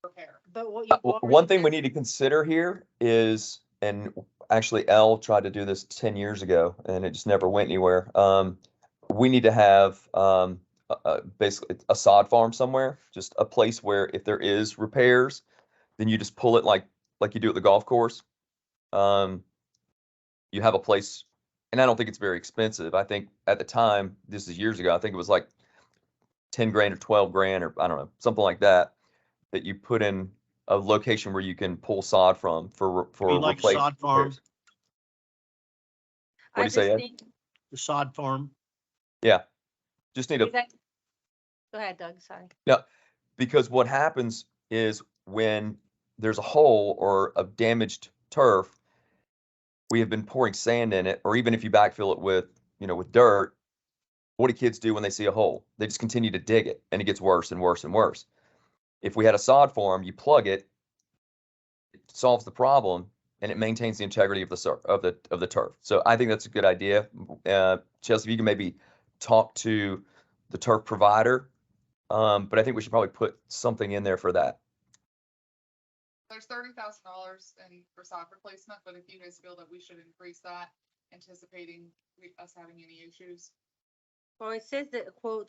Speaker 9: repair.
Speaker 1: but what you.
Speaker 4: One thing we need to consider here is, and actually Elle tried to do this 10 years ago and it just never went anywhere. We need to have, basically a sod farm somewhere, just a place where if there is repairs, then you just pull it like you do at the golf course. You have a place, and I don't think it's very expensive. I think at the time, this is years ago, I think it was like 10 grand or 12 grand, or I don't know, something like that, that you put in a location where you can pull sod from for
Speaker 7: mean like a
Speaker 4: replace
Speaker 7: sod farm?
Speaker 4: repairs. What do you say, Ed?
Speaker 7: The sod farm.
Speaker 4: Just need a,
Speaker 1: Go ahead, Doug, sorry.
Speaker 4: because what happens is when there's a hole or a damaged turf, we have been pouring sand in it, or even if you backfill it with, with dirt, what do kids do when they see a hole? They just continue to dig it and it gets worse and worse and worse. If we had a sod farm, you plug it, solves the problem and it maintains the integrity of the of the turf. So I think that's a good idea. Chelsea, if you can maybe talk to the turf provider, but I think we should probably put something in there for that.
Speaker 9: There's $30,000 in for sod replacement, but if you guys feel that we should increase that, anticipating us having any issues.
Speaker 1: Well, it says the quote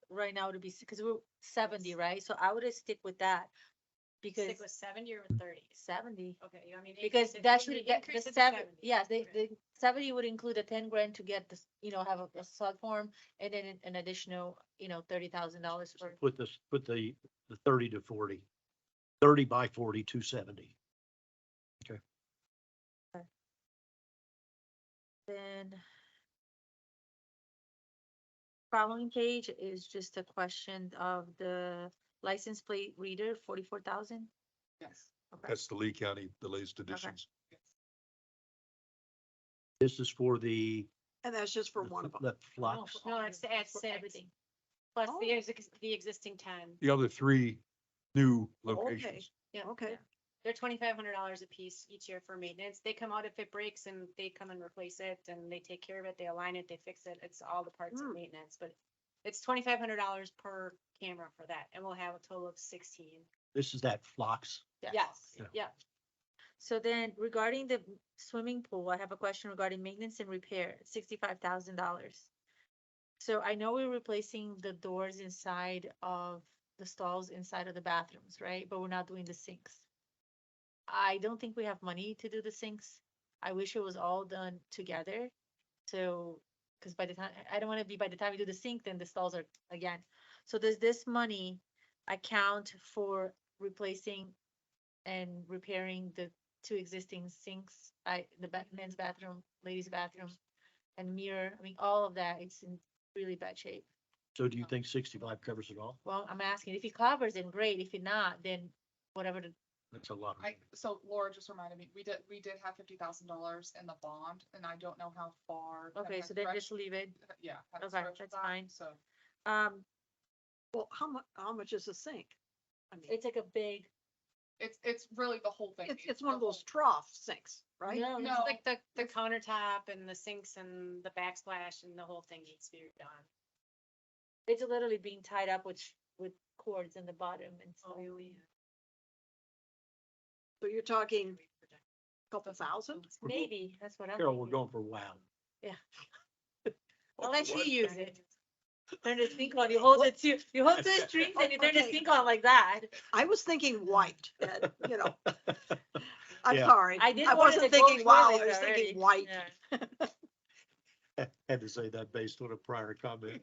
Speaker 1: right now to be, because we're 70, right? So I would stick with that. Because
Speaker 6: Stick with 70 or 30?
Speaker 1: 70,
Speaker 6: Okay, you want me to
Speaker 1: because
Speaker 6: increase it?
Speaker 1: that
Speaker 6: You want me
Speaker 1: should
Speaker 6: to
Speaker 1: get
Speaker 6: increase
Speaker 1: the
Speaker 6: it to
Speaker 1: 7,
Speaker 6: 70?
Speaker 1: yeah,
Speaker 6: Okay.
Speaker 1: the 70 would include a 10 grand to get this, have a sod form, and then an additional, $30,000 for.
Speaker 7: Put the 30 to 40. 30 by 40, 270.
Speaker 1: Then following page is just a question of the license plate reader, 44,000.
Speaker 9: Yes.
Speaker 1: Okay.
Speaker 5: That's the Lee County, the latest additions.
Speaker 7: This is for the.
Speaker 2: And that's just for one of them.
Speaker 7: The flux.
Speaker 6: No, it's everything. Plus
Speaker 2: Oh.
Speaker 6: the existing 10.
Speaker 5: The other three new
Speaker 2: Okay,
Speaker 5: locations.
Speaker 6: Yeah.
Speaker 2: okay.
Speaker 6: They're $2,500 a piece each year for maintenance. They come out if it breaks and they come and replace it and they take care of it, they align it, they fix it. It's all the parts of
Speaker 2: Hmm.
Speaker 6: maintenance, but it's $2,500 per camera for that, and we'll have a total of 16.
Speaker 7: This is that flux.
Speaker 6: Yes,
Speaker 7: Yeah.
Speaker 6: yeah.
Speaker 1: So then regarding the swimming pool, I have a question regarding maintenance and repair, $65,000. So I know we're replacing the doors inside of the stalls inside of the bathrooms, right? But we're not doing the sinks. I don't think we have money to do the sinks. I wish it was all done together. So, because by the time, I don't want to be by the time we do the sink, then the stalls are again. So does this money account for replacing and repairing the 2 existing sinks? The men's bathroom, ladies' bathroom, and mirror, I mean, all of that, it's in really bad shape.
Speaker 7: So do you think 65 covers it all?
Speaker 1: Well, I'm asking, if it covers, then great. If it not, then whatever the,
Speaker 7: That's a lot.
Speaker 9: So Laura just reminded me, we did have $50,000 in the bond, and I don't know how far. that
Speaker 1: okay,
Speaker 9: has
Speaker 1: so then
Speaker 9: stretched.
Speaker 1: just leave it.
Speaker 9: Yeah. had
Speaker 1: Okay,
Speaker 9: stretched
Speaker 1: that's
Speaker 9: that,
Speaker 1: fine.
Speaker 9: So.
Speaker 2: Well, how much is a sink? I mean,
Speaker 1: It's like a big,
Speaker 9: It's really the whole thing.
Speaker 2: it's one of those trough sinks, right?
Speaker 1: no,
Speaker 6: It's
Speaker 9: No.
Speaker 6: like the countertop and the sinks and the backsplash and the whole thing needs to be done.
Speaker 1: it's literally being tied up with cords in the bottom and stuff.
Speaker 2: So you're talking a couple thousand?
Speaker 1: Maybe, that's what I'm
Speaker 7: Carol, we're
Speaker 1: thinking.
Speaker 7: going for wow.
Speaker 1: I'll let you use it. Turn the sink on, you hold it to the strings and you turn the
Speaker 2: Okay.
Speaker 1: sink on like that.
Speaker 2: I was thinking white, I'm
Speaker 7: Yeah.
Speaker 2: sorry.
Speaker 1: I did
Speaker 2: I
Speaker 1: one of
Speaker 2: wasn't
Speaker 1: the gold
Speaker 2: thinking wow, I
Speaker 1: toilets
Speaker 2: was
Speaker 1: already.
Speaker 2: thinking white.
Speaker 1: Yeah.
Speaker 7: Had to say that based on a prior comment.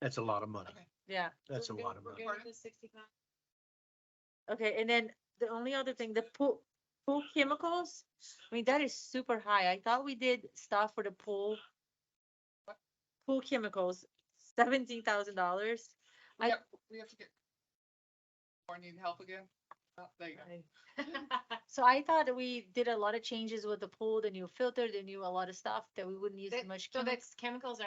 Speaker 7: That's a lot of money.
Speaker 9: Okay.
Speaker 1: Yeah,
Speaker 7: That's a
Speaker 6: We're
Speaker 7: lot
Speaker 6: good-
Speaker 7: of
Speaker 6: we're
Speaker 7: money.
Speaker 6: good with the 65.
Speaker 1: okay, and then the only other thing, the pool chemicals, I mean, that is super high. I thought we did stuff for the pool. Pool chemicals, $17,000.
Speaker 9: We have to get. Or need help again? Oh, there you go.
Speaker 1: So I thought that we did a lot of changes with the pool, the new filter, a lot of stuff that we wouldn't use as much.
Speaker 6: So
Speaker 1: chemicals.
Speaker 6: chemicals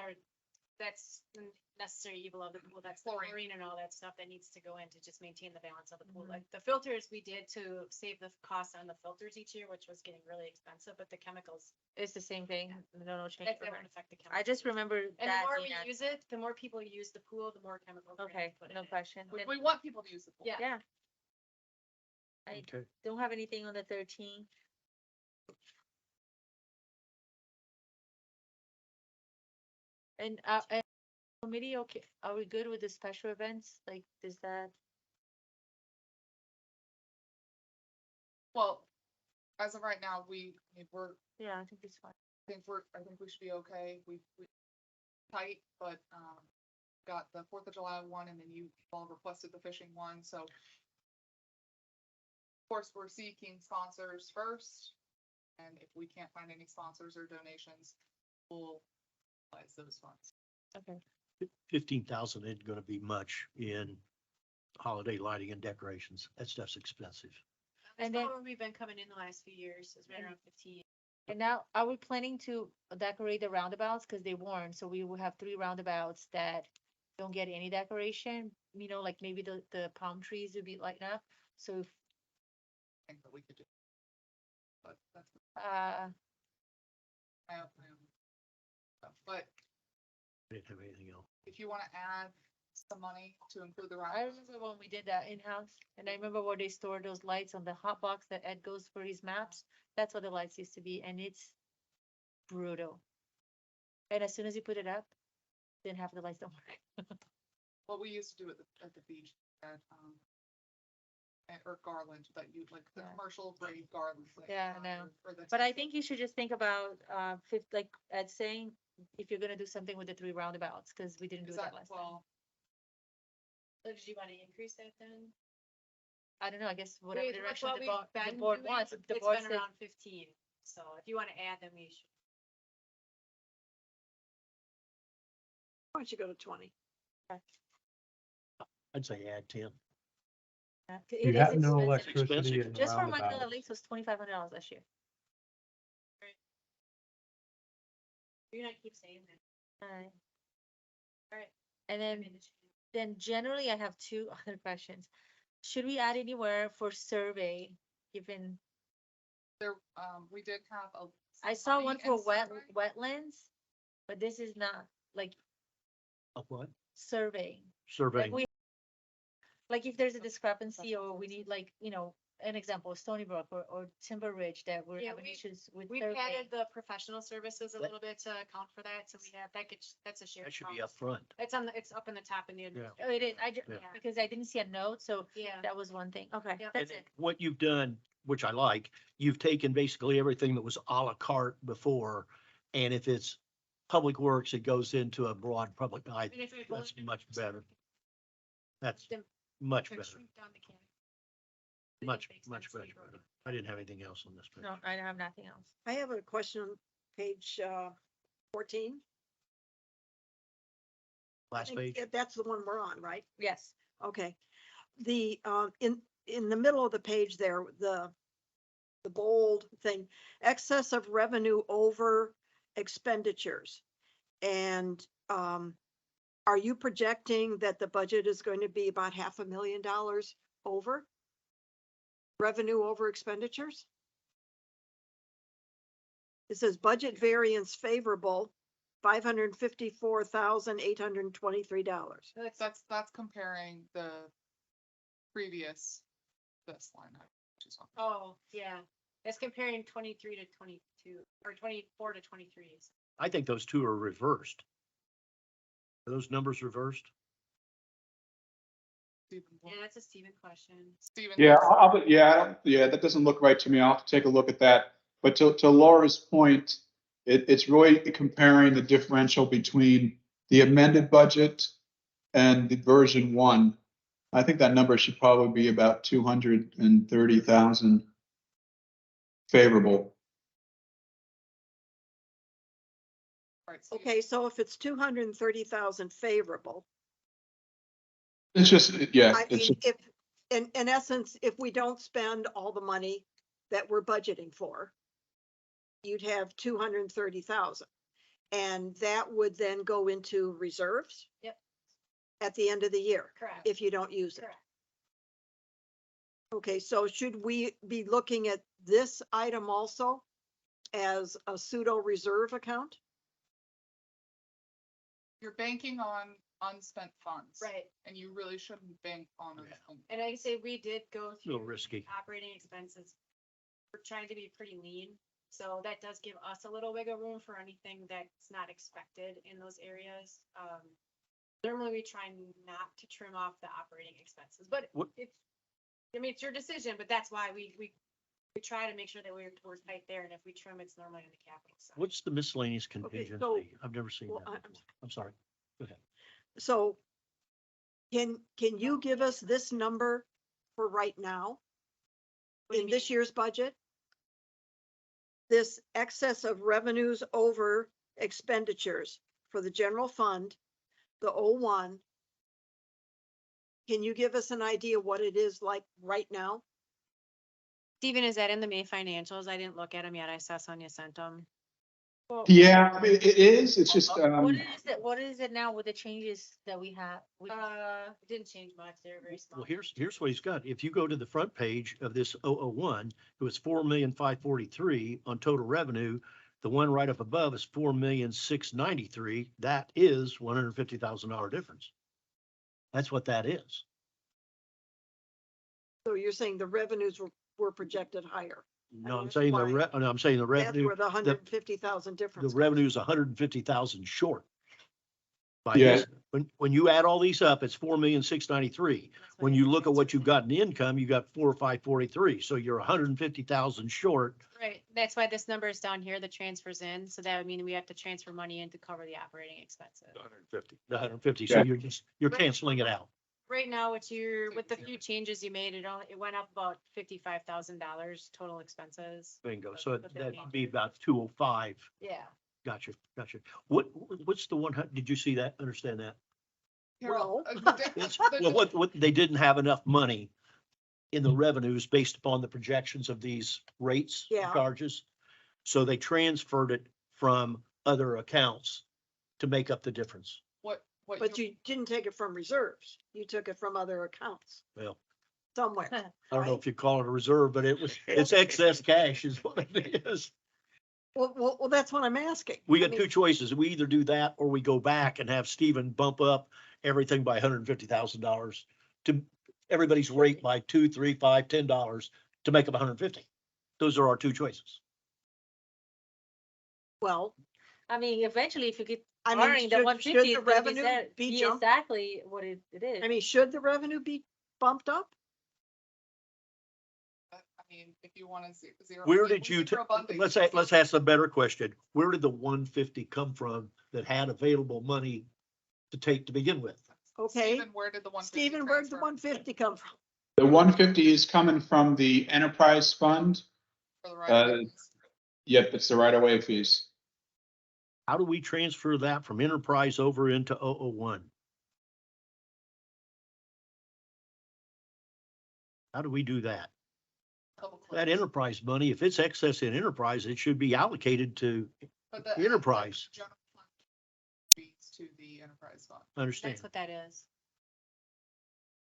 Speaker 6: that's the necessary evil of the pool, that's the
Speaker 9: Chlorine.
Speaker 6: chlorine and all that stuff that needs to go in to just maintain the balance of the pool.
Speaker 1: Mhm.
Speaker 6: Like the filters we did to save the cost on the filters each year, which was getting really expensive, but the chemicals,
Speaker 1: It's the same thing, no change.
Speaker 6: that
Speaker 1: for her.
Speaker 6: won't affect the chemicals.
Speaker 1: I just remember
Speaker 6: And the
Speaker 1: that.
Speaker 6: more
Speaker 1: being
Speaker 6: we
Speaker 1: added.
Speaker 6: use it, the more people use the pool, the more chemicals. we're gonna
Speaker 1: Okay,
Speaker 6: put in
Speaker 1: no
Speaker 6: it.
Speaker 1: question.
Speaker 9: We,
Speaker 1: Then-
Speaker 9: we want people to use the pool.
Speaker 6: Yeah.
Speaker 1: Yeah. I
Speaker 7: Okay.
Speaker 1: don't have anything on the 13. And committee, okay, are we good with the special events? Like, is that,
Speaker 9: Well, as of right now, we're,
Speaker 1: yeah, I think it's fine.
Speaker 9: I think we should be okay. We tight, but, got the 4th of July one, and then you all requested the fishing one, so. Of course, we're seeking sponsors first, and if we can't find any sponsors or donations, we'll utilize those funds.
Speaker 1: Okay.
Speaker 7: 15,000 isn't gonna be much in holiday lighting and decorations. That stuff's expensive.
Speaker 6: That's
Speaker 1: And then-
Speaker 6: about where we've been coming in the last few years, is right around 15.
Speaker 1: And now, are we planning to decorate the roundabouts? Cause they weren't, so we will have 3 roundabouts that don't get any decoration, you know, like maybe the palm trees would be lighting up. So if,
Speaker 9: I think that we could do. But that's my own. But
Speaker 7: I didn't have anything else.
Speaker 9: if you want to add some money to include the
Speaker 1: I
Speaker 9: ride,
Speaker 1: remember when we did that in-house, and I remember where they store those lights on the hot box that Ed goes for his maps. That's what the lights used to be, and it's brutal. And as soon as you put it up, then half the lights don't work.
Speaker 9: what we used to do at the beach or garland, that you like the
Speaker 1: Yeah.
Speaker 9: commercial grade garland.
Speaker 1: Yeah, I know.
Speaker 9: or the
Speaker 1: But I think you should just think about, like Ed saying, if you're gonna do something with the 3 roundabouts, cause we didn't do
Speaker 9: Is
Speaker 1: that
Speaker 9: that,
Speaker 1: last time.
Speaker 9: well,
Speaker 6: So did you want to increase that then?
Speaker 1: I don't know, I guess whatever
Speaker 6: That's
Speaker 1: direction
Speaker 6: what
Speaker 1: the
Speaker 6: we've
Speaker 1: board, the
Speaker 6: been
Speaker 1: board
Speaker 6: doing.
Speaker 1: wants, if the
Speaker 6: It's
Speaker 1: board
Speaker 6: been
Speaker 1: says,
Speaker 6: around 15, so if you want to add them, you should.
Speaker 2: Why don't you go to 20?
Speaker 7: I'd say add 10.
Speaker 1: it is
Speaker 10: You have no
Speaker 1: expensive.
Speaker 10: electricity
Speaker 7: Expensive.
Speaker 10: in the
Speaker 1: Just for Mandela
Speaker 10: roundabout.
Speaker 1: Lakes was $2,500 last year.
Speaker 6: You're not keep saying that.
Speaker 1: Alright.
Speaker 6: Alright.
Speaker 1: And then generally I have 2 other questions. Should we add anywhere for survey, given,
Speaker 9: there, we did have a.
Speaker 1: I
Speaker 9: some
Speaker 1: saw
Speaker 9: money
Speaker 1: one
Speaker 9: in
Speaker 1: for
Speaker 9: survey.
Speaker 1: wetlands, but this is not like
Speaker 7: Of what?
Speaker 1: surveying. Like
Speaker 7: Surveying.
Speaker 1: we, like if there's a discrepancy or we need like, you know, an example, Stony Brook or Timber Ridge that we're
Speaker 6: Yeah,
Speaker 1: having issues with
Speaker 6: We've
Speaker 1: surveying.
Speaker 6: added the professional services a
Speaker 7: That-
Speaker 6: little bit to account for that, so we have, that's a shared.
Speaker 7: That should be
Speaker 6: cost.
Speaker 7: up front.
Speaker 6: It's on it's up in the top in the.
Speaker 7: Yeah.
Speaker 1: Oh, it is,
Speaker 7: Yeah.
Speaker 1: because I didn't see a note, so
Speaker 6: Yeah.
Speaker 1: that was one thing. Okay,
Speaker 6: Yep.
Speaker 1: that's
Speaker 7: And
Speaker 1: it.
Speaker 7: what you've done, which I like, you've taken basically everything that was à la carte before. And if it's public works, it goes into a broad public,
Speaker 6: And if we
Speaker 7: that's
Speaker 6: bullet-
Speaker 7: much better. That's
Speaker 6: Then-
Speaker 7: much
Speaker 6: then
Speaker 7: better,
Speaker 6: shrink down the can.
Speaker 7: much,
Speaker 6: Makes
Speaker 7: much
Speaker 6: sense to
Speaker 7: better.
Speaker 6: me, Brody.
Speaker 7: I didn't have anything else on this page.
Speaker 1: No, I have nothing else.
Speaker 2: I have a question on page 14. I
Speaker 7: Last
Speaker 2: think
Speaker 7: page.
Speaker 2: That's the one we're on, right?
Speaker 1: Yes.
Speaker 2: Okay. The, in the middle of the page there, the bold thing, excess of revenue over expenditures. And, are you projecting that the budget is going to be about $500,000 over? Revenue over expenditures? It says budget variance favorable, $554,823.
Speaker 9: That's comparing the previous, this line. item, which is on-
Speaker 6: Oh, yeah, it's comparing 23 to 22, or 24 to 23.
Speaker 7: I think those two are reversed. Are those numbers reversed?
Speaker 9: Stephen,
Speaker 6: Yeah, that's a Steven question.
Speaker 9: Stephen,
Speaker 8: Yeah,
Speaker 9: there's-
Speaker 8: yeah, that doesn't look right to me. I'll have to take a look at that. But to Laura's point, it's really comparing the differential between the amended budget and the version 1. I think that number should probably be about 230,000 favorable.
Speaker 9: right, Stephen,
Speaker 2: Okay, so if it's 230,000 favorable,
Speaker 8: It's just, yeah,
Speaker 2: I
Speaker 8: it's,
Speaker 2: mean, if, in essence, if we don't spend all the money that we're budgeting for, you'd have 230,000. And that would then go into reserves?
Speaker 6: Yep.
Speaker 2: At the end of the year,
Speaker 6: Correct.
Speaker 2: if you don't use it.
Speaker 6: Correct.
Speaker 2: Okay, so should we be looking at this item also as a pseudo reserve account?
Speaker 9: you're banking on unspent funds.
Speaker 6: Right,
Speaker 9: And you really shouldn't bank on
Speaker 7: Yeah.
Speaker 9: unspent.
Speaker 6: and like I say, we did go through.
Speaker 7: Little risky.
Speaker 6: Operating expenses. We're trying to be pretty lean, so that does give us a little wiggle room for anything that's not expected in those areas. Normally we try not to trim off the operating expenses, but
Speaker 7: What-
Speaker 6: it's, I mean, it's your decision, but that's why we try to make sure that we're tight there, and if we trim, it's normally on the capital side.
Speaker 7: What's the miscellaneous
Speaker 2: so-
Speaker 7: contingency? I've never seen
Speaker 2: well,
Speaker 7: that. before. I'm sorry. Go ahead.
Speaker 2: So can you give us this number for right now?
Speaker 6: What do you
Speaker 2: In this
Speaker 6: mean?
Speaker 2: year's budget? This excess of revenues over expenditures for the general fund, the 01. Can you give us an idea what it is like right now?
Speaker 6: Steven, is that in the May financials? I didn't look at them yet. I saw Sonia sent them.
Speaker 1: Well,
Speaker 8: Yeah, I mean, it is, it's just,
Speaker 1: what is it now with the changes that we have?
Speaker 6: It didn't change much. They're very small.
Speaker 7: Well, here's what he's got. If you go to the front page of this 001, it was 4,543,000 on total revenue. The one right up above is 4,693,000. That is $150,000 difference. That's what that is.
Speaker 2: So you're saying the revenues were projected higher.
Speaker 7: No, I'm
Speaker 2: that's
Speaker 7: saying
Speaker 2: why-
Speaker 7: no, I'm saying the
Speaker 2: That's
Speaker 7: revenue,
Speaker 2: where the 150,000
Speaker 7: the
Speaker 2: difference.
Speaker 7: revenue is 150,000 short. By
Speaker 8: Yeah.
Speaker 7: this, when you add all these up, it's 4,693,000.
Speaker 6: That's
Speaker 7: When
Speaker 6: it
Speaker 7: you
Speaker 6: is.
Speaker 7: look at what you've got in income, you got 4,543. So you're 150,000 short.
Speaker 6: Right, that's why this number is down here, the transfers in, so that would mean we have to transfer money in to cover the operating expenses.
Speaker 7: The 150. So
Speaker 8: Yeah.
Speaker 7: you're canceling it out.
Speaker 6: Right now, with the few changes you made, it went up about $55,000 total expenses.
Speaker 7: Bingo. So
Speaker 6: But the
Speaker 7: that'd be
Speaker 6: changes.
Speaker 7: about 205.
Speaker 6: Yeah.
Speaker 7: Gotcha. What's the one, did you see that? Understand that?
Speaker 9: Carol,
Speaker 7: It's, well, what, they didn't have enough money in the revenues based upon the projections of these rates, and
Speaker 2: Yeah.
Speaker 7: charges. So they transferred it from other accounts to make up the difference.
Speaker 9: what
Speaker 2: But you didn't take it from reserves. You took it from other accounts
Speaker 7: Well,
Speaker 2: somewhere.
Speaker 7: I don't know
Speaker 2: Right.
Speaker 7: if you call it a reserve, but it's excess cash is what it is.
Speaker 2: Well, that's what I'm asking.
Speaker 7: We
Speaker 2: I
Speaker 7: got
Speaker 2: mean,
Speaker 7: two choices. We either do that or we go back and have Stephen bump up everything by $150,000 to everybody's rate by $2, $3, $5, $10 to make up 150. Those are our two choices.
Speaker 2: Well,
Speaker 1: I mean, eventually, if you get
Speaker 2: I
Speaker 1: barring
Speaker 2: mean,
Speaker 1: the
Speaker 2: should
Speaker 1: 150,
Speaker 2: the
Speaker 1: it's gonna
Speaker 2: revenue be
Speaker 1: be
Speaker 2: jumped?
Speaker 1: exactly what it is.
Speaker 2: I mean, should the revenue be bumped up?
Speaker 9: I mean, if you want to zero.
Speaker 7: Where
Speaker 9: if
Speaker 7: did you,
Speaker 9: zero funding,
Speaker 7: let's ask a better question. Where did the 150 come from that had available money to take to begin with?
Speaker 2: Okay.
Speaker 9: Stephen, where did the 150
Speaker 2: Stephen, where'd the
Speaker 9: transfer
Speaker 2: 150 come from?
Speaker 8: the 150 is coming from the enterprise fund.
Speaker 9: for the right?
Speaker 8: Yep, it's the right of way fees.
Speaker 7: How do we transfer that from enterprise over into 001? How do we do that? That enterprise money, if it's excess in enterprise, it should be allocated to
Speaker 9: But the
Speaker 7: enterprise.
Speaker 9: general fund fees to the enterprise fund.
Speaker 7: Understand?
Speaker 6: That's what that is.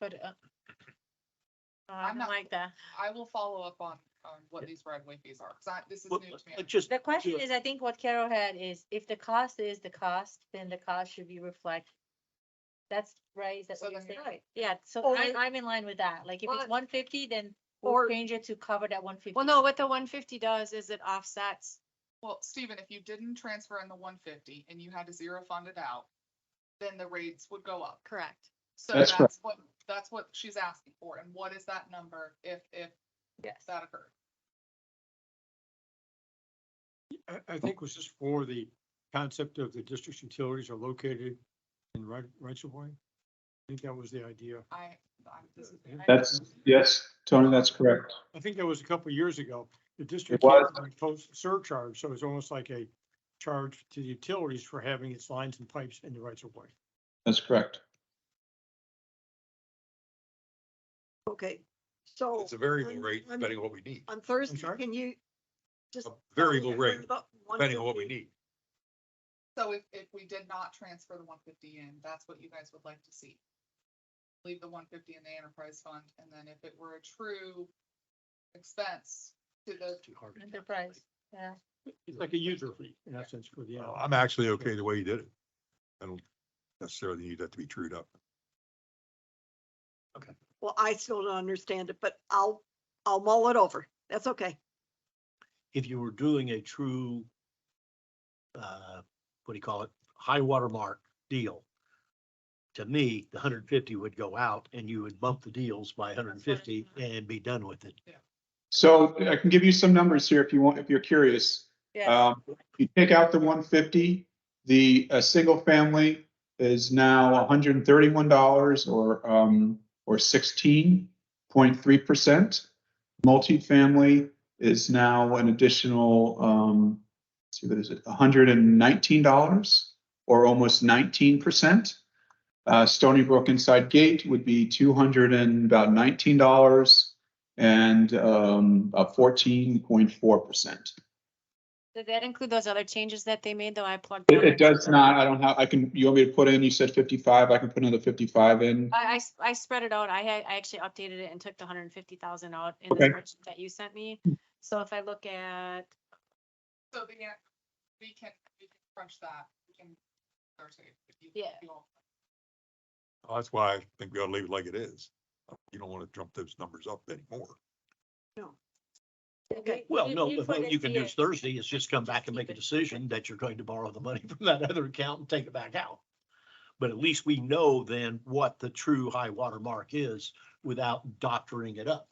Speaker 1: But, I
Speaker 9: I'm
Speaker 1: don't
Speaker 9: not-
Speaker 1: like that.
Speaker 9: I will follow up on what these right of way fees are, because this is
Speaker 7: Well,
Speaker 9: new to me.
Speaker 7: just,
Speaker 1: The question is, I think what Carol had is, if the cost is the cost, then the cost should be reflected. That's right, is that
Speaker 9: So
Speaker 1: what you're
Speaker 9: then
Speaker 1: saying?
Speaker 9: you're
Speaker 2: right.
Speaker 1: Yeah, so
Speaker 2: Or-
Speaker 1: I'm in line with that, like, if it's
Speaker 2: But-
Speaker 1: 150, then
Speaker 2: or-
Speaker 1: we'll change it to cover that 150.
Speaker 6: Well, no, what the 150 does is it offsets.
Speaker 9: Well, Stephen, if you didn't transfer in the 150 and you had to zero fund it out, then the rates would go up.
Speaker 6: Correct.
Speaker 9: So
Speaker 8: That's correct.
Speaker 9: that's what she's asking for. And what is that number if
Speaker 1: Yes.
Speaker 9: that occurred?
Speaker 3: I think it was just for the concept of the district's utilities are located in rights of way. I think that was the idea.
Speaker 9: This is.
Speaker 8: That's, yes, Tony, that's correct.
Speaker 3: I think that was a couple of years ago. The district
Speaker 8: was.
Speaker 3: imposed surcharge, so it's almost like a charge to the utilities for having its lines and pipes in the rights of way.
Speaker 8: That's correct.
Speaker 2: Okay, so.
Speaker 5: It's a variable
Speaker 2: on-
Speaker 5: rate
Speaker 2: on-
Speaker 5: depending on what we need.
Speaker 2: On Thursday,
Speaker 3: sorry?
Speaker 2: can you just?
Speaker 5: A variable
Speaker 2: tell me where
Speaker 5: rate,
Speaker 2: the
Speaker 5: Depending on what we
Speaker 2: 150
Speaker 5: need.
Speaker 9: So if we did not transfer the 150 in, that's what you guys would like to see. Leave the 150 in the enterprise fund, and then if it were a true expense to the,
Speaker 7: too hard to
Speaker 1: Enterprise, yeah.
Speaker 3: It's like a user fee in essence for the.
Speaker 5: I'm actually okay the way you did it. I don't necessarily need that to be trued up.
Speaker 2: Well, I still don't understand it, but I'll mull it over. That's okay.
Speaker 7: If you were doing a true, what do you call it, high water mark deal, to me, the 150 would go out and you would bump the deals by 150 and be done with it.
Speaker 8: So I can give you some numbers here if you want, if you're curious.
Speaker 1: Yeah,
Speaker 8: If you take out the 150, the single family is now $131 or 16.3%. Multifamily is now an additional, let's see, what is it, $119 or almost 19%. Stony Brook Inside Gate would be $219 and about 14.4%.
Speaker 6: Did that include those other changes that they made, though? I plugged. them
Speaker 8: It
Speaker 6: in.
Speaker 8: does not, I don't have, you want me to put in, you said 55, I can put another 55 in.
Speaker 6: I spread it out. I actually updated it and took the 150,000 out in the
Speaker 8: Okay.
Speaker 6: spreadsheet that you sent me. So if I look at,
Speaker 9: So we can crunch that. We can Thursday. If you,
Speaker 6: Yeah.
Speaker 9: if you all-
Speaker 5: Well, that's why I think we ought to leave it like it is. You don't want to jump those numbers up anymore.
Speaker 1: Okay.
Speaker 7: Well, no, what you can do Thursday is just come back and make a decision that you're going to borrow the money from that other account and take it back out. But at least we know then what the true high water mark is without doctoring it up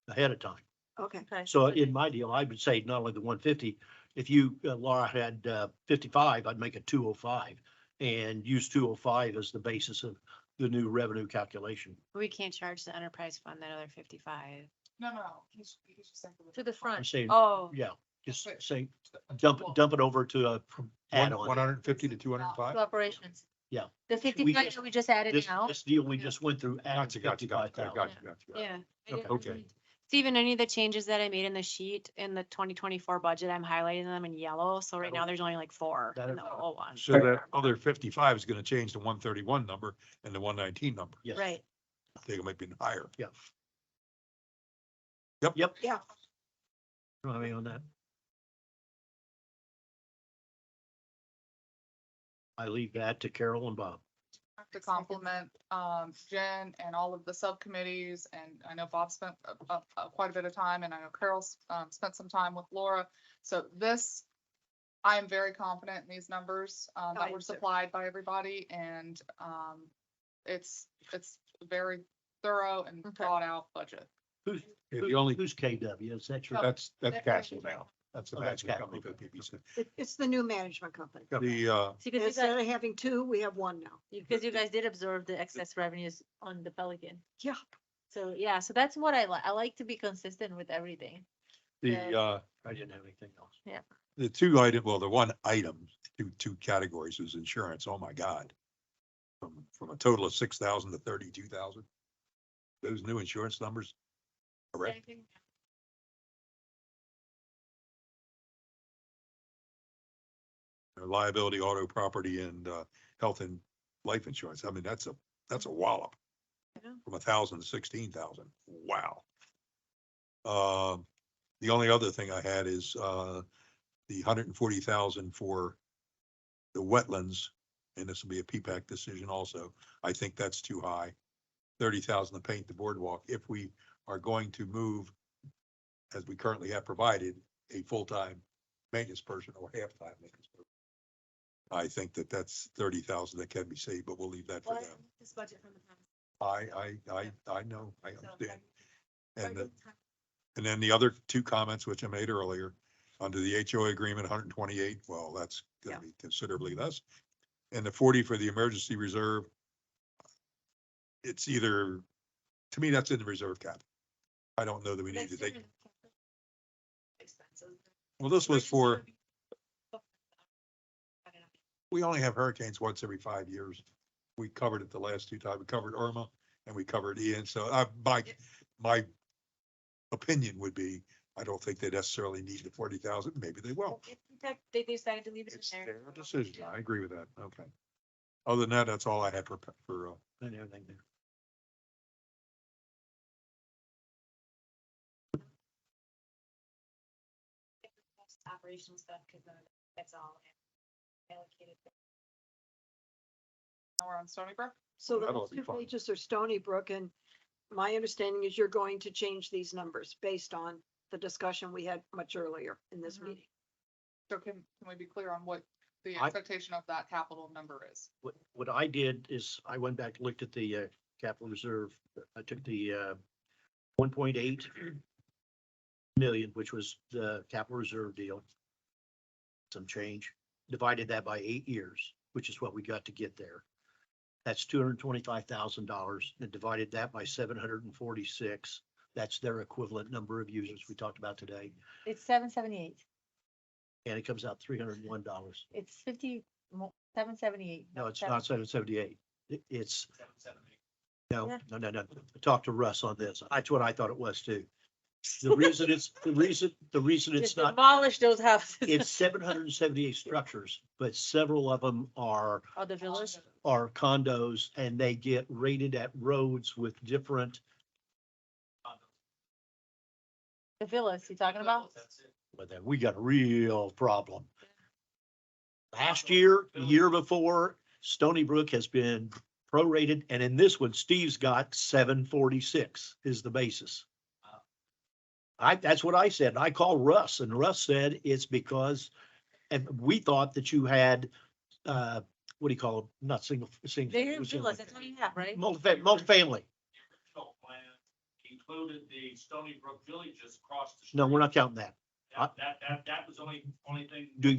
Speaker 7: ahead of time.
Speaker 2: Okay.
Speaker 7: So in my deal, I would say not only the 150, if you, Laura had 55, I'd make it 205 and use 205 as the basis of the new revenue calculation.
Speaker 6: we can't charge the enterprise fund that other 55.
Speaker 9: No. He's just saying.
Speaker 1: To the
Speaker 7: I'm
Speaker 1: front.
Speaker 7: saying,
Speaker 6: Oh,
Speaker 7: yeah, just
Speaker 9: Wait.
Speaker 7: say, dump it over to a add-on.
Speaker 5: 150 to 205?
Speaker 1: To operations.
Speaker 7: Yeah.
Speaker 1: The 55 that we just added
Speaker 7: This,
Speaker 1: now.
Speaker 7: this deal we just went through. added
Speaker 5: Gotcha.
Speaker 7: 55,000.
Speaker 6: yeah.
Speaker 5: Okay.
Speaker 6: Steven, any of the changes that I made in the sheet in the 2024 budget, I'm highlighting them in yellow. So right now there's only like 4 in the whole one.
Speaker 5: So that other 55 is going to change the 131 number and the 119 number.
Speaker 7: Yes.
Speaker 1: Right.
Speaker 5: I think it might be higher.
Speaker 7: Yep.
Speaker 2: Yeah.
Speaker 7: You know what I mean on that? I leave that to Carol and Bob.
Speaker 9: To compliment Jen and all of the subcommittees, and I know Bob spent quite a bit of time, and I know Carol's spent some time with Laura. So this, I am very confident in these numbers
Speaker 2: I
Speaker 9: that
Speaker 2: am
Speaker 9: were
Speaker 2: too.
Speaker 9: supplied by everybody, and it's very thorough and thought out budget.
Speaker 7: Who's,
Speaker 5: Yeah, the only,
Speaker 7: who's KW? Is that your?
Speaker 5: that's Castle now. That's the
Speaker 7: Oh, that's
Speaker 5: management company
Speaker 7: Castle.
Speaker 5: for the PBC.
Speaker 2: It's the new management company.
Speaker 5: The,
Speaker 1: See, because you
Speaker 2: Instead
Speaker 1: guys,
Speaker 2: of having 2, we have 1 now.
Speaker 1: because you guys did absorb the excess revenues on the Pelican.
Speaker 2: Yeah.
Speaker 1: So, yeah, so that's what I like. I like to be consistent with everything.
Speaker 5: the,
Speaker 7: I didn't have anything else.
Speaker 5: the two item, well, the one item, two categories is insurance. Oh my God. From a total of 6,000 to 32,000. Those new insurance numbers. Correct. Liability, auto, property, and health and life insurance. I mean, that's a wallop.
Speaker 1: I know.
Speaker 5: From 1,000 to 16,000. Wow. The only other thing I had is the 140,000 for the wetlands, and this will be a P-PAC decision also. I think that's too high. 30,000 to paint the boardwalk. If we are going to move, as we currently have provided, a full-time maintenance person or half-time maintenance person. I think that that's 30,000 that can be saved, but we'll leave that for them.
Speaker 1: This budget from the past.
Speaker 5: I know, I understand. And then the other two comments, which I made earlier, under the HOA agreement, 128, well, that's gonna be considerably less. And the 40 for the emergency reserve. It's either, to me, that's in the reserve cap. I don't know that we need to take, well, this was for, we only have hurricanes once every 5 years. We covered it the last 2 times. We covered Irma and we covered Ian. So my opinion would be, I don't think they necessarily need the 40,000. Maybe they will.
Speaker 1: They decided to leave it
Speaker 5: It's
Speaker 1: in there.
Speaker 5: their decision. I agree with that. Okay. Other than that, that's all I had for
Speaker 7: And everything there.
Speaker 6: Operational stuff, because that's all allocated.
Speaker 9: Now we're on Stony Brook.
Speaker 2: So
Speaker 5: That'll
Speaker 2: those
Speaker 5: be
Speaker 2: 2
Speaker 5: fun.
Speaker 2: pages are Stony Brook, and my understanding is you're going to change these numbers based on the discussion we had much earlier in this
Speaker 9: Mhm.
Speaker 2: meeting.
Speaker 9: So can we be clear on what the
Speaker 7: I-
Speaker 9: expectation of that capital number is?
Speaker 7: What I did is I went back and looked at the capital reserve. I took the 1.8 million, which was the capital reserve deal. Some change, divided that by 8 years, which is what we got to get there. That's $225,000 and divided that by 746. That's their equivalent number of users we talked about today.
Speaker 1: It's 778.
Speaker 7: And it comes out $301.
Speaker 1: It's 778.
Speaker 7: No, it's not 778. It's,
Speaker 1: Yeah.
Speaker 7: no. I talked to Russ on this. That's what I thought it was too. The reason it's
Speaker 1: Just
Speaker 7: it's not,
Speaker 1: demolish those houses.
Speaker 7: it's 778 structures, but several of them are
Speaker 1: Or the villas.
Speaker 7: condos and they get rated at roads with different.
Speaker 1: The villas you talking about?
Speaker 7: But then we got a real problem. Last year, the year before, Stony Brook has been prorated, and in this one, Steve's got 746 is the basis. That's what I said. I called Russ and Russ said it's because, and we thought that you had, what do you call them? Not single.
Speaker 1: They're villas, that's what you have, right?
Speaker 7: Multifamily.
Speaker 10: Included the Stony Brook villages across the street.
Speaker 7: No, we're not counting that.
Speaker 10: That was only thing.
Speaker 7: Do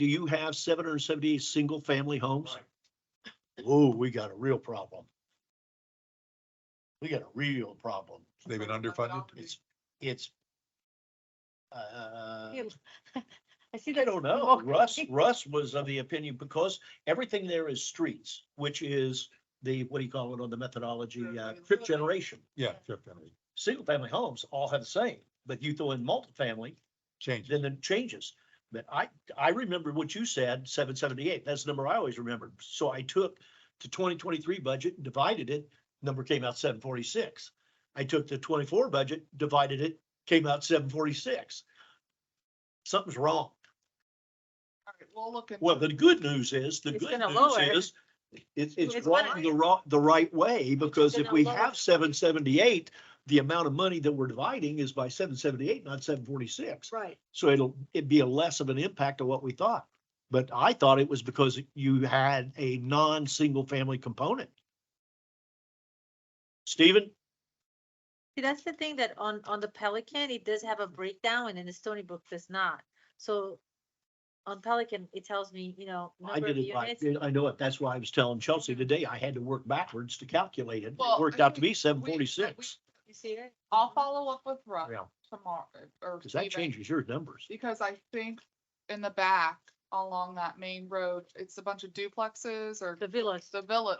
Speaker 7: you have 778 single family homes?
Speaker 10: Right.
Speaker 7: Oh, we got a real problem. We got a real problem.
Speaker 5: They've been underfunded.
Speaker 7: It's.
Speaker 1: I see
Speaker 7: I
Speaker 1: that.
Speaker 7: don't know. Russ was of the opinion because everything there is streets, which is the, what do you call it on the methodology, trip generation.
Speaker 5: Yeah, trip family.
Speaker 7: Single family homes all have the same, but you throw in multifamily,
Speaker 5: Change.
Speaker 7: then it changes. But I remember what you said, 778. That's the number I always remembered. So I took the 2023 budget, and divided it, number came out 746. I took the 24 budget, divided it, came out 746. Something's wrong.
Speaker 9: All right, we'll look at.
Speaker 7: Well, the good news is,
Speaker 1: It's gonna lower it.
Speaker 7: It's
Speaker 1: It's
Speaker 7: wrong
Speaker 1: gonna-
Speaker 7: the right way, because if
Speaker 1: gonna
Speaker 7: we
Speaker 1: lower
Speaker 7: have
Speaker 1: it.
Speaker 7: 778, the amount of money that we're dividing is by 778, not 746.
Speaker 1: Right.
Speaker 7: So it'd be a less of an impact of what we thought. But I thought it was because you had a non-single family component. Stephen?
Speaker 1: See, that's the thing that on the Pelican, it does have a breakdown and then the Stony Brook does not. So on Pelican, it tells me,
Speaker 7: I
Speaker 1: number of
Speaker 7: did it,
Speaker 1: units.
Speaker 7: I know it. That's why I was telling Chelsea today, I had to work backwards to calculate it. It
Speaker 9: Well,
Speaker 7: worked
Speaker 9: I
Speaker 7: out to be
Speaker 9: think
Speaker 7: 746.
Speaker 1: You see it?
Speaker 9: I'll follow up with Russ
Speaker 7: Yeah,
Speaker 9: tomorrow, or
Speaker 7: because that
Speaker 9: Steven,
Speaker 7: changes your numbers.
Speaker 9: because I think in the back along that main road, it's a bunch of duplexes or
Speaker 1: The villas,
Speaker 9: the villa.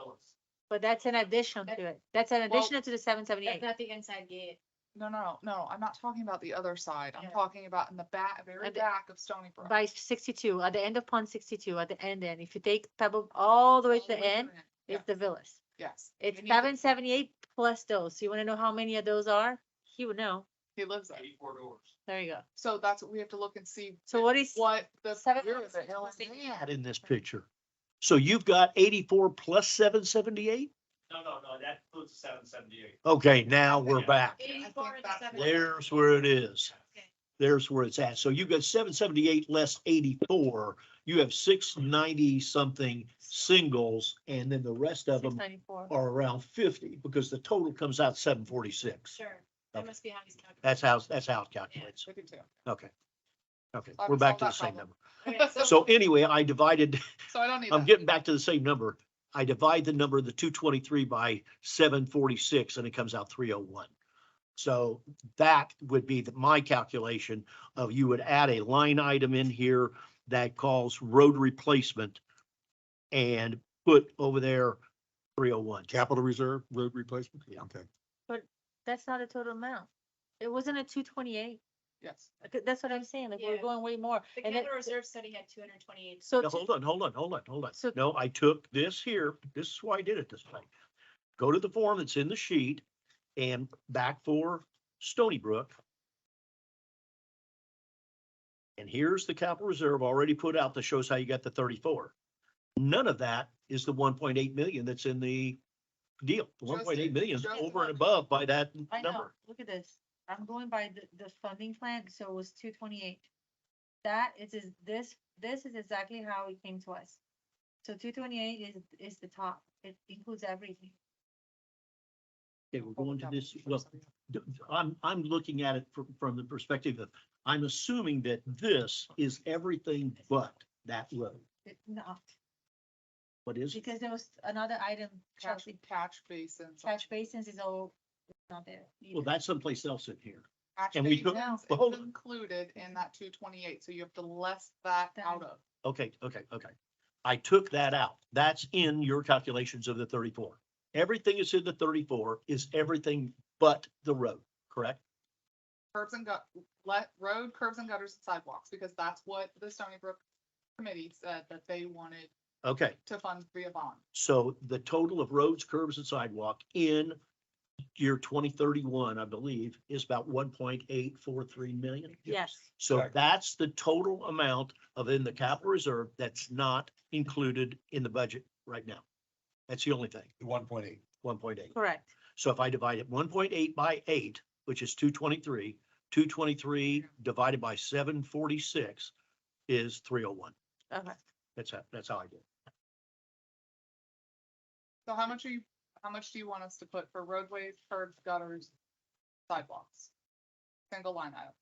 Speaker 1: but that's an addition to it. That's an
Speaker 9: Well,
Speaker 1: addition to the 778.
Speaker 6: Not the inside gate.
Speaker 9: No, I'm not talking about the other side. I'm
Speaker 1: Yeah.
Speaker 9: talking about in the back, very
Speaker 1: And the-
Speaker 9: back of Stony Brook.
Speaker 1: By 62, at the end of Pond 62, at the end, and if you take Pebble all the way to the end,
Speaker 9: Yeah,
Speaker 1: it's the villas.
Speaker 9: yes.
Speaker 1: It's
Speaker 9: We need to-
Speaker 1: 778 plus those. So you want to know how many of those are? He would know.
Speaker 9: He lives there.
Speaker 10: 84 doors.
Speaker 1: There you go.
Speaker 9: So that's what we have to look and see.
Speaker 1: So what is
Speaker 9: What the.
Speaker 1: Seven-
Speaker 9: where the hell is it?
Speaker 7: That in this picture. So you've got 84 plus 778?
Speaker 10: No, that includes the 778.
Speaker 7: Okay, now we're back.
Speaker 6: 84 and
Speaker 9: that's-
Speaker 6: 70.
Speaker 7: There's where it is.
Speaker 6: Okay.
Speaker 7: There's where it's at. So you got 778 less 84. You have 690 something singles, and then the rest of them
Speaker 1: 694?
Speaker 7: are around 50 because the total comes out 746.
Speaker 6: Sure, that must be how he's calculating.
Speaker 7: That's how it calculates.
Speaker 9: 52.
Speaker 7: Okay. Okay,
Speaker 9: I've
Speaker 7: we're back to the
Speaker 9: solved
Speaker 7: same
Speaker 9: that
Speaker 7: number.
Speaker 6: Okay,
Speaker 7: So anyway, I divided,
Speaker 9: So I don't need
Speaker 7: I'm
Speaker 9: that.
Speaker 7: getting back to the same number. I divide the number of the 223 by 746 and it comes out 301. So that would be my calculation of you would add a line item in here that calls road replacement and put over there 301.
Speaker 5: Capital reserve, road replacement?
Speaker 7: Yeah.
Speaker 5: Okay.
Speaker 1: That's not a total amount. It wasn't a 228.
Speaker 9: Yes.
Speaker 1: That's what I'm saying. Like, we're
Speaker 6: Yeah.
Speaker 1: going way more.
Speaker 6: The
Speaker 1: And then,
Speaker 6: capital reserve study had 228.
Speaker 1: so
Speaker 7: Now,
Speaker 1: to-
Speaker 7: hold on.
Speaker 1: So-
Speaker 7: No, I took this here. This is why I did it this way. Go to the form that's in the sheet and back for Stony Brook. And here's the capital reserve already put out that shows how you got the 34. None of that is the 1.8 million that's in the deal. The
Speaker 9: Just-
Speaker 7: 1.8 million is
Speaker 9: just
Speaker 7: over and
Speaker 9: one.
Speaker 7: above by that
Speaker 1: I know,
Speaker 7: number.
Speaker 1: look at this. I'm going by the funding plan, so it was 228. That is this is exactly how it came to us. So 228 is the top. It includes everything.
Speaker 7: Okay, we're going to this, well, I'm looking at it from the perspective of, I'm assuming that this is everything but that road.
Speaker 1: No,
Speaker 7: What is it?
Speaker 1: because there was another item,
Speaker 9: Catch,
Speaker 1: Chelsea,
Speaker 9: catch basins.
Speaker 1: catch basins is all not there.
Speaker 7: Well,
Speaker 1: either.
Speaker 7: that's someplace else in here.
Speaker 9: Catch
Speaker 7: and we took-
Speaker 9: basins
Speaker 7: well, hold
Speaker 9: is
Speaker 7: on.
Speaker 9: included in that 228, so you have to less that
Speaker 1: That-
Speaker 9: out of.
Speaker 7: Okay. I took that out. That's in your calculations of the 34. Everything is in the 34 is everything but the road, correct?
Speaker 9: curbs and road, curbs and gutters and sidewalks, because that's what the Stony Brook committee said that they wanted
Speaker 7: Okay,
Speaker 9: to fund via bond.
Speaker 7: so the total of roads, curbs and sidewalk in year 2031, I believe, is about 1.843 million.
Speaker 1: Yes,
Speaker 7: So
Speaker 5: Exactly.
Speaker 7: that's the total amount of in the capital reserve that's not included in the budget right now. That's the only thing,
Speaker 5: 1.8.
Speaker 7: 1.8.
Speaker 1: correct.
Speaker 7: So if I divide it 1.8 by 8, which is 223 divided by 746 is 301.
Speaker 1: Okay.
Speaker 7: That's how I did it.
Speaker 9: So how much do you want us to put for roadways, curbs, gutters, sidewalks? Single line item.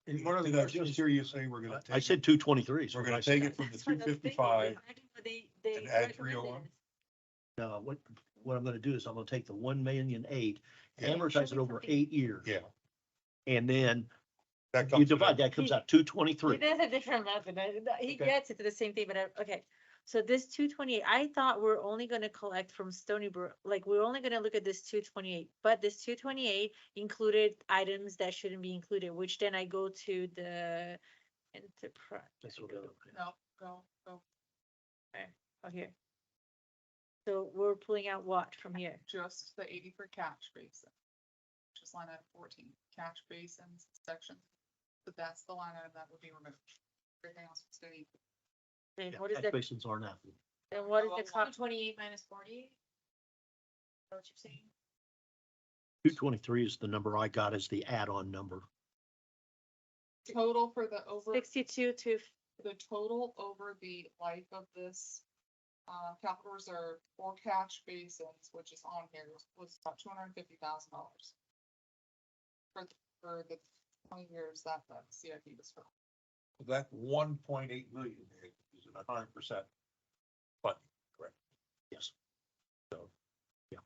Speaker 3: And one of the
Speaker 5: Did I
Speaker 3: questions,
Speaker 5: just hear you say we're gonna take?
Speaker 7: I said 223.
Speaker 5: We're gonna take it from the 255. and add 301?
Speaker 7: No, what I'm gonna do is I'm gonna take the 1,000,008,
Speaker 5: Yeah.
Speaker 7: amortize it over 8 years.
Speaker 5: Yeah.
Speaker 7: And then
Speaker 5: That
Speaker 7: you
Speaker 5: comes to
Speaker 7: divide, that comes out 223.
Speaker 1: There's a different method. He
Speaker 5: Okay.
Speaker 1: gets it to the same thing, but okay. So this 228, I thought we're only gonna collect from Stony Brook, like, we're only gonna look at this 228, but this 228 included items that shouldn't be included, which then I go to the enterprise.
Speaker 7: That's what it-
Speaker 9: No, go.
Speaker 1: Oh, here. So we're pulling out what from here?
Speaker 9: Just the 80 for catch basin. Just line item 14, catch basins section. So that's the line item that would be removed. Everything else would stay.
Speaker 1: And
Speaker 7: yeah,
Speaker 1: what is
Speaker 7: catch
Speaker 1: that?
Speaker 7: basins are now.
Speaker 1: And what is the cost?
Speaker 6: 28 minus 40? What you're saying?
Speaker 7: 223 is the number I got as the add-on number.
Speaker 9: Total for the over,
Speaker 1: 62 to,
Speaker 9: the total over the life of this capital reserve for catch basins, which is on here, was about $250,000. For the 20 years that the CIP was for.
Speaker 5: That 1.8 million is an 100% funding, correct?
Speaker 7: Yes. So, yeah.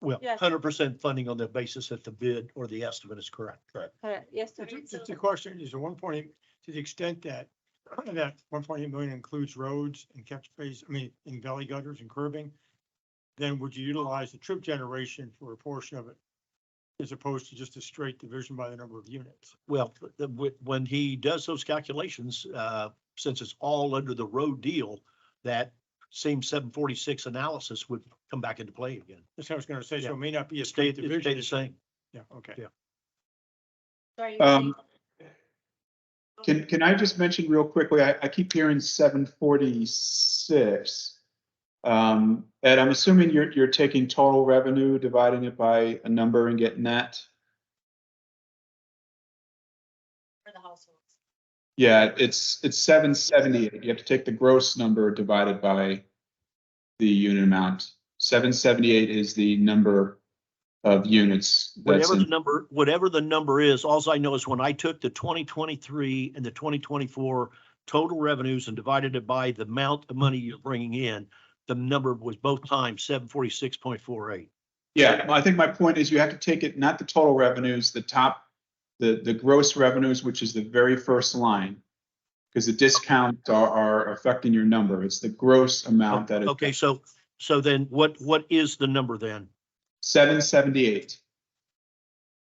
Speaker 7: Well,
Speaker 1: Yes.
Speaker 7: 100% funding on the basis that the bid or the estimate is correct.
Speaker 1: yes,
Speaker 3: it's a question, is the 1.8, to the extent that that 1.8 million includes roads and catch base, I mean, in valley gutters and curbing, then would you utilize the trip generation for a portion of it? As opposed to just a straight division by the number of units?
Speaker 7: Well, when he does those calculations, since it's all under the road deal, that same 746 analysis would come back into play again.
Speaker 3: That's what I was gonna say, so
Speaker 7: Yeah.
Speaker 3: it may not be a
Speaker 7: It
Speaker 3: straight
Speaker 7: stayed the
Speaker 3: division.
Speaker 7: same.
Speaker 3: Yeah, okay.
Speaker 7: Yeah.
Speaker 1: sorry.
Speaker 8: Can I just mention real quickly, I keep hearing 746. Ed, I'm assuming you're taking total revenue, dividing it by a number and getting that?
Speaker 1: For the households.
Speaker 8: Yeah, it's 778. You have to take the gross number divided by the unit amount. 778 is the number of units. That's
Speaker 7: Whatever the number is, alls I know is when I took the 2023 and the 2024 total revenues and divided it by the amount of money you're bringing in, the number was both times 746.48.
Speaker 8: Yeah, I think my point is you have to take it, not the total revenues, the gross revenues, which is the very first line. Because the discounts are affecting your number. It's the gross amount that is.
Speaker 7: Okay, so then what is the number then?
Speaker 8: 778.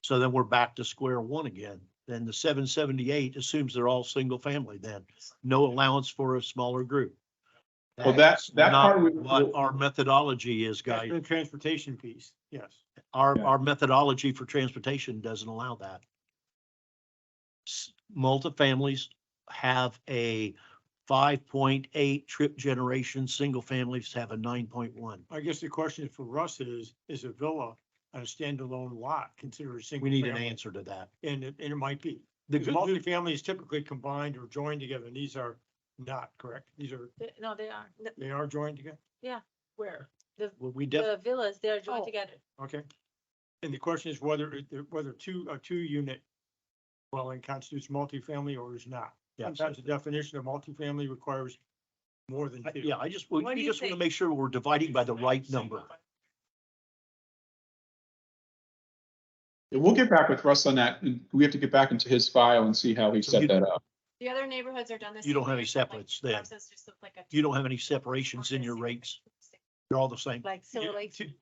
Speaker 7: So then we're back to square one again. Then the 778 assumes they're all single family then, no allowance for a smaller group.
Speaker 8: Well,
Speaker 7: That's
Speaker 8: that
Speaker 7: not
Speaker 8: part
Speaker 7: what our methodology is,
Speaker 3: That's
Speaker 7: guys.
Speaker 3: the transportation piece, yes.
Speaker 7: Our methodology for transportation doesn't allow that. Multifamilies have a 5.8 trip generation, single families have a 9.1.
Speaker 3: I guess the question for Russ is a villa on a standalone lot considered a single?
Speaker 7: We need an
Speaker 3: family?
Speaker 7: answer to that.
Speaker 3: And it might be.
Speaker 7: The
Speaker 3: Because
Speaker 7: good-
Speaker 3: multifamily is typically combined or joined together, and these are not, correct? These are,
Speaker 1: No, they are.
Speaker 3: they are joined together?
Speaker 1: Where?
Speaker 7: Well,
Speaker 1: The villas, they are joined
Speaker 6: Oh.
Speaker 1: together.
Speaker 3: Okay. And the question is whether a two-unit dwelling constitutes multifamily or is not.
Speaker 7: Yeah.
Speaker 3: Sometimes the definition of multifamily requires more than two.
Speaker 7: Yeah,
Speaker 1: What do
Speaker 7: we
Speaker 1: you
Speaker 7: just want to
Speaker 1: think?
Speaker 7: make sure we're dividing by the right number.
Speaker 8: We'll get back with Russ on that. And we have to get back into his file and see how he
Speaker 7: So
Speaker 8: set
Speaker 7: you-
Speaker 8: that up.
Speaker 6: The other neighborhoods are done the same.
Speaker 7: You don't have
Speaker 6: way,
Speaker 7: any
Speaker 6: so, like,
Speaker 7: separates then.
Speaker 6: ours is just like a-
Speaker 7: You don't have any separations in your rates. You're all the same.
Speaker 1: Like, so
Speaker 3: Yeah,
Speaker 1: like,
Speaker 3: two-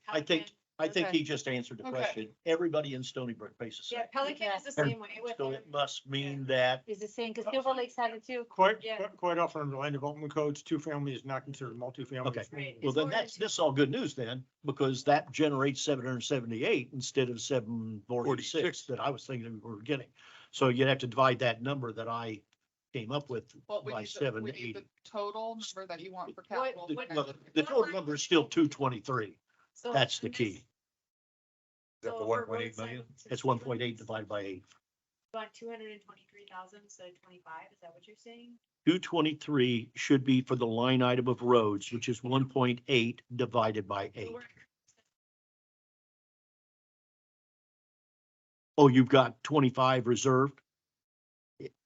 Speaker 7: I think, I think
Speaker 6: Okay.
Speaker 7: he just answered the
Speaker 9: Okay.
Speaker 7: question. Everybody in Stony Brook pays the
Speaker 6: Yeah,
Speaker 7: same.
Speaker 6: Pelican is the
Speaker 7: Yeah.
Speaker 6: same way with
Speaker 7: So
Speaker 6: him.
Speaker 7: it must mean that,
Speaker 1: Is the same, because Silver Lakes had it too.
Speaker 6: Yeah.
Speaker 3: Quite often in the land development codes, two-family is not considered multifamily.
Speaker 7: okay,
Speaker 6: Right.
Speaker 7: well,
Speaker 6: It's
Speaker 7: then
Speaker 6: more than
Speaker 7: that's,
Speaker 6: two.
Speaker 7: this is all good news then, because that generates 778 instead of 746
Speaker 5: 46.
Speaker 7: that I was thinking we were getting. So you'd have to divide that number that I came up with
Speaker 9: Well, we
Speaker 7: by
Speaker 9: need the,
Speaker 7: seven
Speaker 9: we
Speaker 7: to
Speaker 9: need the
Speaker 7: 80.
Speaker 9: total number that you want for
Speaker 6: What-
Speaker 9: capital.
Speaker 7: The,
Speaker 9: for
Speaker 7: well,
Speaker 9: next year.
Speaker 7: the total number is still 223.
Speaker 6: So
Speaker 7: That's the
Speaker 6: on this-
Speaker 7: key.
Speaker 5: Is that the
Speaker 6: so
Speaker 5: one
Speaker 6: for
Speaker 5: point eight
Speaker 6: roadside
Speaker 5: million?
Speaker 7: It's
Speaker 6: Stevens,
Speaker 7: 1.8 divided by 8.
Speaker 6: about 223,000, so 25, is that what you're saying?
Speaker 7: 223 should be for the line item of roads, which is 1.8 divided by 8. Oh, you've got 25 reserved?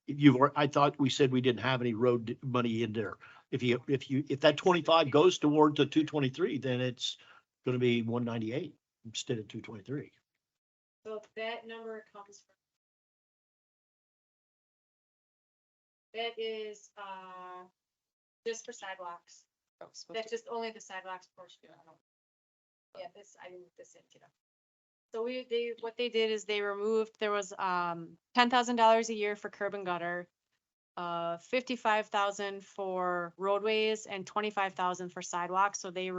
Speaker 7: You've, I thought we said we didn't have any road money in there. If that 25 goes toward the 223, then it's gonna be 198 instead of 223.
Speaker 6: So if that number comes from. That is, just for sidewalks.
Speaker 9: That was supposed
Speaker 6: That's
Speaker 9: to-
Speaker 6: just only the sidewalks portion. Yeah, this, I didn't put this in, you know. So what they did is they removed, there was, $10,000 a year for curb and gutter. 55,000 for roadways and 25,000 for sidewalks, so they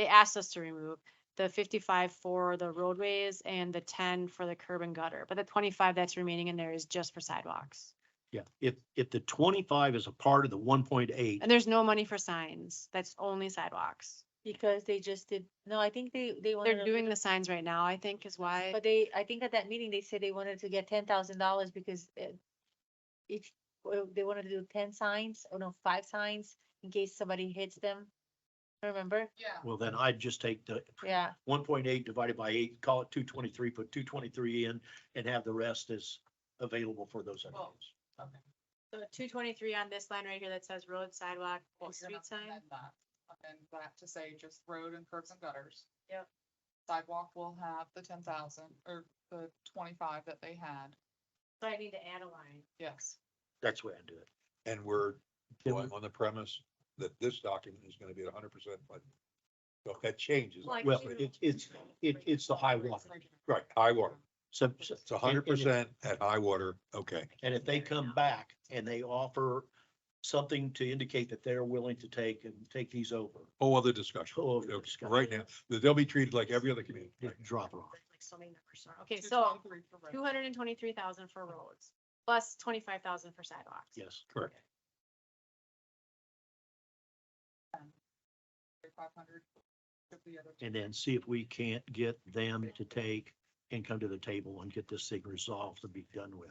Speaker 6: asked us to remove the 55 for the roadways and the 10 for the curb and gutter, but the 25 that's remaining in there is just for sidewalks.
Speaker 7: Yeah, if the 25 is a part of the 1.8,
Speaker 6: And there's no money for signs, that's only sidewalks.
Speaker 1: Because they just did, no, I think they wanted.
Speaker 6: They're doing the signs right now, I think is why.
Speaker 1: But I think at that meeting, they said they wanted to get $10,000 because each, well, they wanted to do 10 signs, or no, 5 signs in case somebody hits them. Remember?
Speaker 9: Yeah.
Speaker 7: well, then I'd just take the
Speaker 1: Yeah,
Speaker 7: 1.8 divided by 8, call it 223, put 223 in and have the rest as available for those
Speaker 9: Well,
Speaker 7: items.
Speaker 9: Okay.
Speaker 6: So 223 on this line right here that says road, sidewalk,
Speaker 9: Well,
Speaker 6: and
Speaker 9: you're
Speaker 6: street
Speaker 9: gonna
Speaker 6: sign.
Speaker 9: amend that. Amend that to say just road and curbs and gutters.
Speaker 6: Yep.
Speaker 9: Sidewalk will have the 10,000 or the 25 that they had.
Speaker 6: So I need to add a line.
Speaker 9: Yes.
Speaker 7: That's the way I do it.
Speaker 5: And we're
Speaker 7: Can
Speaker 5: going on the premise that this document is gonna be 100%, but so if that changes.
Speaker 6: Like-
Speaker 7: Well, it's the high water.
Speaker 5: Right, high water.
Speaker 7: So.
Speaker 5: It's 100% at high water, okay.
Speaker 7: And if they come back and they offer something to indicate that they're willing to take these over,
Speaker 5: Whole other discussion.
Speaker 7: Whole other
Speaker 5: Okay,
Speaker 7: discussion.
Speaker 5: Right now, they'll be treated like every other community.
Speaker 7: just drop it off.
Speaker 6: Like so many numbers. Okay, so
Speaker 9: 223 for road.
Speaker 6: 223,000 for roads, plus 25,000 for sidewalks.
Speaker 7: Yes.
Speaker 5: Correct.
Speaker 9: 500 of the other.
Speaker 7: And then see if we can't get them to take and come to the table and get this thing resolved to be done with.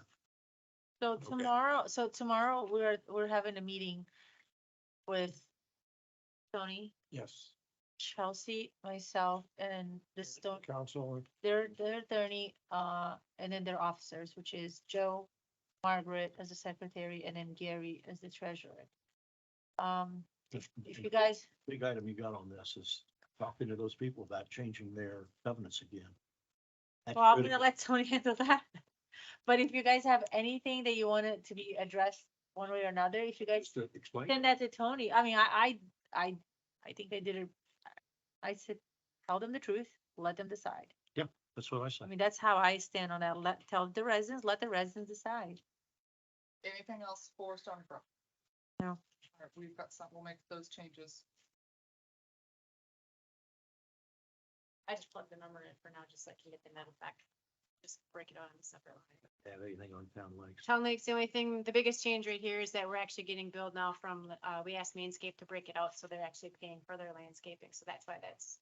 Speaker 1: so
Speaker 5: Okay.
Speaker 1: tomorrow we're having a meeting with Tony,
Speaker 3: Yes,
Speaker 1: Chelsea, myself, and the Stone,
Speaker 3: council,
Speaker 1: their attorney, and then their officers, which is Joe, Margaret as the secretary, and then Gary as the treasurer. If you guys,
Speaker 7: Big item you got on this is talking to those people about changing their covenants again. That's
Speaker 1: well, I'm gonna
Speaker 7: critical.
Speaker 1: let Tony handle that. But if you guys have anything that you want it to be addressed one way or another, if you guys
Speaker 5: Just to explain.
Speaker 1: send that to Tony, I mean, I think I did it. I said, tell them the truth, let them decide.
Speaker 7: That's what I
Speaker 1: I
Speaker 7: said.
Speaker 1: mean, that's how I stand on that. Tell the residents, let the residents decide.
Speaker 9: Anything else for Stony Brook?
Speaker 1: No.
Speaker 9: All right, we've got some, we'll make those changes.
Speaker 6: I just plugged the number in for now, just so I can get the net effect. Just break it out on a separate line.
Speaker 7: Have anything on town lakes?
Speaker 6: Town Lakes, the only thing, the biggest change right here is that we're actually getting billed now from, we asked Mainscape to break it out, so they're actually paying for their landscaping, so that's why that's.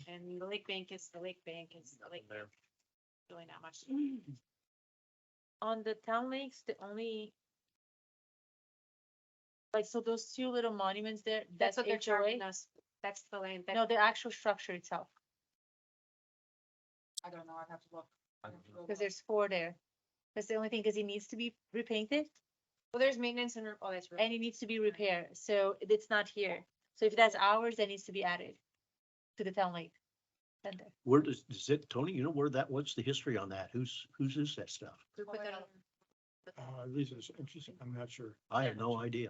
Speaker 6: And the lake bank is the lake bank,
Speaker 7: There.
Speaker 6: really not much.
Speaker 1: On the town lakes, the only. Like, so those 2 little monuments there,
Speaker 6: That's
Speaker 1: that's
Speaker 6: what they're charging
Speaker 1: HOA?
Speaker 6: us, that's the land, that,
Speaker 1: No, the actual structure itself,
Speaker 9: I don't know, I'd have to look.
Speaker 1: because there's 4 there. That's the only thing, because it needs to be repainted
Speaker 6: well, there's maintenance and, oh, that's.
Speaker 1: and it needs to be repaired, so it's not here. So if that's ours, that needs to be added to the town lake center.
Speaker 7: Where does it, Tony, you know where that, what's the history on that? Whose is that stuff?
Speaker 6: We put that on-
Speaker 3: These are interesting, I'm not sure.
Speaker 7: I have no idea.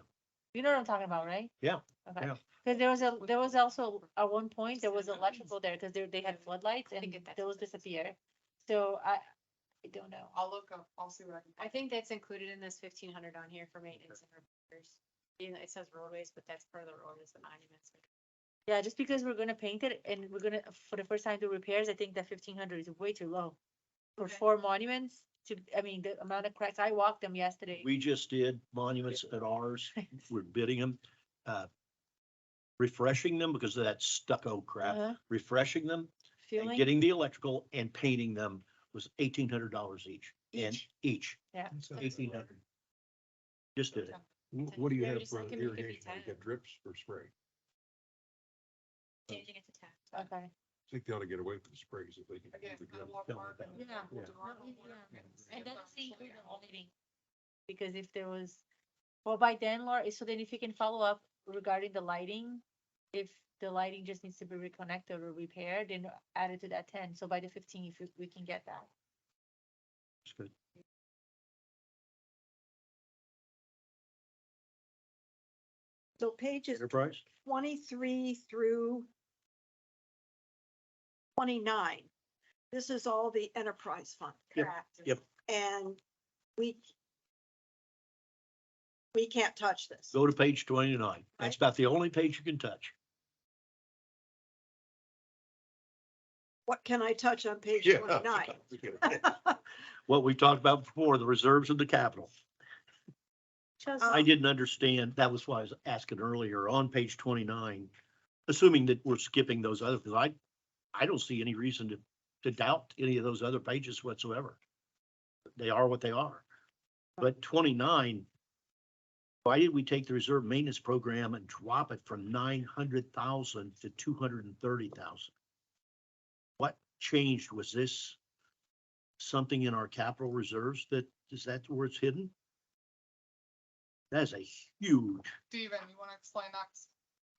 Speaker 1: You know what I'm talking about, right?
Speaker 7: Yeah,
Speaker 1: Okay,
Speaker 7: yeah.
Speaker 1: because there was also, at one point, there was electrical there, because they had floodlights and
Speaker 6: get that.
Speaker 1: those disappeared. So I don't know.
Speaker 9: I'll look up, I'll see what I can
Speaker 6: I
Speaker 9: find.
Speaker 6: think that's included in this 1,500 on here for maintenance and repairs. You know, it says roadways, but that's part of the road is the monuments.
Speaker 1: Yeah, just because we're gonna paint it and we're gonna, for the first time do repairs, I think that 1,500 is way too low. For
Speaker 2: Okay.
Speaker 1: 4 monuments to, I mean, the amount of cracks, I walked them yesterday.
Speaker 7: We just did monuments at ours. We're bidding them, refreshing them because of that stucco crap,
Speaker 1: Uh-huh.
Speaker 7: refreshing them and
Speaker 1: Feeling,
Speaker 7: getting the electrical and painting them was $1,800 each. And each,
Speaker 1: yeah.
Speaker 7: 1,800. Just did it.
Speaker 5: What do you
Speaker 6: They're
Speaker 5: have
Speaker 6: just
Speaker 5: for
Speaker 6: like, it could be
Speaker 5: irrigation? You
Speaker 6: 10.
Speaker 5: got drips or spray?
Speaker 6: Changing it to 10.
Speaker 1: Okay.
Speaker 5: I think they ought to get away from the sprays if they can. do
Speaker 9: Again,
Speaker 5: the
Speaker 9: I
Speaker 5: drip.
Speaker 9: walk
Speaker 7: Yeah.
Speaker 9: Mark and
Speaker 1: Yeah.
Speaker 9: we'll
Speaker 7: Yeah.
Speaker 9: do our own work.
Speaker 1: And then see who the lighting. Because if there was, well, by then, Laura, so then if you can follow up regarding the lighting, if the lighting just needs to be reconnected or repaired, then add it to that 10. So by the 15, if we can get that.
Speaker 7: It's good.
Speaker 2: So pages
Speaker 7: Enterprise?
Speaker 2: 23 through 29. This is all the enterprise fund.
Speaker 7: Yep, yep.
Speaker 2: And we can't touch this.
Speaker 7: Go to page 29. That's
Speaker 2: Right.
Speaker 7: about the only page you can touch.
Speaker 2: What can I touch on page
Speaker 7: Yeah.
Speaker 2: 29?
Speaker 7: What we talked about before, the reserves of the capital.
Speaker 1: Just,
Speaker 7: I didn't understand. That was why I was asking earlier on page 29, assuming that we're skipping those other, because I don't see any reason to doubt any of those other pages whatsoever. They are what they are. But 29, why did we take the reserve maintenance program and drop it from 900,000 to 230,000? What changed? Was this something in our capital reserves is that where it's hidden? That is a huge,
Speaker 9: Steven, you want to explain that?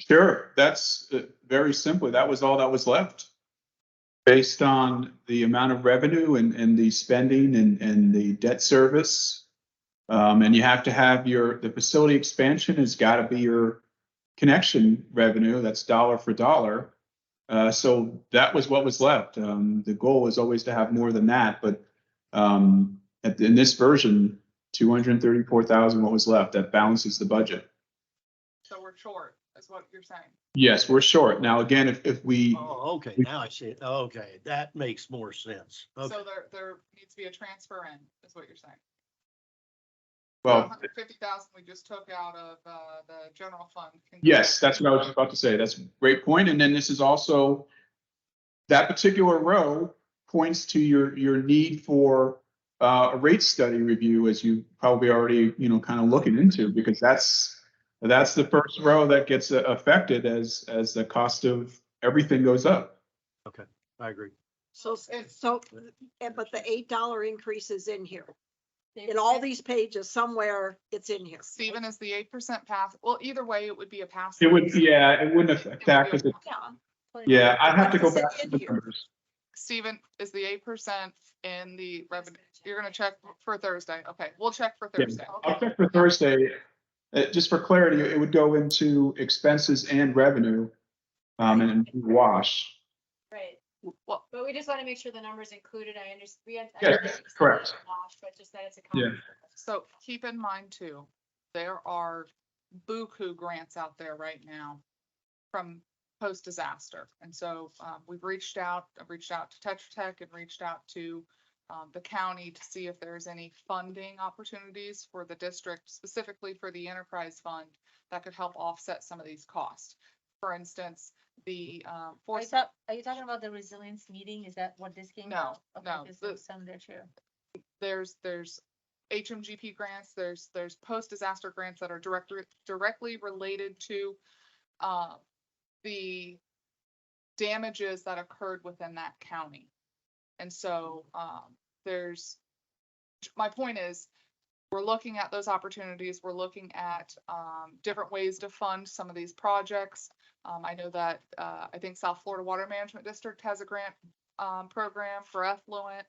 Speaker 8: Sure, that's very simply, that was all that was left. Based on the amount of revenue and the spending and the debt service. And you have to have the facility expansion has got to be your connection revenue, that's dollar for dollar. So that was what was left. The goal was always to have more than that, but in this version, 234,000, what was left, that balances the budget.
Speaker 9: So we're short, is what you're saying.
Speaker 8: Yes, we're short. Now, again, if we,
Speaker 7: oh, okay, now I see it. Okay, that makes more sense. Okay.
Speaker 9: So there needs to be a transfer in, is what you're saying.
Speaker 8: well,
Speaker 9: 150,000 we just took out of the general fund.
Speaker 8: yes, that's what I was about to say. That's a great point. And then this is also, that particular row points to your need for a rate study review, as you probably already, kind of looking into, because that's the first row that gets affected as the cost of everything goes up.
Speaker 7: Okay, I agree.
Speaker 2: But the $8 increase is in here. In all these pages, somewhere it's in here.
Speaker 9: Steven, is the 8% pass? Well, either way, it would be a pass.
Speaker 8: It would, yeah, it wouldn't affect that because yeah, I'd have to go back to the numbers.
Speaker 9: Steven, is the 8% in the revenue? You're gonna check for Thursday. Okay, we'll check for Thursday.
Speaker 8: I'll check for Thursday. Just for clarity, it would go into expenses and revenue, and wash.
Speaker 6: Right.
Speaker 9: Well,
Speaker 6: But we just want to make sure the number's included. I understand.
Speaker 8: Yes, correct.
Speaker 6: But just that it's a.
Speaker 8: Yeah.
Speaker 9: so keep in mind too, there are buku grants out there right now from post-disaster. And so I've reached out to Tetra Tech and reached out to the county to see if there's any funding opportunities for the district, specifically for the enterprise fund, that could help offset some of these costs. For instance, the
Speaker 1: are
Speaker 9: force.
Speaker 1: you talking about the resilience meeting? Is that what this came
Speaker 9: No,
Speaker 1: out? Okay,
Speaker 9: no,
Speaker 1: because there's some there too.
Speaker 9: There's HMGP grants, there's post-disaster grants that are directly related to the damages that occurred within that county. And so my point is, we're looking at those opportunities. We're looking at different ways to fund some of these projects. I know that I think South Florida Water Management District has a grant program for effluent.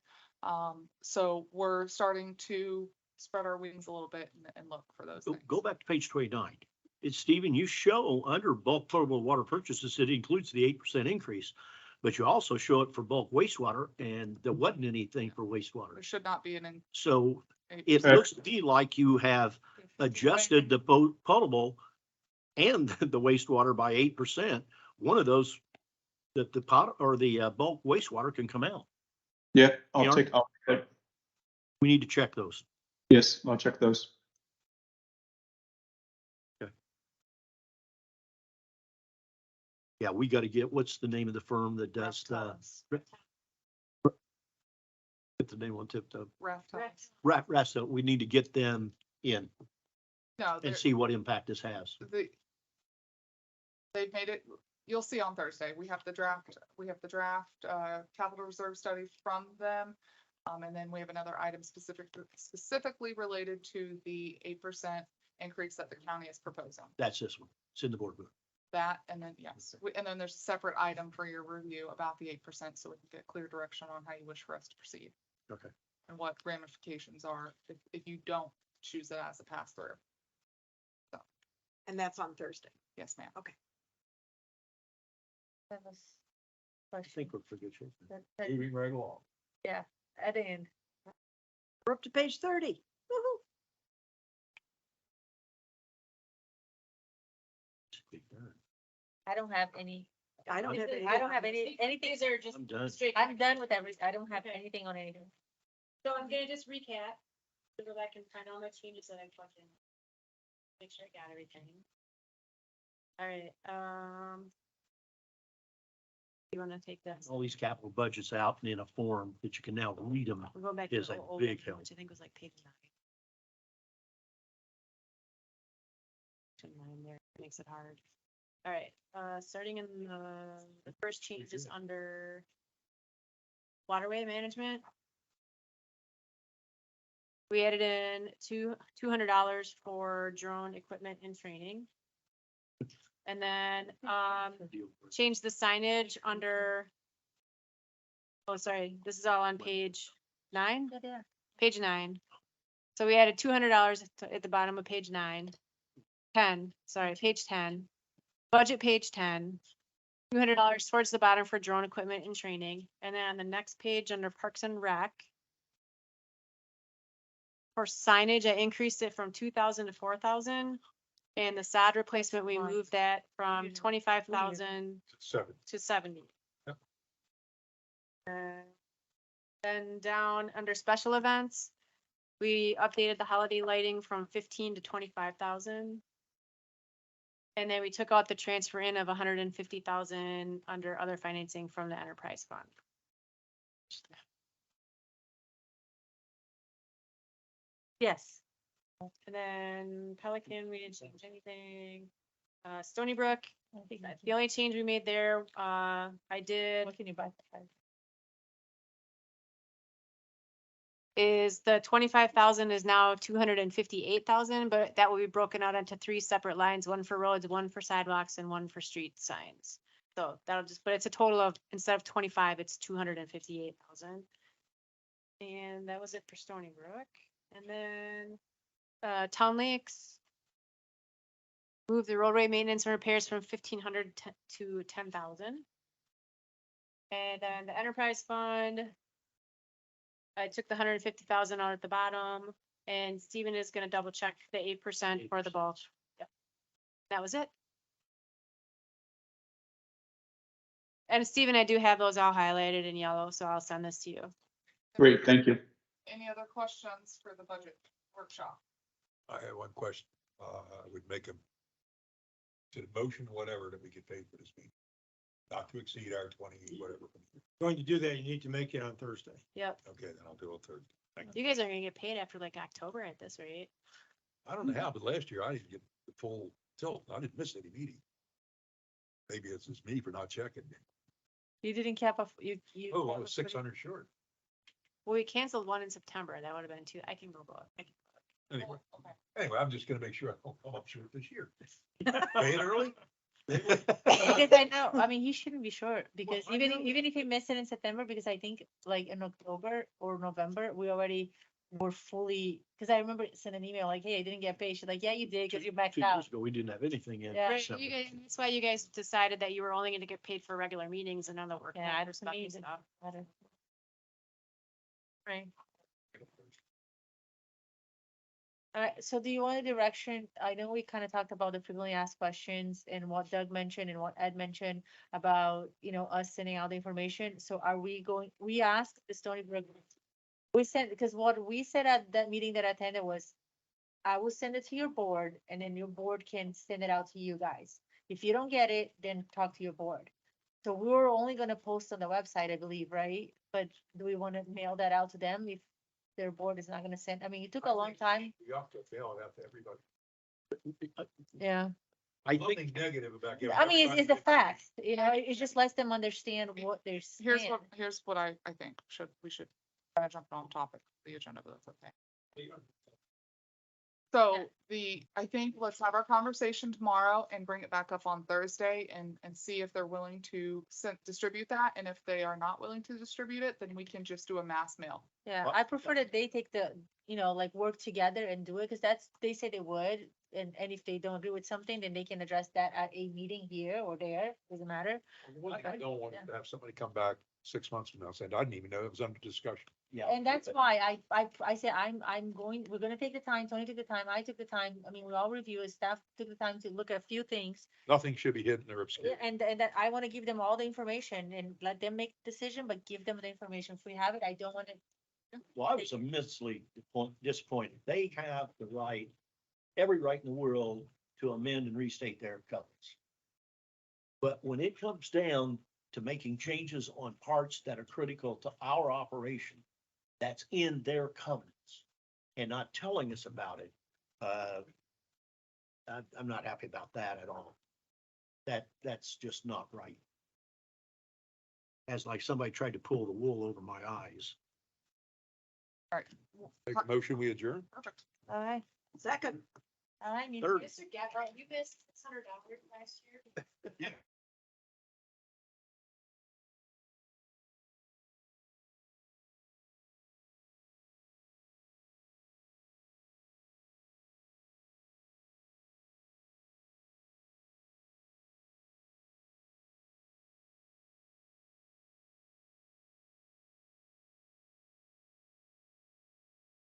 Speaker 9: So we're starting to spread our wings a little bit and look for those things.
Speaker 7: Go back to page 29. it's Stephen, you show under bulk potable water purchases, it includes the 8% increase. But you also show it for bulk wastewater and there wasn't anything for
Speaker 9: There
Speaker 7: wastewater.
Speaker 9: should not be an.
Speaker 7: So it
Speaker 8: Okay.
Speaker 7: looks to me like you have adjusted the potable and the wastewater by 8%. One of those, that the pot or the bulk wastewater can come out.
Speaker 8: Yeah,
Speaker 7: Yeah.
Speaker 8: I'll
Speaker 7: We need to check those.
Speaker 8: yes, I'll check those.
Speaker 7: Yeah, we got to get, what's the name of the firm that does the, get the name on tip top? Rasta, we need to get them in
Speaker 9: No,
Speaker 7: and see what impact this has.
Speaker 9: they've made it, you'll see on Thursday, we have the draft capital reserve study from them. And then we have another item specifically related to the 8% increase that the county is proposing.
Speaker 7: That's this one. It's in the board book.
Speaker 9: That, and then, yes, and then there's a separate item for your review about the 8%, so we can get clear direction on how you wish for us to proceed.
Speaker 7: Okay.
Speaker 9: And what ramifications are if you don't choose it as a pass through.
Speaker 2: And that's on Thursday.
Speaker 9: Yes, ma'am.
Speaker 1: That was
Speaker 7: I
Speaker 1: question.
Speaker 7: think we're pretty good shape.
Speaker 1: That-
Speaker 7: Moving right along.
Speaker 1: Yeah, at the end.
Speaker 2: We're up to page 30. Woo-hoo.
Speaker 1: I don't have any.
Speaker 2: I don't have any.
Speaker 1: I don't have anything.
Speaker 6: These are just
Speaker 7: I'm done.
Speaker 6: straight.
Speaker 1: I'm done with I don't have
Speaker 6: Okay.
Speaker 1: anything on anything.
Speaker 6: So I'm gonna just recap, to go back and find all my changes that I put in. Make sure I got everything. All right, you wanna take this?
Speaker 7: All these capital budgets out and in a form that you can now read them.
Speaker 6: We'll go back to
Speaker 7: is
Speaker 6: the
Speaker 7: a
Speaker 6: old
Speaker 7: big
Speaker 6: one,
Speaker 7: help.
Speaker 6: which I think was like page 9. Page 9 there, makes it hard. All right, starting in the first change is under waterway management. We added in $200 for drone equipment and training. And then, change the signage under. Oh, sorry, this is all on page 9,
Speaker 1: Yeah.
Speaker 6: page 9. So we added $200 at the bottom of page 9. 10, sorry, page 10. Budget page 10. $200 towards the bottom for drone equipment and training. And then on the next page under Parks and Rec. For signage, I increased it from 2,000 to 4,000. And the sod replacement, we
Speaker 1: Right.
Speaker 6: moved that from 25,000
Speaker 5: 7.
Speaker 6: to 70.
Speaker 5: Yep.
Speaker 6: Then down under special events, we updated the holiday lighting from 15 to 25,000. And then we took out the transfer in of 150,000 under other financing from the enterprise fund.
Speaker 1: Yes.
Speaker 6: And then Pelican, we didn't change anything. Stony Brook, the only change we made there, I did.
Speaker 1: What can you buy?
Speaker 6: Is the 25,000 is now 258,000, but that will be broken out into 3 separate lines, one for roads, one for sidewalks, and one for street signs. So that'll just, but it's a total of, instead of 25, it's 258,000. And that was it for Stony Brook. And then, Town Lakes. Move the roadway maintenance and repairs from 1,500 to 10,000. And then the enterprise fund. I took the 150,000 out at the bottom, and Stephen is gonna double check the 8% for the bulk. Yep. That was it. And Stephen, I do have those all highlighted in yellow, so I'll send this to you.
Speaker 8: Great, thank you.
Speaker 9: Any other questions for the budget workshop?
Speaker 5: I have one question. I would make a motion, whatever, that we get paid for this meeting. Not to exceed our 20, whatever.
Speaker 3: Going to do that, you need to make it on Thursday.
Speaker 6: Yep.
Speaker 5: Okay, then I'll do it Thursday. Thank you.
Speaker 6: You guys are gonna get paid after like October at this rate.
Speaker 5: I don't know how, but last year I didn't get the full tilt. I didn't miss any meeting. Maybe it's just me for not checking.
Speaker 1: You didn't cap off, you.
Speaker 5: Oh, I
Speaker 1: that
Speaker 5: was
Speaker 1: pretty-
Speaker 5: 600 short.
Speaker 6: Well, we canceled one in September. That would have been 2. I can go both.
Speaker 5: Anyway,
Speaker 9: Oh, okay.
Speaker 5: I'm just gonna make sure I don't come up short this year. Pay it early?
Speaker 1: Because I know, I mean, he shouldn't be short, because
Speaker 5: I
Speaker 1: even,
Speaker 5: know.
Speaker 1: even if he missed it in September, because I think like in October or November, we already were fully, because I remember sending an email like, hey, I didn't get paid. She's like, yeah, you did, because you backed
Speaker 7: 2
Speaker 1: out.
Speaker 7: years ago, we didn't have anything in
Speaker 1: Yeah.
Speaker 6: Right,
Speaker 7: December.
Speaker 6: you guys, that's why you guys decided that you were only gonna get paid for regular meetings and none of the work.
Speaker 1: Yeah, I don't
Speaker 6: stuff and
Speaker 1: mean,
Speaker 6: stuff.
Speaker 1: right. All right, so do you want a direction? I know we kind of talked about the frequently asked questions and what Doug mentioned and what Ed mentioned about, us sending out the information. So are we going, we asked the Stony Brook. We sent, because what we said at that meeting that I attended was, I will send it to your board and then your board can send it out to you guys. If you don't get it, then talk to your board. So we were only gonna post on the website, I believe, right? But do we want to mail that out to them if their board is not gonna send? I mean, it took a long time.
Speaker 5: You have to mail it out to everybody.
Speaker 1: Yeah.
Speaker 7: I think,
Speaker 5: Nothing negative about. giving
Speaker 1: I mean, it's
Speaker 5: everybody
Speaker 1: the facts, it just lets them understand what they're saying.
Speaker 9: Here's what I think, we should jump on topic, the agenda, but that's okay. So I think let's have our conversation tomorrow and bring it back up on Thursday and see if they're willing to distribute that. And if they are not willing to distribute it, then we can just do a mass mail.
Speaker 1: Yeah, I prefer that they take the, like work together and do it, because they say they would. And if they don't agree with something, then they can address that at a meeting here or there, doesn't matter.
Speaker 5: I don't want to have somebody come back 6 months from now saying, I didn't even know it was under discussion.
Speaker 7: yeah.
Speaker 1: And that's why I said, we're gonna take the time, Tony took the time, I took the time, I mean, we all review it, staff took the time to look at a few things.
Speaker 5: Nothing should be hidden or obscure.
Speaker 1: And that I wanna give them all the information and let them make the decision, but give them the information. If we have it, I don't wanna.
Speaker 7: Well, I was immensely disappointed. They have the right, every right in the world to amend and restate their covenants. But when it comes down to making changes on parts that are critical to our operation, that's in their covenants and not telling us about it, I'm not happy about that at all. That's just not right. As like somebody tried to pull the wool over my eyes.
Speaker 9: All right.
Speaker 5: Make a motion, we adjourn?
Speaker 9: Perfect.
Speaker 1: All right,
Speaker 2: Second.
Speaker 1: all right.
Speaker 7: Third.
Speaker 6: Mr. Gabbard, you missed $600 last year.